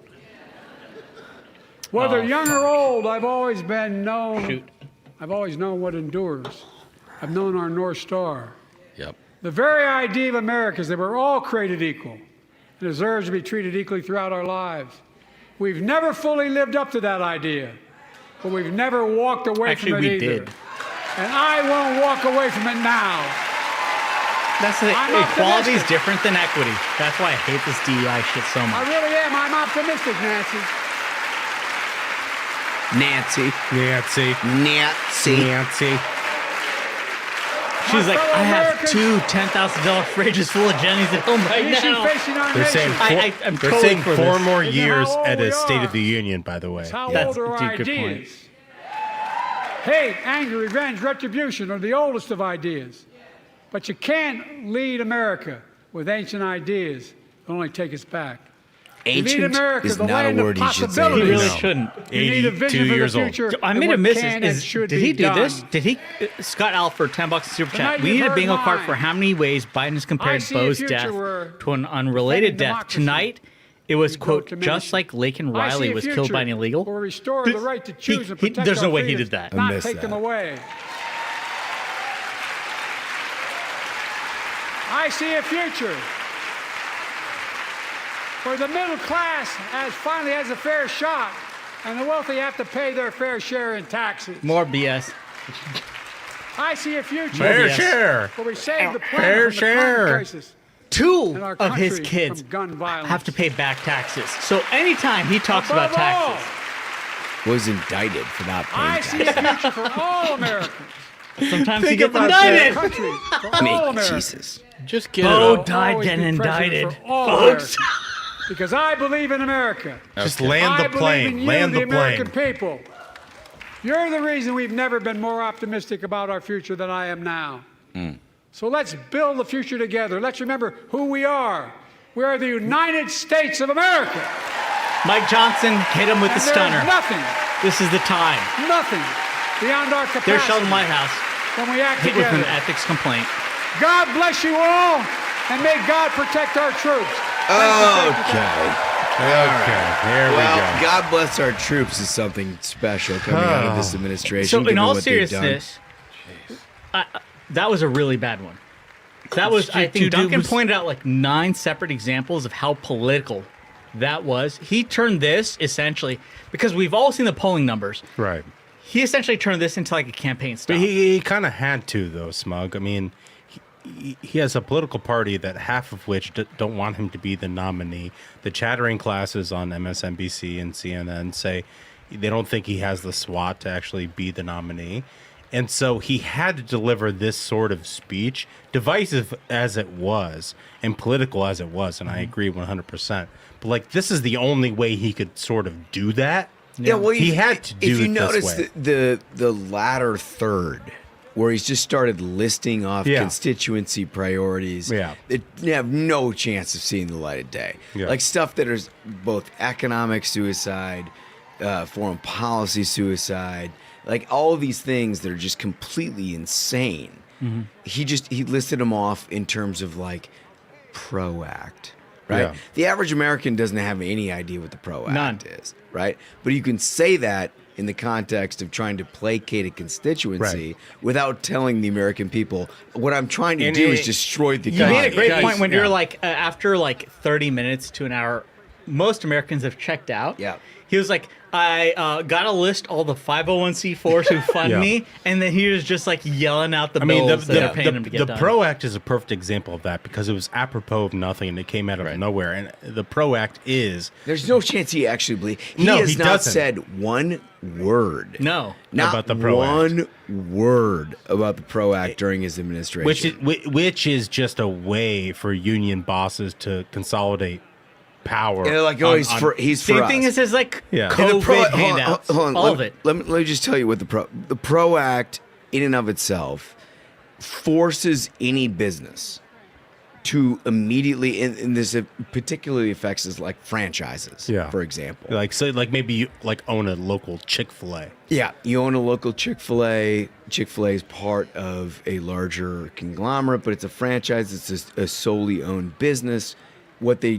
Whether young or old, I've always been known. Shoot. I've always known what endures. I've known our North Star. Yep. The very idea of America is that we're all created equal and deserves to be treated equally throughout our lives. We've never fully lived up to that idea, but we've never walked away Actually, from it we either. did. And I won't walk away from it now. That's the I'm equality is optimistic. different than equity. That's why I hate this DEI shit so I much. really am. I'm optimistic, Nancy. Nancy. Nancy. Nancy. Nancy. She's like, fellow I have Americans- two $10,000 fridges full of Jennies at home right The issue now. facing our They're saying nation four, I'm they're totally saying for 4 this. more Isn't that years how old at we a State are? of the Union, by the way. is how That's old are our a good point. ideas. Hate, anger, revenge, retribution are the oldest of ideas. But you can't lead America with ancient ideas that only take us back. You need Ancient America, is the not a land of word you should say. He possibilities. really No. shouldn't. You need a vision 82 for years the old. future. I and made a what miss. can and Is should did be he do done. this? Did he? Scott Alford, $10 super Tonight chat. We you've need a heard bingo card mine. for how many ways Biden has I compared see a Bo's future death where to an unrelated defending death. democracy Tonight, it was, we quote, broke just like Laken Riley was killed by an illegal. Or restore the right to choose and protect there's our no way he freedoms, did that. I not missed take them that. away. I see a future where the middle class finally has a fair shot, and the wealthy have to pay their fair share in taxes. More BS. I see a future Fair Yes. share. where we save the Fair planet from the share. climate crisis. Two And our of his country kids from gun violence. have to pay back taxes. So anytime he talks about Above all, taxes, Was indicted for not I paying see a taxes. future for all Americans. sometimes he Think gets about indicted. Country for I mean, all Americans. Jesus. Just get Bo it. died Always getting be president indicted, for all folks. Americans. Because I believe in America. Just land the I believe plane. in you, Land the the plane. American people. You're the reason we've never been more optimistic about our future than I am now. So let's build the future together. Let's remember who we are. We are the United States of America. Mike Johnson hit him with the And there's stunner. nothing, This is the time. nothing beyond our capacity. There's Sheldon Whitehouse. When we act Hit with together. an ethics complaint. God bless you all, and may God protect our troops. Okay. Okay, there Well, we go. God bless our troops is something special coming out of this administration. So, in given all what they've done. seriousness, that was a really bad one. That was, I think Dude, it Duncan was- pointed out like 9 separate examples of how political that was. He turned this essentially, because we've all seen the polling numbers, Right. he essentially turned this into like a campaign But stop. he kind of had to, though, Smug. I mean, he has a political party that half of which don't want him to be the nominee. The chattering classes on MSNBC and CNN say they don't think he has the SWAT to actually be the nominee. And so he had to deliver this sort of speech, divisive as it was and political as it was. And I agree 100%. But like, this is the only way he could sort of do that. Yeah, well, he had to do If you it this notice way. the latter third, where he's just started listing off constituency priorities, you have no chance of seeing the light of day. Like stuff that is both economic suicide, foreign policy suicide, like all of these things that are just completely insane. He listed them off in terms of like PRO-Act, right? Yeah. The average American doesn't have any idea what the PRO-Act is, right? But you can say that in the context of trying to placate a constituency without telling the American people, what I'm trying to do is destroy the You country. made a great point when you're like, after like 30 minutes to an hour, most Americans have checked out. Yeah. He was like, I got to list all the 501c4s who fund me, and then he was just like yelling out the bills that are paying him to get the done. PRO Act is a perfect example of that because it was apropos of nothing and it came out of nowhere. And the PRO Act is... There's no chance he actually believes... He No, has he not doesn't. said one word. No. Not about the PRO Act. one word about the PRO Act during his administration. Which is just a way for union bosses to consolidate power. And they're like, oh, he's for Same us. thing as his like And COVID handouts. hold on, all let, of it. Let me just tell you what the PRO Act, in and of itself, forces any business to immediately, and this particularly affects is like franchises, for example. Like maybe you like own a local Chick-fil-A. Yeah, you own a local Chick-fil-A. Chick-fil-A is part of a larger conglomerate, but it's a franchise. It's a solely owned business. What they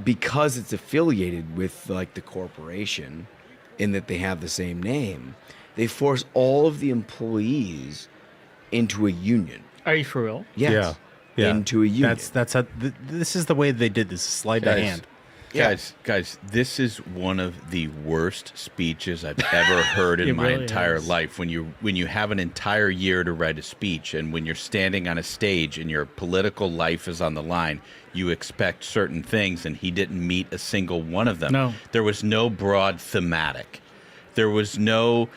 because it's affiliated with like the corporation, in that they have the same name, they force all of the employees into a union. Are you for real? Yes. Yeah. Into a union. That's how. This is the way they did this. Sleight of hand. Guys, this is one of the worst speeches I've ever heard in my entire life. When you have an entire year to write a speech, and when you're standing on a stage and your political life is on the line, you expect certain things, and he didn't meet a single one of them. No. There was no broad thematic. There was no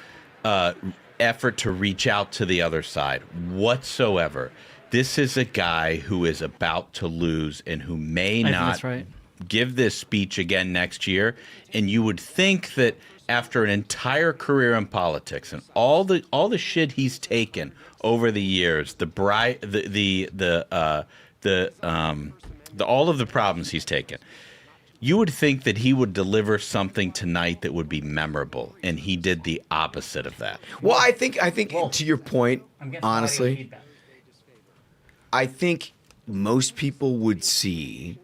effort to reach out to the other side whatsoever. This is a guy who is about to lose and who may not give this speech again next year. And you would think that after an entire career in politics and all the shit he's taken over the years, all of the problems he's taken, you would think that he would deliver something tonight that would be memorable, and he did the opposite of that. Well, I think to your point, honestly, I think most people would see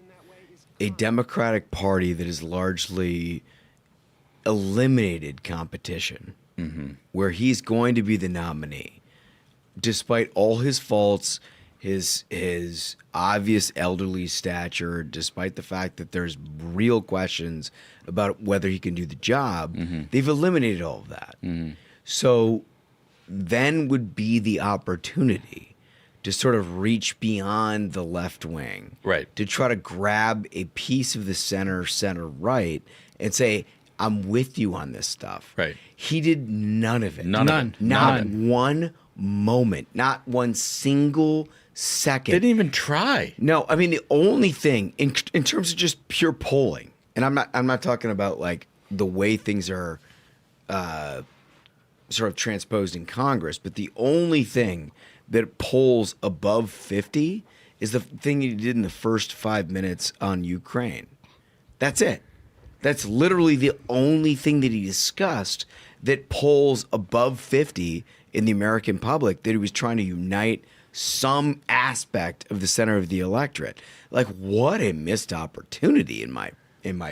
a Democratic Party that has largely eliminated competition, where he's going to be the nominee, despite all his faults, his obvious elderly stature, despite the fact that there's real questions about whether he can do the job. They've eliminated all of that. So then would be the opportunity to sort of reach beyond the left wing, to try to grab a piece of the center right, and say, I'm with you on this stuff. He did none of it. None. Not one moment, not one single second. Didn't even try. No, I mean the only thing in terms of just pure polling, and I'm not talking about like the way things are sort of transposed in Congress, but the only thing that polls above 50 is the thing he did in the first 5 minutes on Ukraine. That's it. That's literally the only thing that he discussed that polls above 50 in the American public, that he was trying to unite some aspect of the center of the electorate. Like, what a missed opportunity in my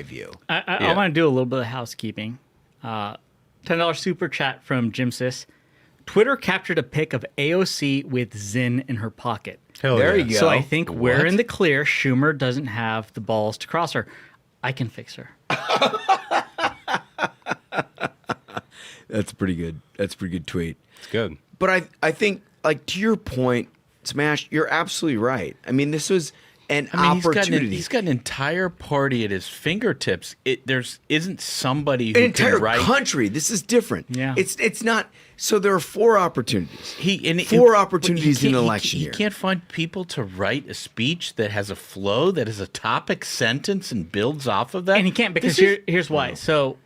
view. I want to do a little bit of housekeeping. $10 super chat from Jim Sis. Twitter captured a pic of AOC with Zinn in her pocket. There you go. So I think we're in the clear. Schumer doesn't have the balls to cross her. I can fix her. That's pretty good. That's a pretty good tweet. It's good. But I think, like, to your point, Smash, you're absolutely right. I mean, this was an opportunity. He's got an entire party at his fingertips. Isn't somebody who an entire can write country. This is different. Yeah. It's not. So there are 4 opportunities. Four opportunities in an election year. He can't find people to write a speech that has a flow, that has a topic sentence, and builds off of that. And he can't, because here's why. So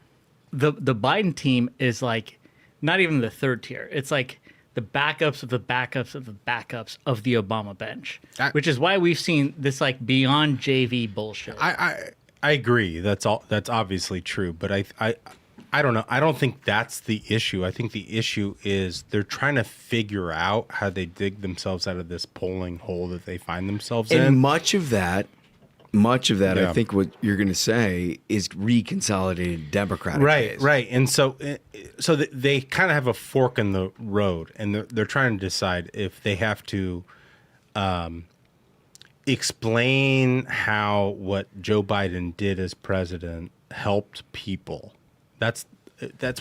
the Biden team is like not even the third tier. It's like the backups of the backups of the backups of the Obama bench, which is why we've seen this like beyond JV bullshit. I agree. That's obviously true, but I don't know. I don't think that's the issue. I think the issue is they're trying to figure out how they dig themselves out of this polling hole that they find themselves in. And much of that, I think what you're going to say is reconsolidated Democratic base. Right. And so they kind of have a fork in the road, and they're trying to decide if they have to explain how what Joe Biden did as president helped people. That's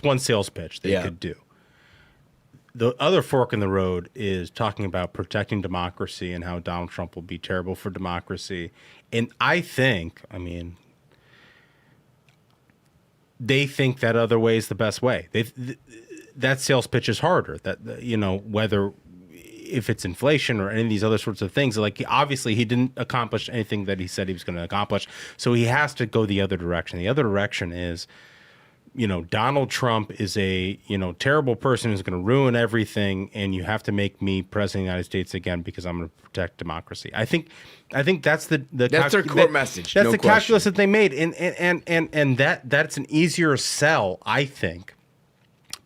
one sales pitch they could do. The other fork in the road is talking about protecting democracy and how Donald Trump will be terrible for democracy. And I mean, they think that other way is the best way. That sales pitch is harder. Whether if it's inflation or any of these other sorts of things, like obviously he didn't accomplish anything that he said he was going to accomplish. So he has to go the other direction. The other direction is, Donald Trump is a, terrible person who's going to ruin everything, and you have to make me president of the United States again because I'm going to protect democracy. I think that's that's their core message. That's the calculus that they made, and that's an easier sell, I think.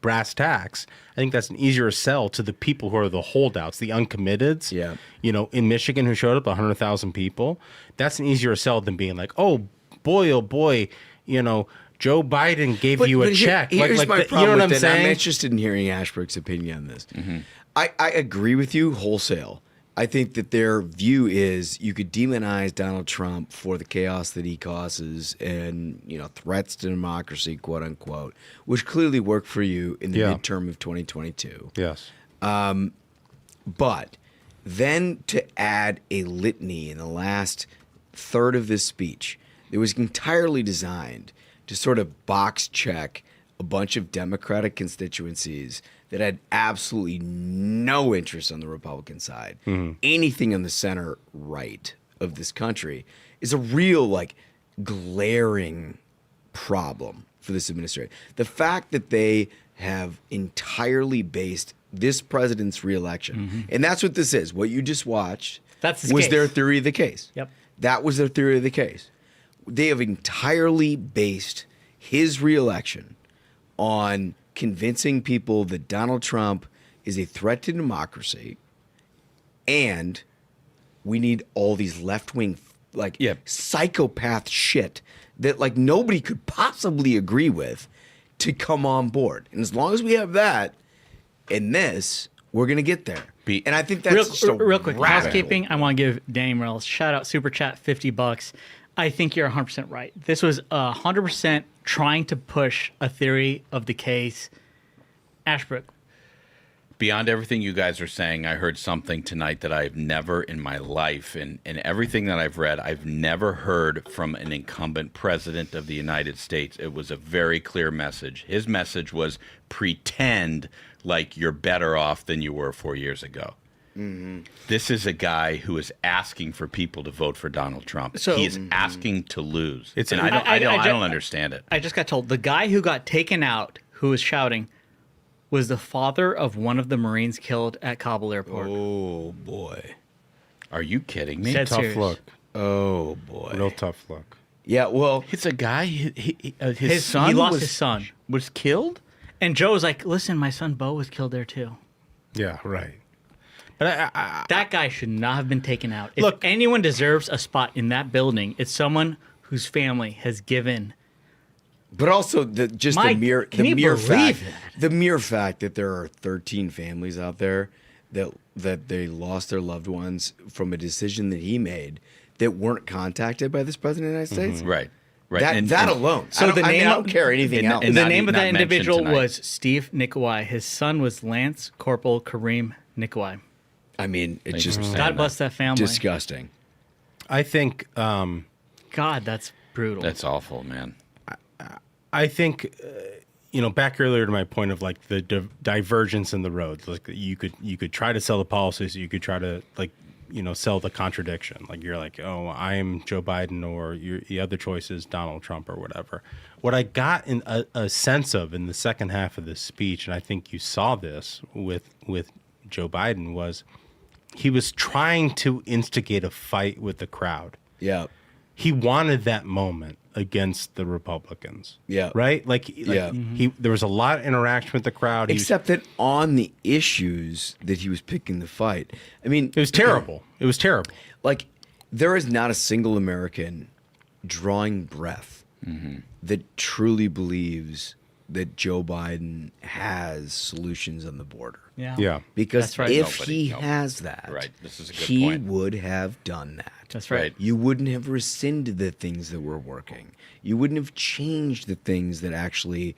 Brass tacks. I think that's an easier sell to the people who are the holdouts, the uncommitteds. Yeah. In Michigan, who showed up 100,000 people. That's an easier sell than being like, oh boy, Joe Biden gave you a check. Here's my problem you know what with I'm saying? I'm interested in hearing Ashbrook's opinion on this. Mm-hmm. I agree with you wholesale. I think that their view is you could demonize Donald Trump for the chaos that he causes and, threats to democracy, quote unquote, which clearly worked for you in the midterm of 2022. Yes. But then to add a litany in the last third of this speech that was entirely designed to sort of box check a bunch of Democratic constituencies that had absolutely no interest on the Republican side. Mm-hmm. Anything on the center right of this country is a real, glaring problem for this administration. The fact that they have entirely based this president's reelection, and that's what this is. What you just watched was their theory of the case. Yep. That was their theory of the case. They have entirely based his reelection on convincing people that Donald Trump is a threat to democracy, and we need all these left-wing, psychopath shit that nobody could possibly agree with to come on board. And as long as we have that in this, we're going to get there. And I think that's real quick housekeeping. I want to give Danny Morales shout out, super chat, $50. I think you're 100% right. This was 100% trying to push a theory of the case. Ashbrook, Beyond everything you guys are saying, I heard something tonight that I've never in my life, and everything that I've read, I've never heard from an incumbent president of the United States. It was a very clear message. His message was pretend like you're better off than you were 4 years ago. Mm-hmm. This is a guy who is asking for people to vote for Donald Trump. So, he is asking to lose. It's and I don't understand it. I just got told the guy who got taken out, who was shouting, was the father of one of the Marines killed at Kabul airport. Oh, boy. Are you kidding me? Dead Tough serious. look. Oh, boy. Real tough look. Yeah, well, It's a guy. His He son lost was, his son. was killed. And Joe was like, listen, my son Bo was killed there too. Yeah, right. But That guy should not have been taken out. If Look- anyone deserves a spot in that building, it's someone whose family has given. but also the Mike, mere can you mere believe fact the mere fact that there are 13 families out there that they lost their loved ones from a decision that he made that weren't contacted by this president of the United States. Right. Right. That alone. So the name I don't care anything else. and the not- name of not that mentioned individual tonight. was Steve Nikolai. His son was Lance Corporal Kareem Nikolai. I mean, it's Thank you just for saying God that. bless that family. disgusting. I think God, that's brutal. That's awful, man. I think back earlier to my point of like the divergence in the road. Like you could try to sell the policies, you could try to sell the contradiction. Like you're like, oh, I am Joe Biden, or the other choice is Donald Trump, or whatever. What I got in a sense of in the second half of this speech, and I think you saw this with Joe Biden, was he was trying to instigate a fight with the crowd. Yeah. He wanted that moment against the Republicans. Yeah. Right? Like Yeah. there was a lot of interaction with the crowd. Except that on the issues that he was picking the fight, I mean, It was terrible. It was terrible. like there is not a single American drawing breath that truly believes that Joe Biden has solutions on the border. yeah. Yeah. Because That's right. if Nobody- he no. has that, Right. This is a good he point. would have done that. That's right. You wouldn't have rescinded the things that were working. You wouldn't have changed the things that actually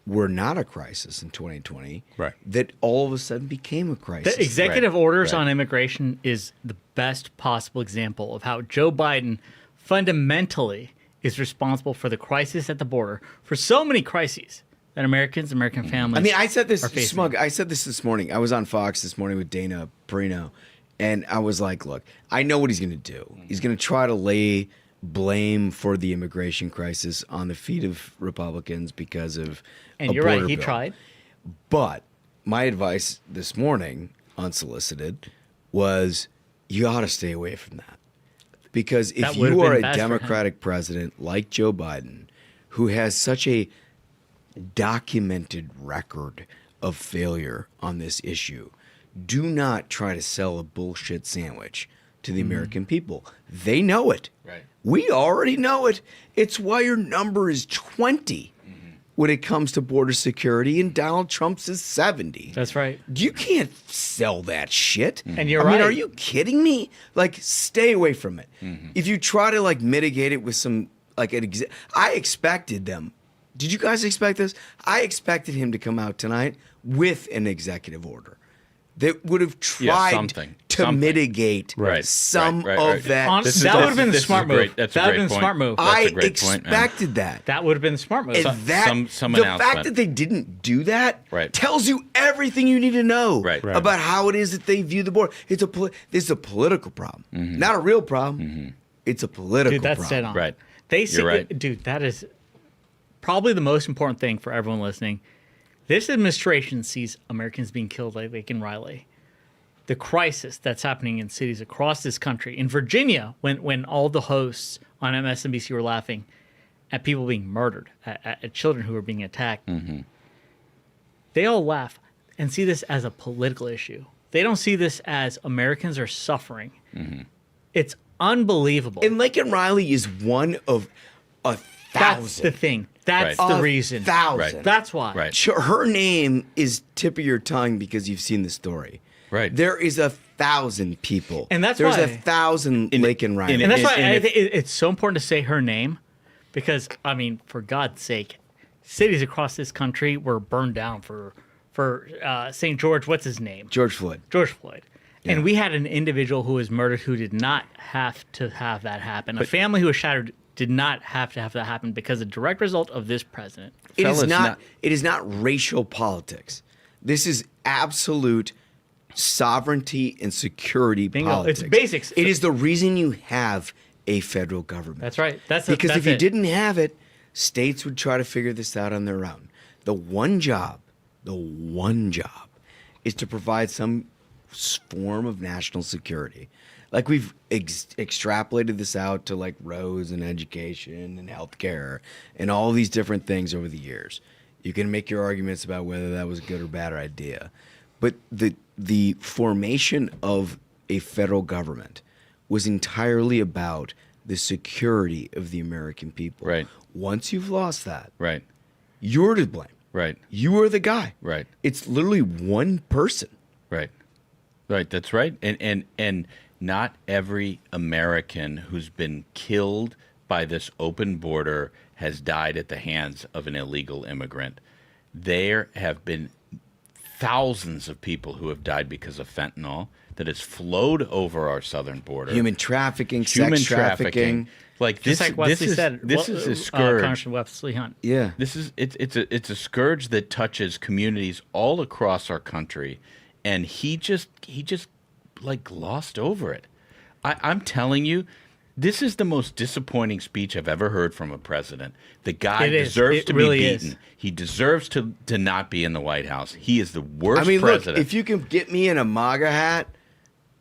were not a crisis in 2020. Right. That all of a sudden became a crisis. The executive orders right. on immigration is the best possible example of how Joe Biden fundamentally is responsible for the crisis at the border, for so many crises that American families. I mean, I said this, are facing. Smug. I said this morning. I was on Fox this morning with Dana Perino, and I was like, "Look, I know what he's going to do. He's going to try to lay blame for the immigration crisis on the feet of Republicans because of And a you're right, border he bill. tried. But my advice this morning, unsolicited, was you ought to stay away from that. Because if That would've you are been a best for him. Democratic president like Joe Biden, who has such a documented record of failure on this issue, do not try to sell a bullshit sandwich to the American people. They know it. Right. We already know it. It's why your number is 20 when it comes to border security, and Donald Trump's is 70. That's right. You can't sell that shit. And you're I mean, right. are you kidding me? Like, stay away from it. If you try to like mitigate it with some like I expected them. Did you guys expect this? I expected him to come out tonight with an executive order that would have tried something. to mitigate Right, some right, right, of right. that. Honestly, that would have been the this is smart a great- move. that's a That would great have been the point. smart move. That's I a great point, man. expected that. That would have been the smart move. And So- that some the announcement. fact that they didn't do that Right. tells you everything you need to know Right. Right. about how it is that they view the border. This is a political problem, not a real problem. It's a political Dude, that's problem. dead on. Right. They see, You're right. dude, that is probably the most important thing for everyone listening. This administration sees Americans being killed like Lincoln Riley. The crisis that's happening in cities across this country. In Virginia, when all the hosts on MSNBC were laughing at people being murdered, at children who were being attacked, they all laugh and see this as a political issue. They don't see this as Americans are suffering. It's unbelievable. And Lincoln Riley is one of 1,000. That's the thing. That's Right. the reason. 1,000. Right. That's why. Right. Sure, her name is tip of your tongue because you've seen the story. Right. There is 1,000 people. And that's There's why- 1,000 Lincoln Riley. And that's why And I if- think it's so important to say her name because, I mean, for God's sake, cities across this country were burned down for for St. George. What's his name? George Floyd. George Floyd. Yeah. And we had an individual who was murdered who did not have to have that happen. A family who was shattered did not have to have that happen because a direct result of this president. It is not racial politics. This is absolute sovereignty and security politics. It's basics. It is the reason you have a federal government. That's right. Because if you didn't have it, states would try to figure this out on their own. The one job is to provide some form of national security. Like we've extrapolated this out to like roads and education and healthcare and all these different things over the years. You can make your arguments about whether that was a good or bad idea. But the formation of a federal government was entirely about the security of the American people. Right. Once you've lost that, Right. you're to blame. Right. You are the guy. Right. It's literally one person. Right. Right. That's right. And not every American who's been killed by this open border has died at the hands of an illegal immigrant. There have been thousands of people who have died because of fentanyl that has flowed over our southern border. Human trafficking, sex trafficking. Like Just this, like Wesley this said. is a scourge. Congressman Wesley Hunt. Yeah. It's a scourge that touches communities all across our country, and he just like glossed over it. I'm telling you, this is the most disappointing speech I've ever heard from a president. The guy deserves to be beaten. He deserves to not be in the White House. He is the worst president. Look, if you can get me in a MAGA hat,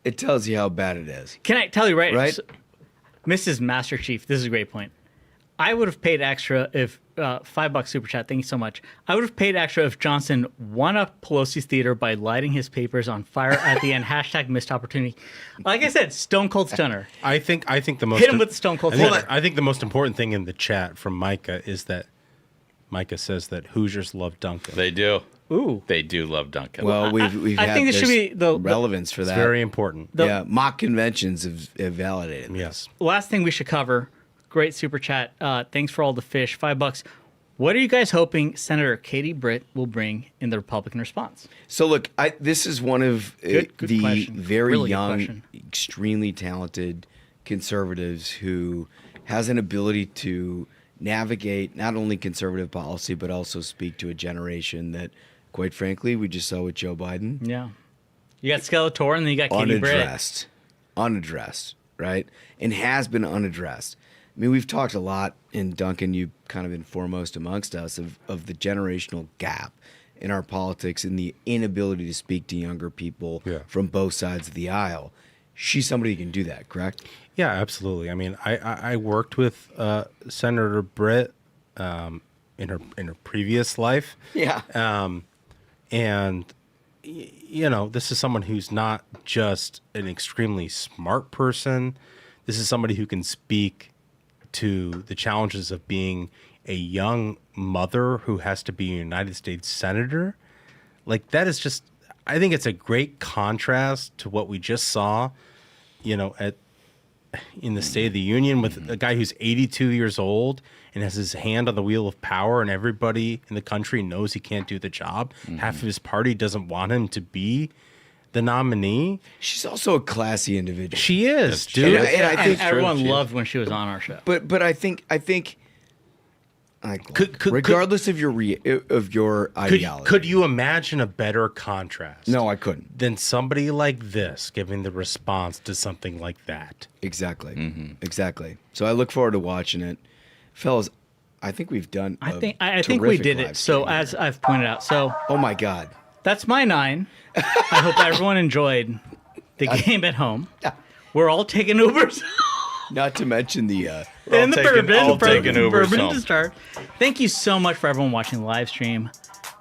it tells you how bad it is. Can I tell you Right? So, Mrs. Master Chief, this is a great point. I would have paid extra if $5 super chat. Thank you so much. I would have paid extra if Johnson won up Pelosi's theater by lighting his papers on fire at the end. # missed opportunity. Like I said, Stone Cold Stunner. I think the most Hit him with Stone Cold Stunner. I think the most important thing in the chat from Micah is that Micah says that Hoosiers love Duncan. They do. Ooh, they do love Duncan. Well, we've I had think this should be the relevance for It's that. very important. Yeah, mock conventions have validated this. Yes. Last thing we should cover. Great super chat. Thanks for all the fish. $5. What are you guys hoping Senator Katie Britt will bring in the Republican response? So look, this is one of Good the question. very Really good young, question. extremely talented conservatives who has an ability to navigate not only conservative policy, but also speak to a generation that, quite frankly, we just saw with Joe Biden. Yeah. You got Skeletor and then you got Katie Britt. Unaddressed, right? And has been unaddressed. I mean, we've talked a lot, and Duncan, you've kind of been foremost amongst us, of the generational gap in our politics and the inability to speak to younger people from both sides of the aisle. She's somebody who can do that, correct? Yeah, absolutely. I mean, I worked with Senator Britt in her previous life. Yeah. And you know, this is someone who's not just an extremely smart person. This is somebody who can speak to the challenges of being a young mother who has to be a United States senator. Like, that is just, I think it's a great contrast to what we just saw, you know, in the State of the Union with a guy who's 82 years old and has his hand on the wheel of power, and everybody in the country knows he can't do the job. Half of his party doesn't want him to be the nominee. She's also a classy individual. She is, dude. And I think everyone loved when she was on our show. But I think regardless of your ideology, could you imagine a better contrast? No, I couldn't. Than somebody like this giving the response to something like that. Exactly. Exactly. So I look forward to watching it, fellas. I think we've done. I think we did it. So as I've pointed out, oh my God, that's my 9. I hope everyone enjoyed the game at home. We're all taking Ubers. Not to mention the and the bourbon home. to start. Thank you so much for everyone watching the live stream.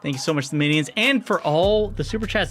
Thank you so much to the minions and for all the super chats.